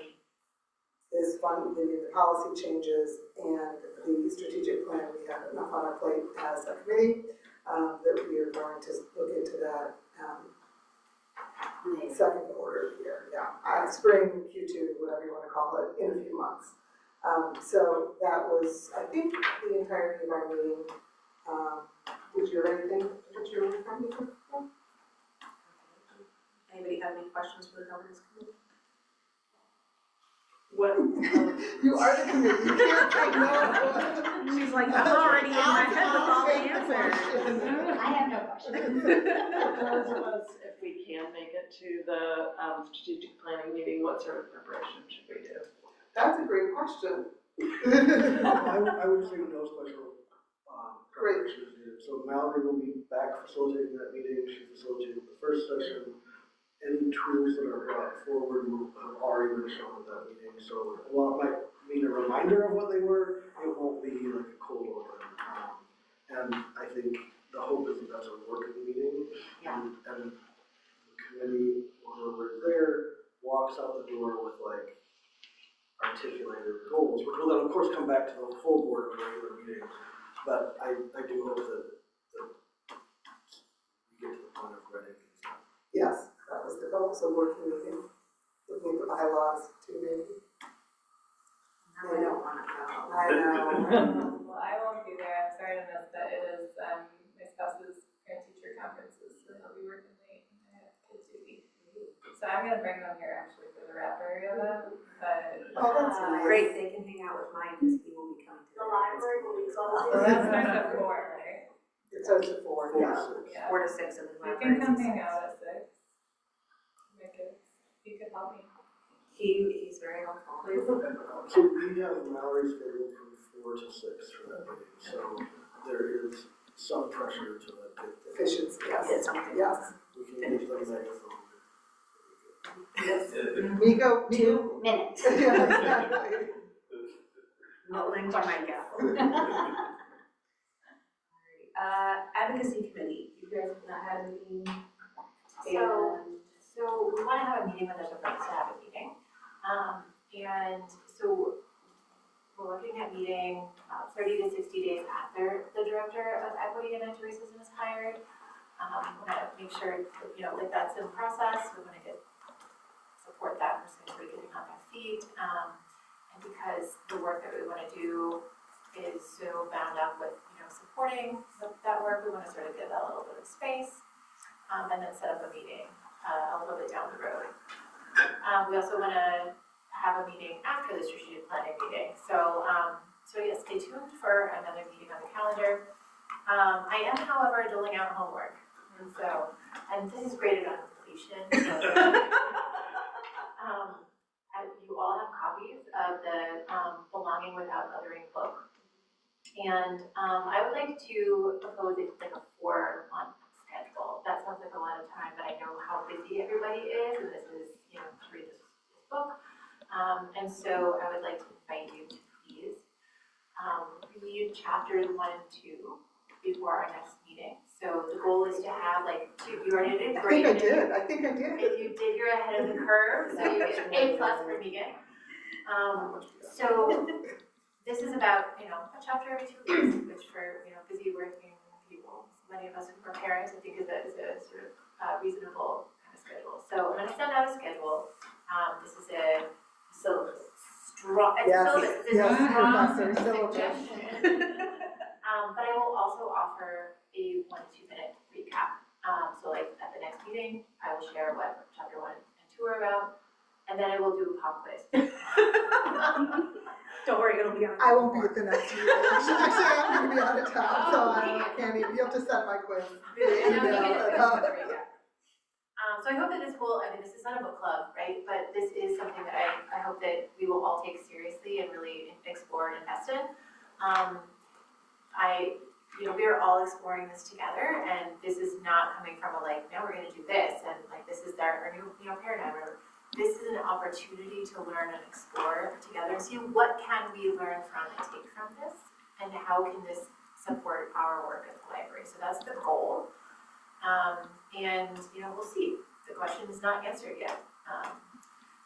Speaker 4: this fund, the policy changes, and the strategic plan, we have enough on our plate as a committee that we are going to look into that second quarter here, spring, Q2, whatever you want to call it, in a few months. So that was, I think, the entirety of our meeting. Did you have anything that you were referring to?
Speaker 7: Anybody have any questions for the governance committee?
Speaker 8: What?
Speaker 4: You are the committee, you can't say no.
Speaker 7: She's like, I'm already in my head with all the answers.
Speaker 12: I have no question.
Speaker 8: Those of us, if we can make it to the strategic planning meeting, what sort of preparation should we do?
Speaker 4: That's a great question.
Speaker 3: I would say no special preparation is needed. So Mallory will be back facilitating that meeting. She facilitated the first session. Any tools that are brought forward have already been shown at that meeting. So while it might mean a reminder of what they were, it won't be like a cold open. And I think the hope is that that's a working meeting. And the committee, whoever is there, walks out the door with like articulated goals, which will then of course come back to the full board of regular meetings. But I do hope that we get to the point of writing things down.
Speaker 4: Yes, that was the goal, so working with him, looking at the bylaws too, maybe.
Speaker 7: Now I don't want to go.
Speaker 4: I know.
Speaker 10: Well, I won't be there, I'm sorry to miss that, it is my spouse's parent-teacher conferences, so he'll be working late, and I have kids duty. So I'm gonna bring them here actually for the wrap area of it, but
Speaker 4: Oh, that's nice.
Speaker 7: Great, they can hang out with mine because he will be coming to the library.
Speaker 10: Well, that starts at 4, right?
Speaker 4: So it's a 4, yeah.
Speaker 10: Yeah.
Speaker 7: 4 to 6 and then
Speaker 10: You
Speaker 7: library.
Speaker 10: can come hang out at 6. Make it, you could help me.
Speaker 7: He's very helpful.
Speaker 3: So we have Mallory scheduled from 4 to 6 for that meeting, so there is some pressure to let get the.
Speaker 4: Efficiency, yes. Yes.
Speaker 3: We can use the megaphone.
Speaker 4: Yes. Miko,
Speaker 12: 2 minutes.
Speaker 4: Yeah, exactly.
Speaker 7: I'll lend you my gavel. Advocacy committee, you guys have not had a meeting?
Speaker 6: So we want to have a meeting when there's a place to have a meeting. And so we're looking at meeting 30 to 60 days after the director of equity and anti-racism is hired. We want to make sure that that's in process. We want to support that person sort of getting on their feet. And because the work that we want to do is so bound up with supporting that work, we want to sort of give that a little bit of space and then set up a meeting a little bit down the road. We also want to have a meeting after the strategic planning meeting. So yes, stay tuned for another meeting on the calendar. I am, however, doling out homework. And this is graded on completion. You all have copies of the Belonging Without Othering book. And I would like to propose like a 4-month schedule. That sounds like a lot of time, but I know how busy everybody is, and this is, to read this book. And so I would like to invite you to please read chapters 1 and 2 before our next meeting. So the goal is to have you already did great.
Speaker 4: I think I did.
Speaker 6: If you did, you're ahead of the curve, so you get A+ for Megan. So this is about, a chapter every 2 weeks, which for, busy working people, many of us who are parents, I think is a sort of reasonable kind of schedule. So I'm going to send out a schedule. This is a strong, suggestion. But I will also offer a 1 to 2 minute recap. So at the next meeting, I will share what chapter 1 and 2 are about, and then I will do a pop quiz.
Speaker 7: Don't worry, it'll be on.
Speaker 4: I won't be at the next meeting. Actually, I'm going to be out of town, so I can't even, you have to send my quiz.
Speaker 6: So I hope that this is not a book club, right? But this is something that I hope that we will all take seriously and really explore and invest in. We are all exploring this together, and this is not coming from now we're going to do this, and this is our new paradigm. This is an opportunity to learn and explore together and see what can we learn from and take from this, and how can this support our work at the library. So that's the goal. And we'll see. The question is not answered yet.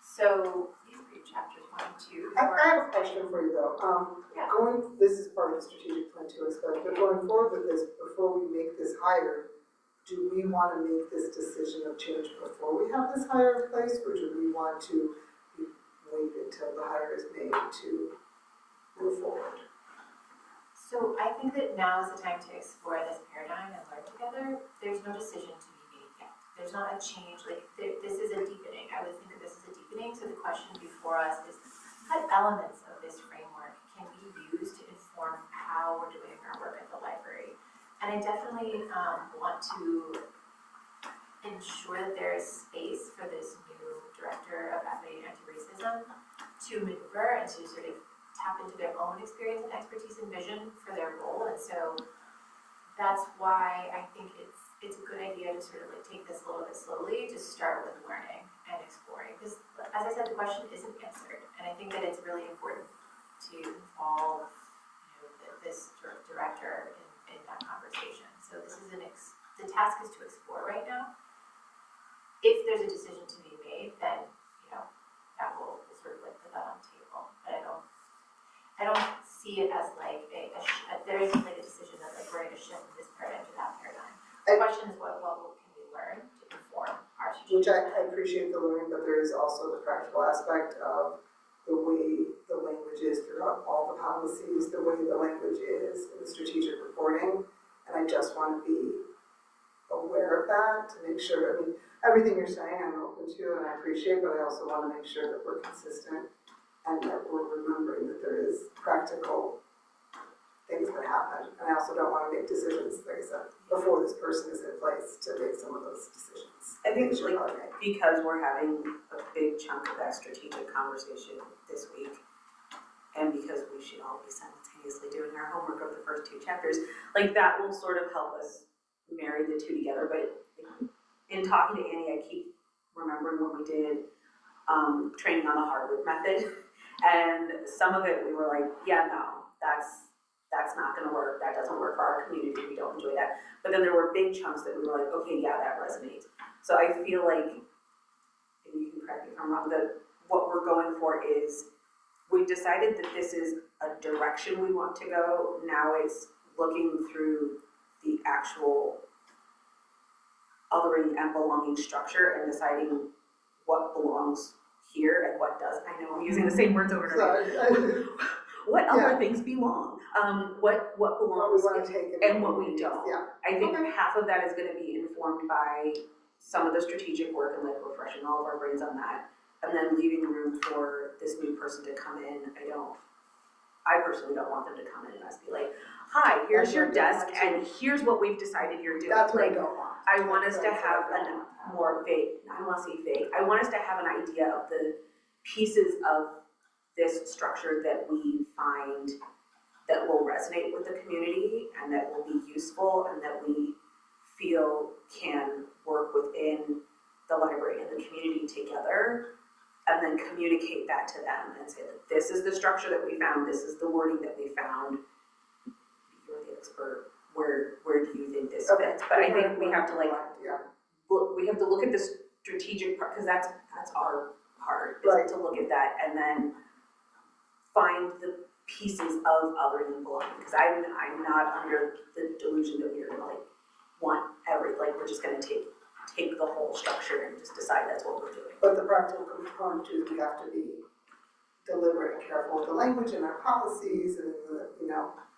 Speaker 6: So please read chapters 1 and 2.
Speaker 4: I have a question for you though. This is part of the strategic plan too, but going forward with this, before we make this hire, do we want to make this decision of change before we have this hire in place, or do we want to wait until the hire is made to move forward?
Speaker 6: So I think that now is the time to explore this paradigm and learn together. There's no decision to be made yet. There's not a change, this is a deepening. I would think that this is a deepening, so the question before us is what elements of this framework can we use to inform how we're doing our work at the library? And I definitely want to ensure that there is space for this new director of equity and anti-racism to maneuver and to sort of tap into their own experience and expertise and vision for their role. And so that's why I think it's a good idea to sort of take this a little bit slowly, to start with learning and exploring. Because as I said, the question isn't answered. And I think that it's really important to involve this director in that conversation. So this is the task is to explore right now. If there's a decision to be made, then that will sort of put that on the table. But I don't see it as there isn't a decision that we're going to shift this paradigm to that paradigm. The question is what can we learn to inform our strategy?
Speaker 4: Which I appreciate the learning, but there is also the practical aspect of the way the language is throughout all the policies, the way the language is in the strategic reporting, and I just want to be aware of that to make sure, everything you're saying I'm open to and I appreciate, but I also want to make sure that we're consistent and that we're remembering that there is practical things that happen. And I also don't want to make decisions, like I said, before this person is in place to make some of those decisions.
Speaker 7: I think
Speaker 4: Things
Speaker 7: like,
Speaker 4: should probably make.
Speaker 7: because we're having a big chunk of that strategic conversation this week, and because we should all be simultaneously doing our homework of the first 2 chapters, like that will sort of help us marry the two together. But in talking to Annie, I keep remembering when we did training on the hardwood method, and some of it we were like, yeah, no, that's not gonna work, that doesn't work for our community, we don't enjoy that. But then there were big chunks that we were like, okay, yeah, that resonates. So I feel like, and you can correct me if I'm wrong, that what we're going for is, we decided that this is a direction we want to go, now it's looking through the actual othering and belonging structure and deciding what belongs here and what does. I know I'm using the same words over and over. What other things belong? What belongs
Speaker 4: What we want to take
Speaker 7: and what we don't.
Speaker 4: Yeah.
Speaker 7: I think half of that is going to be informed by some of the strategic work and like refreshing all of our brains on that, and then leaving room for this new person to come in. I personally don't want them to come in and us be like, hi, here's your desk and here's what we've decided you're doing.
Speaker 4: That's what
Speaker 7: like,
Speaker 4: I don't want.
Speaker 7: I want us to have a more vague, I don't want to say vague, I want us to have an idea of the pieces of this structure that we find that will resonate with the community and that will be useful and that we feel can work within the library and the community together, and then communicate that to them and say that this is the structure that we found, this is the wording that we found. You're the expert, where do you think this fits? But I think we have to look at the strategic part, because that's our part, is to look at that and then find the pieces of othering and belonging, because I'm not under the delusion that we're gonna like want we're just gonna take the whole structure and just decide that's what we're doing.
Speaker 4: But the practical component is we have to be deliberate and careful with the language and our policies and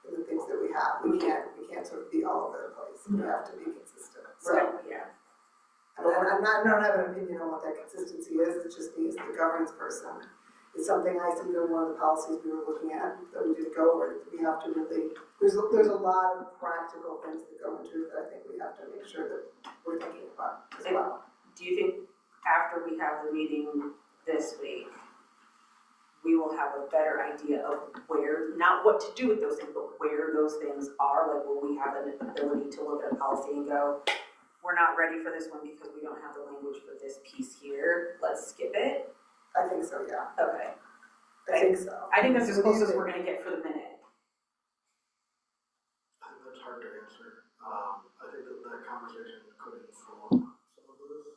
Speaker 4: in the things that we have. We can't sort of be all over the place. We have to be consistent. So,
Speaker 7: Right, yeah.
Speaker 4: I don't have an opinion on what that consistency is. It's just me as the governance person. It's something I see in one of the policies we were looking at that we did go over. We have to really, there's a lot of practical things that go into it that I think we have to make sure that we're thinking about as well.
Speaker 7: Do you think after we have the meeting this week, we will have a better idea of where, not what to do with those things, but where those things are? Like, will we have an ability to look at a policy and go, we're not ready for this one because we don't have the language for this piece here, let's skip it?
Speaker 4: I think so, yeah.
Speaker 7: Okay.
Speaker 4: I think so.
Speaker 7: I think that's as close as we're gonna get for the minute.
Speaker 3: I think that's hard to answer. I think that conversation could inform some of this.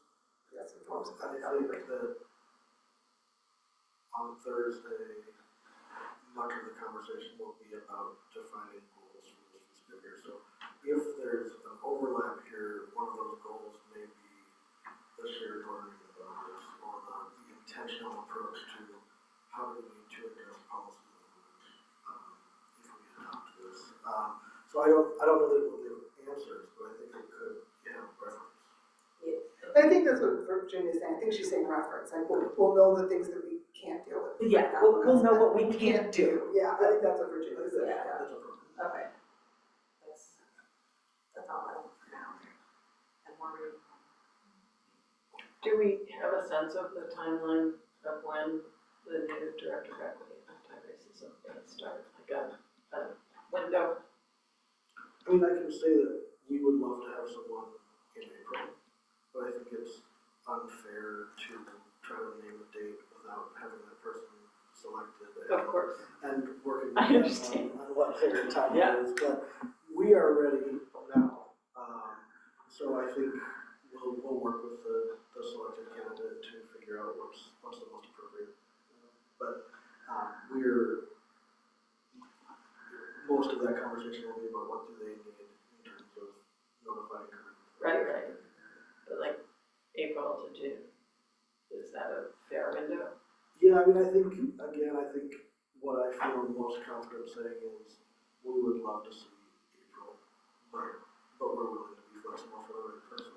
Speaker 4: Yes, it informs.
Speaker 3: I think that on Thursday, much of the conversation will be about defining goals for this fiscal year. So if there's an overlap here, one of those goals may be the shared learning environments or the intentional approach to how do we need to address policy language if we adopt this. So I don't know that it will give answers, but I think it could reference.
Speaker 4: I think that's what Virginia's saying. I think she's saying reference. Like we'll know the things that we can't deal with.
Speaker 7: Yeah, we'll know what we can't do.
Speaker 4: Yeah, I think that's what Virginia said.
Speaker 7: Yeah. Okay. That's all I want for now. And more reading.
Speaker 8: Do we have a sense of the timeline of when the new director of equity and anti-racism is going to start? Like a window?
Speaker 3: I mean, I can say that we would love to have someone in April, but I think it's unfair to try to name a date without having that person selected.
Speaker 8: Of course.
Speaker 3: And working
Speaker 8: I
Speaker 3: on what their time
Speaker 8: Yeah.
Speaker 3: is, but we are ready now. So I think we'll work with the selected candidate to figure out what's the most appropriate. But most of that conversation will be about what do they need in terms of notifying her.
Speaker 8: Right. But like April to June, is that a fair window?
Speaker 3: Yeah, I mean, I think what I feel most confident saying is we would love to see April, but we're willing to be flexible for the right person.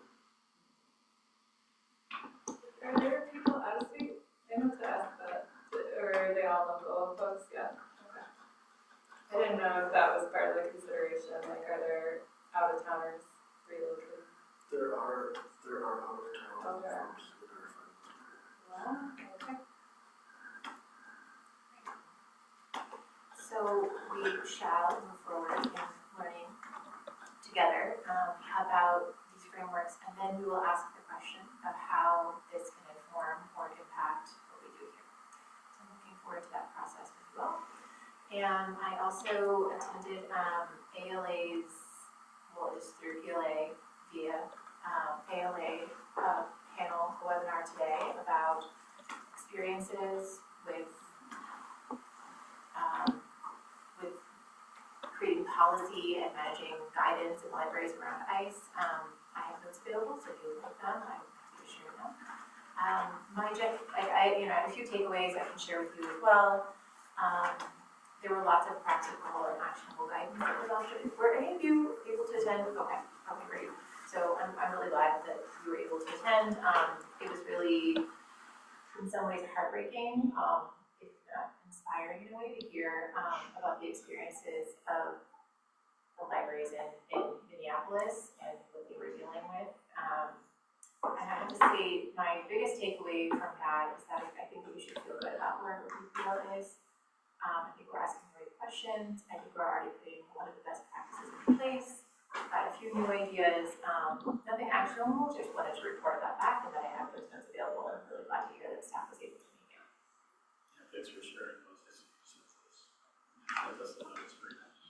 Speaker 10: Are there people asking, I meant to ask that, or are they all didn't know if that was part of the consideration, like are there out-of-towners relocated?
Speaker 3: There are out of town
Speaker 10: Okay.
Speaker 3: folks that are fine.
Speaker 6: Wow, okay. So we shall move forward in learning together about these frameworks, and then we will ask the question of how this can inform or impact what we do here. So I'm looking forward to that process with you all. And I also attended ALA's, well, it's through ELA via ALA panel, a webinar today about experiences with creating policy and managing guidance in libraries around ICE. I have notes available, so if you would like them, I'm happy to share them. I have a few takeaways I can share with you as well. There were lots of practical and actionable guidance that was offered. Were any of you able to attend? Okay, great. So I'm really glad that you were able to attend. It was really, in some ways, heartbreaking, if not inspiring in a way, to hear about the experiences of the libraries in Minneapolis and what they were dealing with. And I have to say, my biggest takeaway from that is that I think that we should feel good about where we feel is. I think we're asking the right questions. I think we're already putting a lot of the best practices in place. Got a few new ideas, nothing actionable, just wanted to report that back and that I have those notes available. I'm really glad to hear that staff was able to make it.
Speaker 14: Yeah, thanks for sharing those experiences. That does not experience.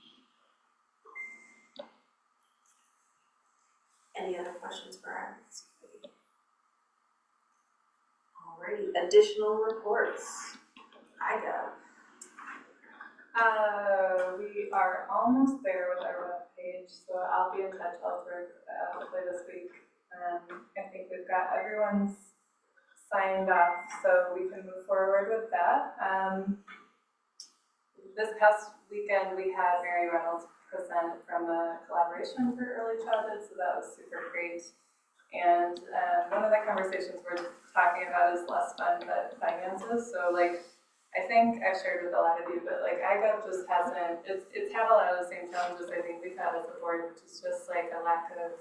Speaker 1: Any other questions for our committee? Alrighty, additional reports. IGA.
Speaker 10: We are almost there with our web page, so I'll be in touch hopefully this week. I think we've got everyone's signed off, so we can move forward with that. This past weekend, we had Mary Reynolds present from the Collaboration for Early Childhood, so that was super great. And one of the conversations we're talking about is less fun but finances. So I think I've shared with a lot of you, but IGUP just hasn't, it's had a lot of the same challenges I think we've had as a board, which is just a lack of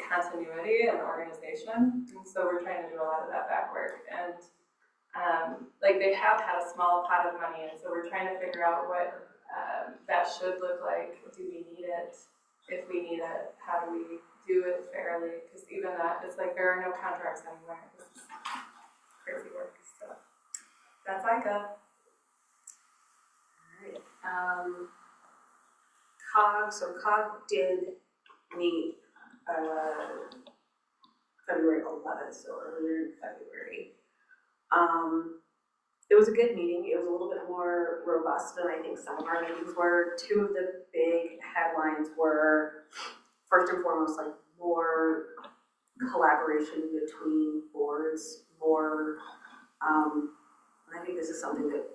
Speaker 10: continuity and organization. And so we're trying to do a lot of that back work. And they have had a small pot of money, and so we're trying to figure out what that should look like. Do we need it? If we need it, how do we do it fairly? Because even that, it's there are no contracts anywhere. This is crazy work. So that's IGA.
Speaker 1: Alright. COG, so COG did meet February 11th, so earlier in February. It was a good meeting. It was a little bit more robust than I think some of our meetings were. Two of the big headlines were, first and foremost, more collaboration between boards, more, and I think this is something that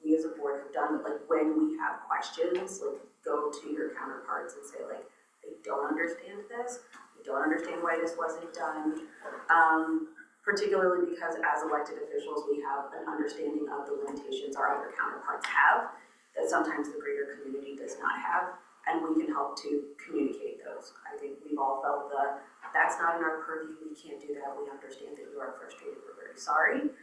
Speaker 1: we as a board have done, but when we have questions, go to your counterparts and say, I don't understand this, I don't understand why this wasn't done. Particularly because as elected officials, we have an understanding of the limitations our other counterparts have that sometimes the greater community does not have, and we can help to communicate those. I think we've all felt that's not in our purview, we can't do that, we understand that you are frustrated, we're very sorry.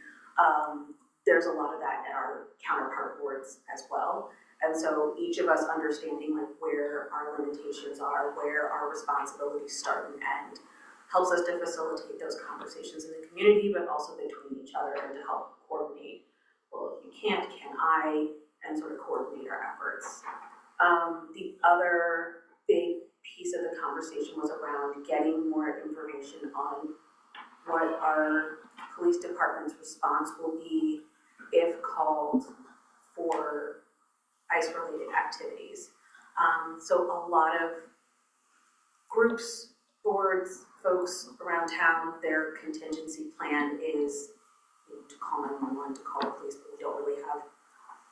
Speaker 1: There's a lot of that at our counterpart boards as well, and so each of us understanding where our limitations are, where our responsibilities start and end, helps us to facilitate those conversations in the community, but also between each other, and to help coordinate, well, if you can't, can I, and sort of coordinate our efforts. The other big piece of the conversation was around getting more information on what our police department's response will be if called for ICE-related activities. So a lot of groups, boards, folks around town, their contingency plan is to call 911, to call the police, but we don't really have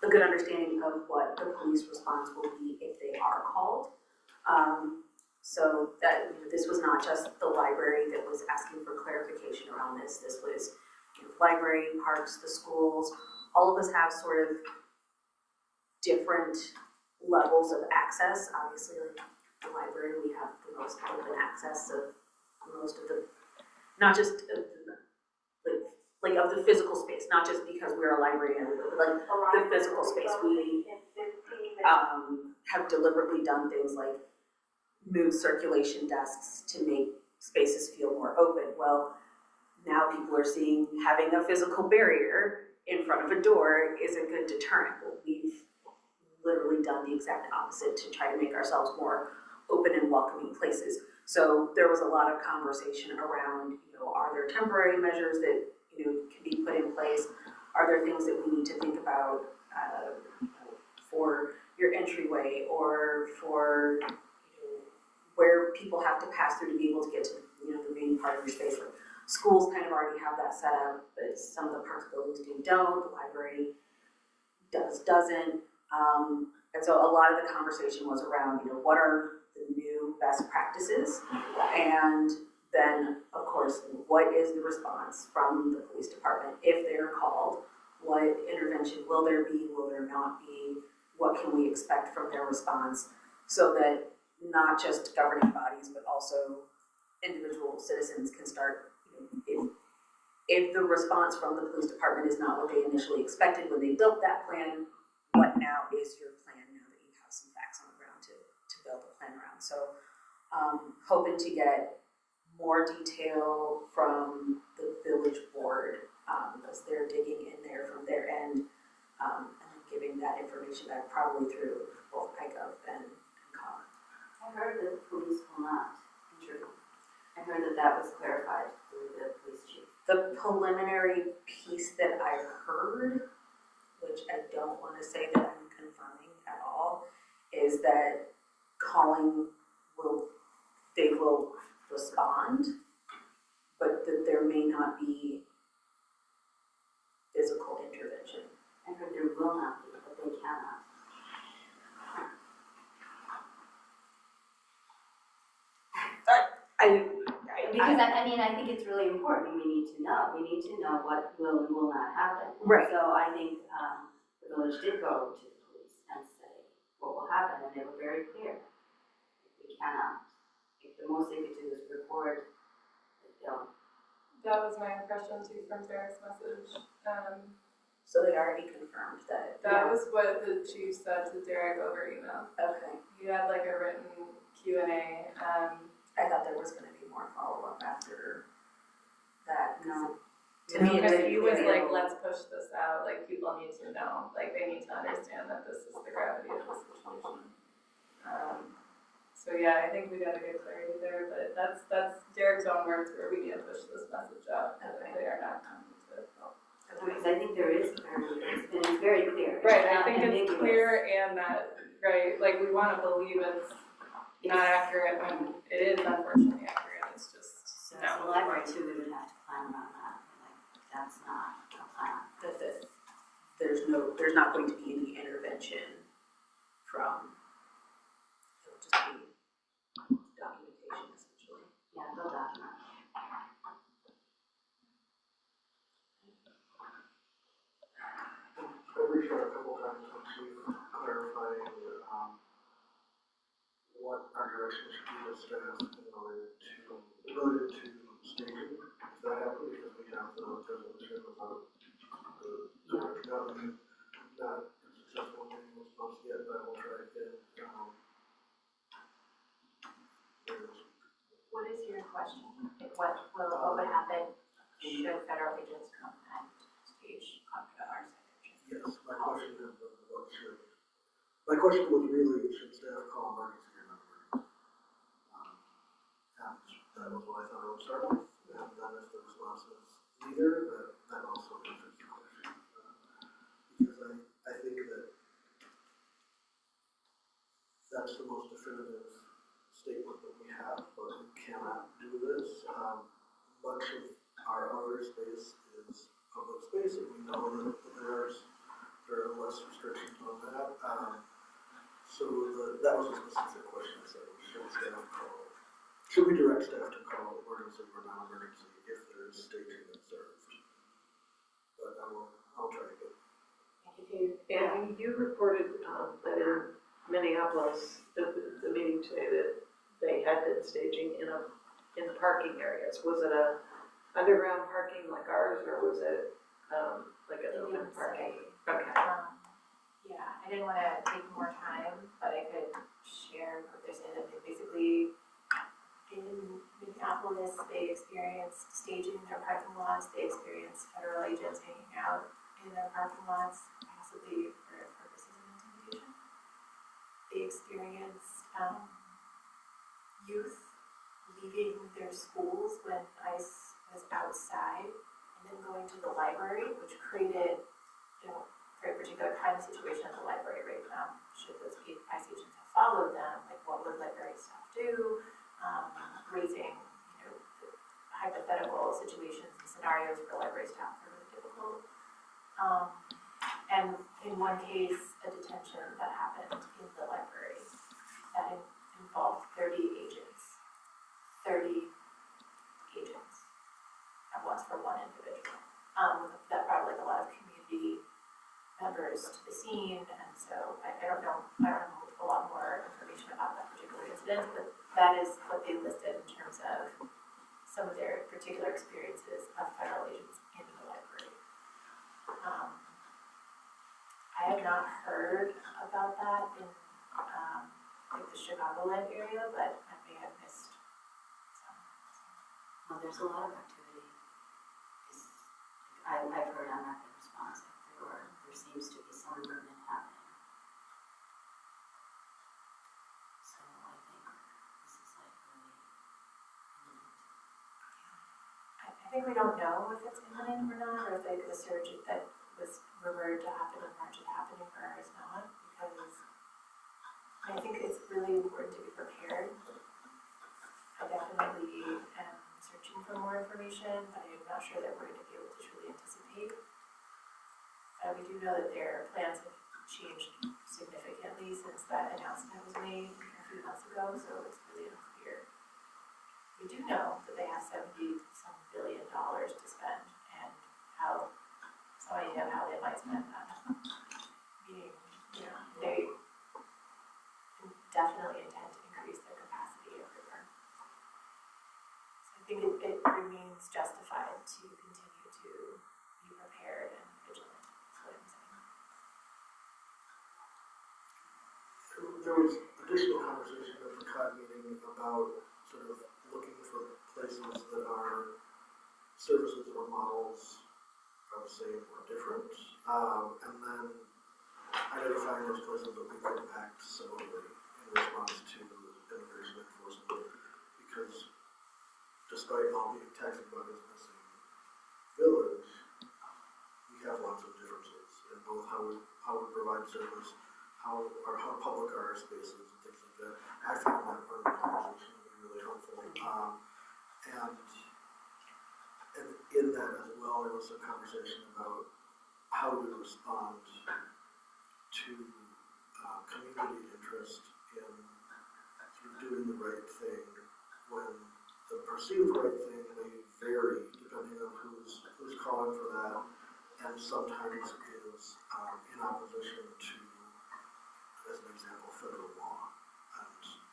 Speaker 1: a good understanding of what the police response will be if they are called. So that this was not just the library that was asking for clarification around this. This was library, parks, the schools. All of us have sort of different
Speaker 7: levels of access. Obviously, like the library, we have the most open access of most of the, not just like of the physical space, not just because we're a library and but like the physical space. We have deliberately done things like move circulation desks to make spaces feel more open. Well, now people are seeing having a physical barrier in front of a door is a good deterrent. Well, we've literally done the exact opposite to try to make ourselves more open and welcoming places. So there was a lot of conversation around, are there temporary measures that, can be put in place? Are there things that we need to think about for your entryway or for where people have to pass through to be able to get to the main part of your space? Schools kind of already have that set up, but some of the parks buildings don't. The library doesn't. And so a lot of the conversation was around, what are the new best practices? And then, of course, what is the response from the police department if they are called? What intervention will there be? Will there not be? What can we expect from their response? So that not just governing bodies, but also individual citizens can start, if the response from the police department is not what they initially expected when they built that plan, what now is your plan now that you have some facts on the ground to build a plan around? So hoping to get more detail from the village board as they're digging in there from their end and then giving that information back probably through both PICUP and COG.
Speaker 12: I heard that the police will not intervene. I heard that was clarified through the police chief.
Speaker 7: The preliminary piece that I heard, which I don't want to say that I'm confirming at all, is that they will respond, but that there may not be physical intervention.
Speaker 12: I heard there will not be, but they cannot. Because I think it's really important. We need to know. We need to know what will and will not happen.
Speaker 7: Right.
Speaker 12: So I think the village did go to the police and say what will happen, and they were very clear. We cannot. If the most they could do is report, they don't.
Speaker 10: That was my impression too from Derek's message.
Speaker 7: So they already confirmed that.
Speaker 10: That was what the chief said to Derek over email.
Speaker 7: Okay.
Speaker 10: He had like a written Q&A.
Speaker 7: I thought there was going to be more follow-up after that. No. To
Speaker 10: me,
Speaker 7: it
Speaker 10: he was like, let's push this out. Like, people need to know. Like, they need to understand that this is the gravity of the situation. So yeah, I think we got to get clarity there. But that's Derek's own words where we need to push this message out. Okay. They are not coming to help.
Speaker 12: Because I think there is clarity. It's very clear.
Speaker 10: Right. I think it's clear and that like we want to believe it's not accurate when it is unfortunately accurate. It's just
Speaker 12: so as a library too, we would have to plan around that. Like that's not a plan.
Speaker 7: That there's not going to be any intervention from. It'll just be documentation essentially.
Speaker 12: Yeah, they'll document.
Speaker 3: I reached out a couple times to Chief clarifying what our direction should be with staff related to staging, if that happened, because we have the resolution about the government not successful in getting response yet, but I will try again.
Speaker 6: What is your question? What would happen should federal agents come and stage onto our site?
Speaker 3: Yes, my question was really, should staff call emergency or not emergency? And that was what I thought I would start with. And then if the response is neither, that also answers the question. Because I think that's the most definitive statement that we have, but we cannot do this. Much of our other space is public space, and we know that there are less restrictions on that. So that was a specific question. I said, should we direct staff to call emergency or non-emergency if there is staging observed? But I'll try again.
Speaker 8: And you reported that in Minneapolis, the meeting today, that they had been staging in parking areas. Was it a underground parking like ours, or was it, like an open parking? Okay.
Speaker 6: Yeah, I didn't wanna take more time, but I could share what they're saying, that they basically, in Minneapolis, they experienced staging in their parking lots, they experienced federal agents hanging out in their parking lots, possibly for purposes of intimidation. They experienced, youth leaving their schools when ICE was outside, and then going to the library, which created, very particular kind of situation at the library, right? Should those ICE agents have followed them, like what would library staff do? Raising, hypothetical situations and scenarios for library staff are really difficult. And in one case, a detention that happened in the library that involved 30 agents. 30 agents at once for one individual. That brought like a lot of community members to the scene, and so I don't know a lot more information about that particular incident, but that is what they listed in terms of some of their particular experiences of federal agents in the library. I have not heard about that in like the Chicagoland area, but I may have missed some.
Speaker 12: Well, there's a lot of activity. I've heard on rapid response that there seems to be some movement happening. So I think this is like really imminent.
Speaker 6: I think we don't know if it's imminent or not, or if like the surge that was rumored to happen in March is happening or is not, because I think it's really important to be prepared. I definitely am searching for more information, but I'm not sure that we're going to be able to truly anticipate. We do know that their plans have changed significantly since that announcement was made a few months ago, so it's really unclear. We do know that they have $70-some billion to spend, and how some idea of how they might spend that. Meaning, they definitely intend to increase their capacity everywhere. So I think it remains justified to continue to be prepared and vigilant, is what I'm saying.
Speaker 3: There was additional conversation at the COD meeting about sort of looking for places that are services or models, I would say, or different, and then identifying those places that we could act similarly in response to immigration enforcement, because despite all being taxing bodies in the same village, we have lots of differences in both how we provide service, how public are our spaces and things like that. I found that part of the conversation to be really helpful. And in that as well, there was some conversation about how we respond to community interest in sort of doing the right thing when the perceived right thing may vary depending on who's calling for that, and sometimes is in opposition to, as an example, federal law.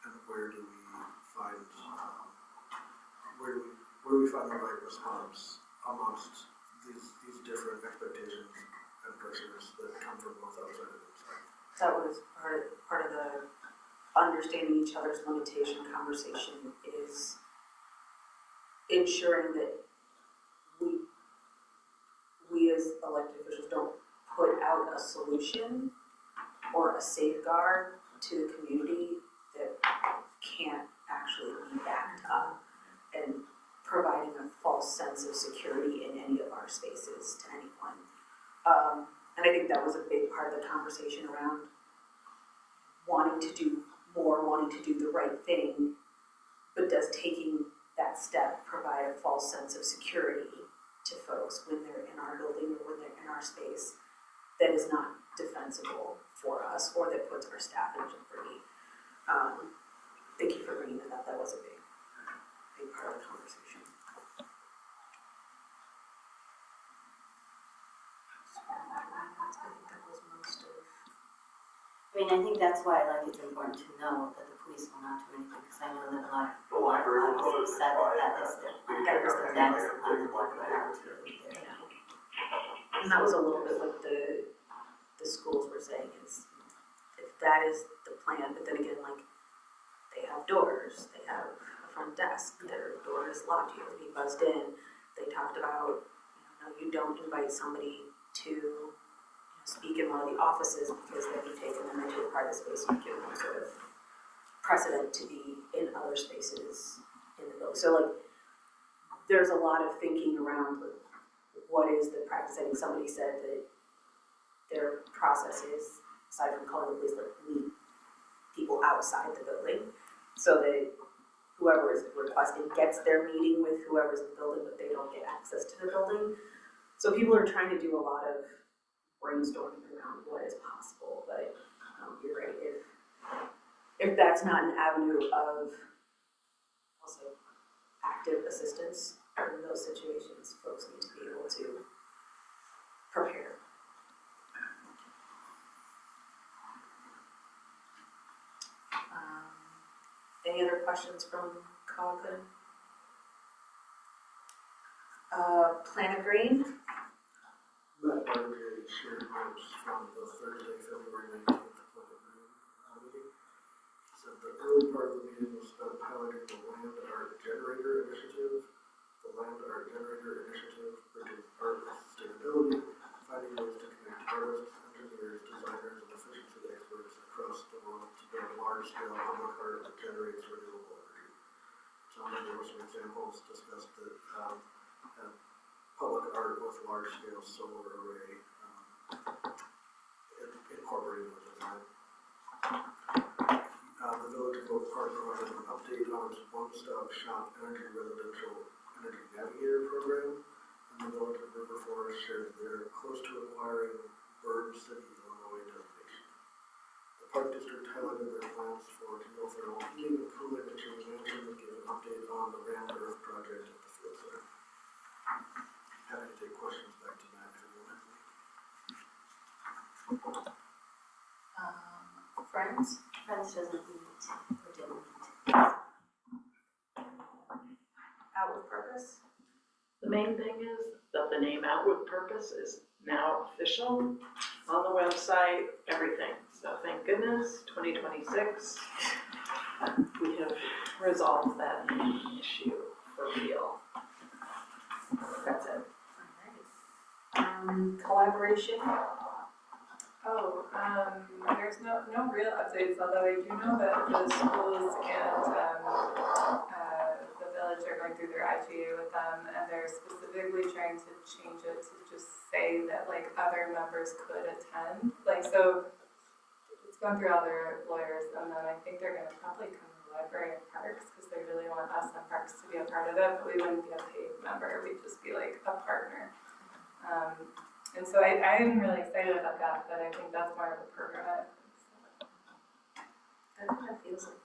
Speaker 3: And where do we find where do we find the right response amongst these different expectations and pressures that come from both outside and inside?
Speaker 7: That was part of the understanding each other's limitation conversation, is ensuring that we as elected officials don't put out a solution or a safeguard to the community that can't actually be backed up, and providing a false sense of security in any of our spaces to anyone. And I think that was a big part of the conversation around wanting to do more, wanting to do the right thing, but does taking that step provide a false sense of security to folks when they're in our building or when they're in our space that is not defensible for us or that puts our staff in jeopardy. Thank you for bringing that up. That was a big part of the conversation.
Speaker 2: I
Speaker 12: mean, I think that's why, like, it's important to know that the police will not do anything, because I know that a lot of
Speaker 14: The library will
Speaker 12: people have said that that is the plan that the plan that they're
Speaker 7: And that was a little bit what the schools were saying is, if that is the plan, but then again, like, they have doors, they have a front desk, their door is locked, you have to be buzzed in. They talked about, you don't invite somebody to speak in one of the offices because then you take them into a private space, you give them sort of precedent to be in other spaces in the building. So like, there's a lot of thinking around like, what is the practice. I think somebody said that their process is, aside from calling the police, like meet people outside the building so that whoever is requesting gets their meeting with whoever's in the building, but they don't get access to the building. So people are trying to do a lot of brainstorming around what is possible, but you're right, if that's not an avenue of also active assistance in those situations, folks need to be able to prepare. Any other questions from Conklin? Planet Green?
Speaker 3: Matt Barger shared notes from the Thursday, February 19th Planet Green meeting. He said the early part of the meeting was spent highlighting the Land Art Generator Initiative. The Land Art Generator Initiative bridges art with sustainability, finding ways to connect artists, engineers, designers, and efficiency experts across the world to build large-scale public art that generates renewable energy. So there were some examples discussed that had public art with large-scale solar array incorporated with design. The Village of Oak Park provided an update on its one-stop shop energy residential energy navigator program, and the Village of River Forest shared they're close to acquiring Bird City, Illinois designation. The Park District highlighted their plans for geothermal heating and cooling at Cheney Mansion and gave an update on the Ram Earth project at the Field Center. Happy to take questions back to Matt if anyone has any.
Speaker 7: Friends?
Speaker 12: Friends doesn't meet, or didn't meet.
Speaker 7: Out with Purpose?
Speaker 8: The main thing is that the name Out With Purpose is now official on the website, everything. So thank goodness, 2026, we have resolved that issue for real. That's it.
Speaker 7: Collaboration?
Speaker 10: Oh, there's no real updates, although I do know that the schools and the village are going through their IGA with them, and they're specifically trying to change it to just say that like other members could attend. Like, so it's gone through all their lawyers, and then I think they're gonna probably come to the library and parks, because they really want us and parks to be a part of it, but we wouldn't be a paid member, we'd just be like a partner. And so I am really excited about that, but I think that's more of a program.
Speaker 7: That kind of feels like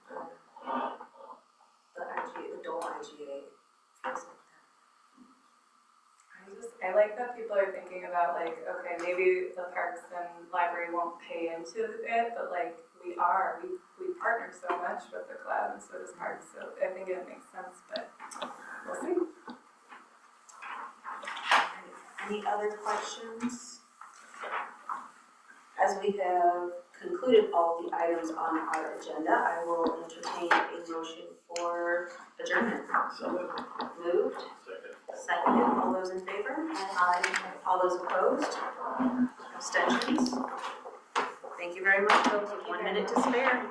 Speaker 7: the IGA, the Dole IGA feels like that.
Speaker 10: I like that people are thinking about like, okay, maybe the parks and library won't pay into it, but like we partner so much with the club and so does parks, so I think it makes sense, but we'll see.
Speaker 7: Any other questions? As we have concluded all the items on our agenda, I will entertain a motion for adjournment.
Speaker 8: So
Speaker 7: Moved? Seconded. All those in favor? Aye. All those opposed? Abstentions? Thank you very much, folks, with 1 minute to spare.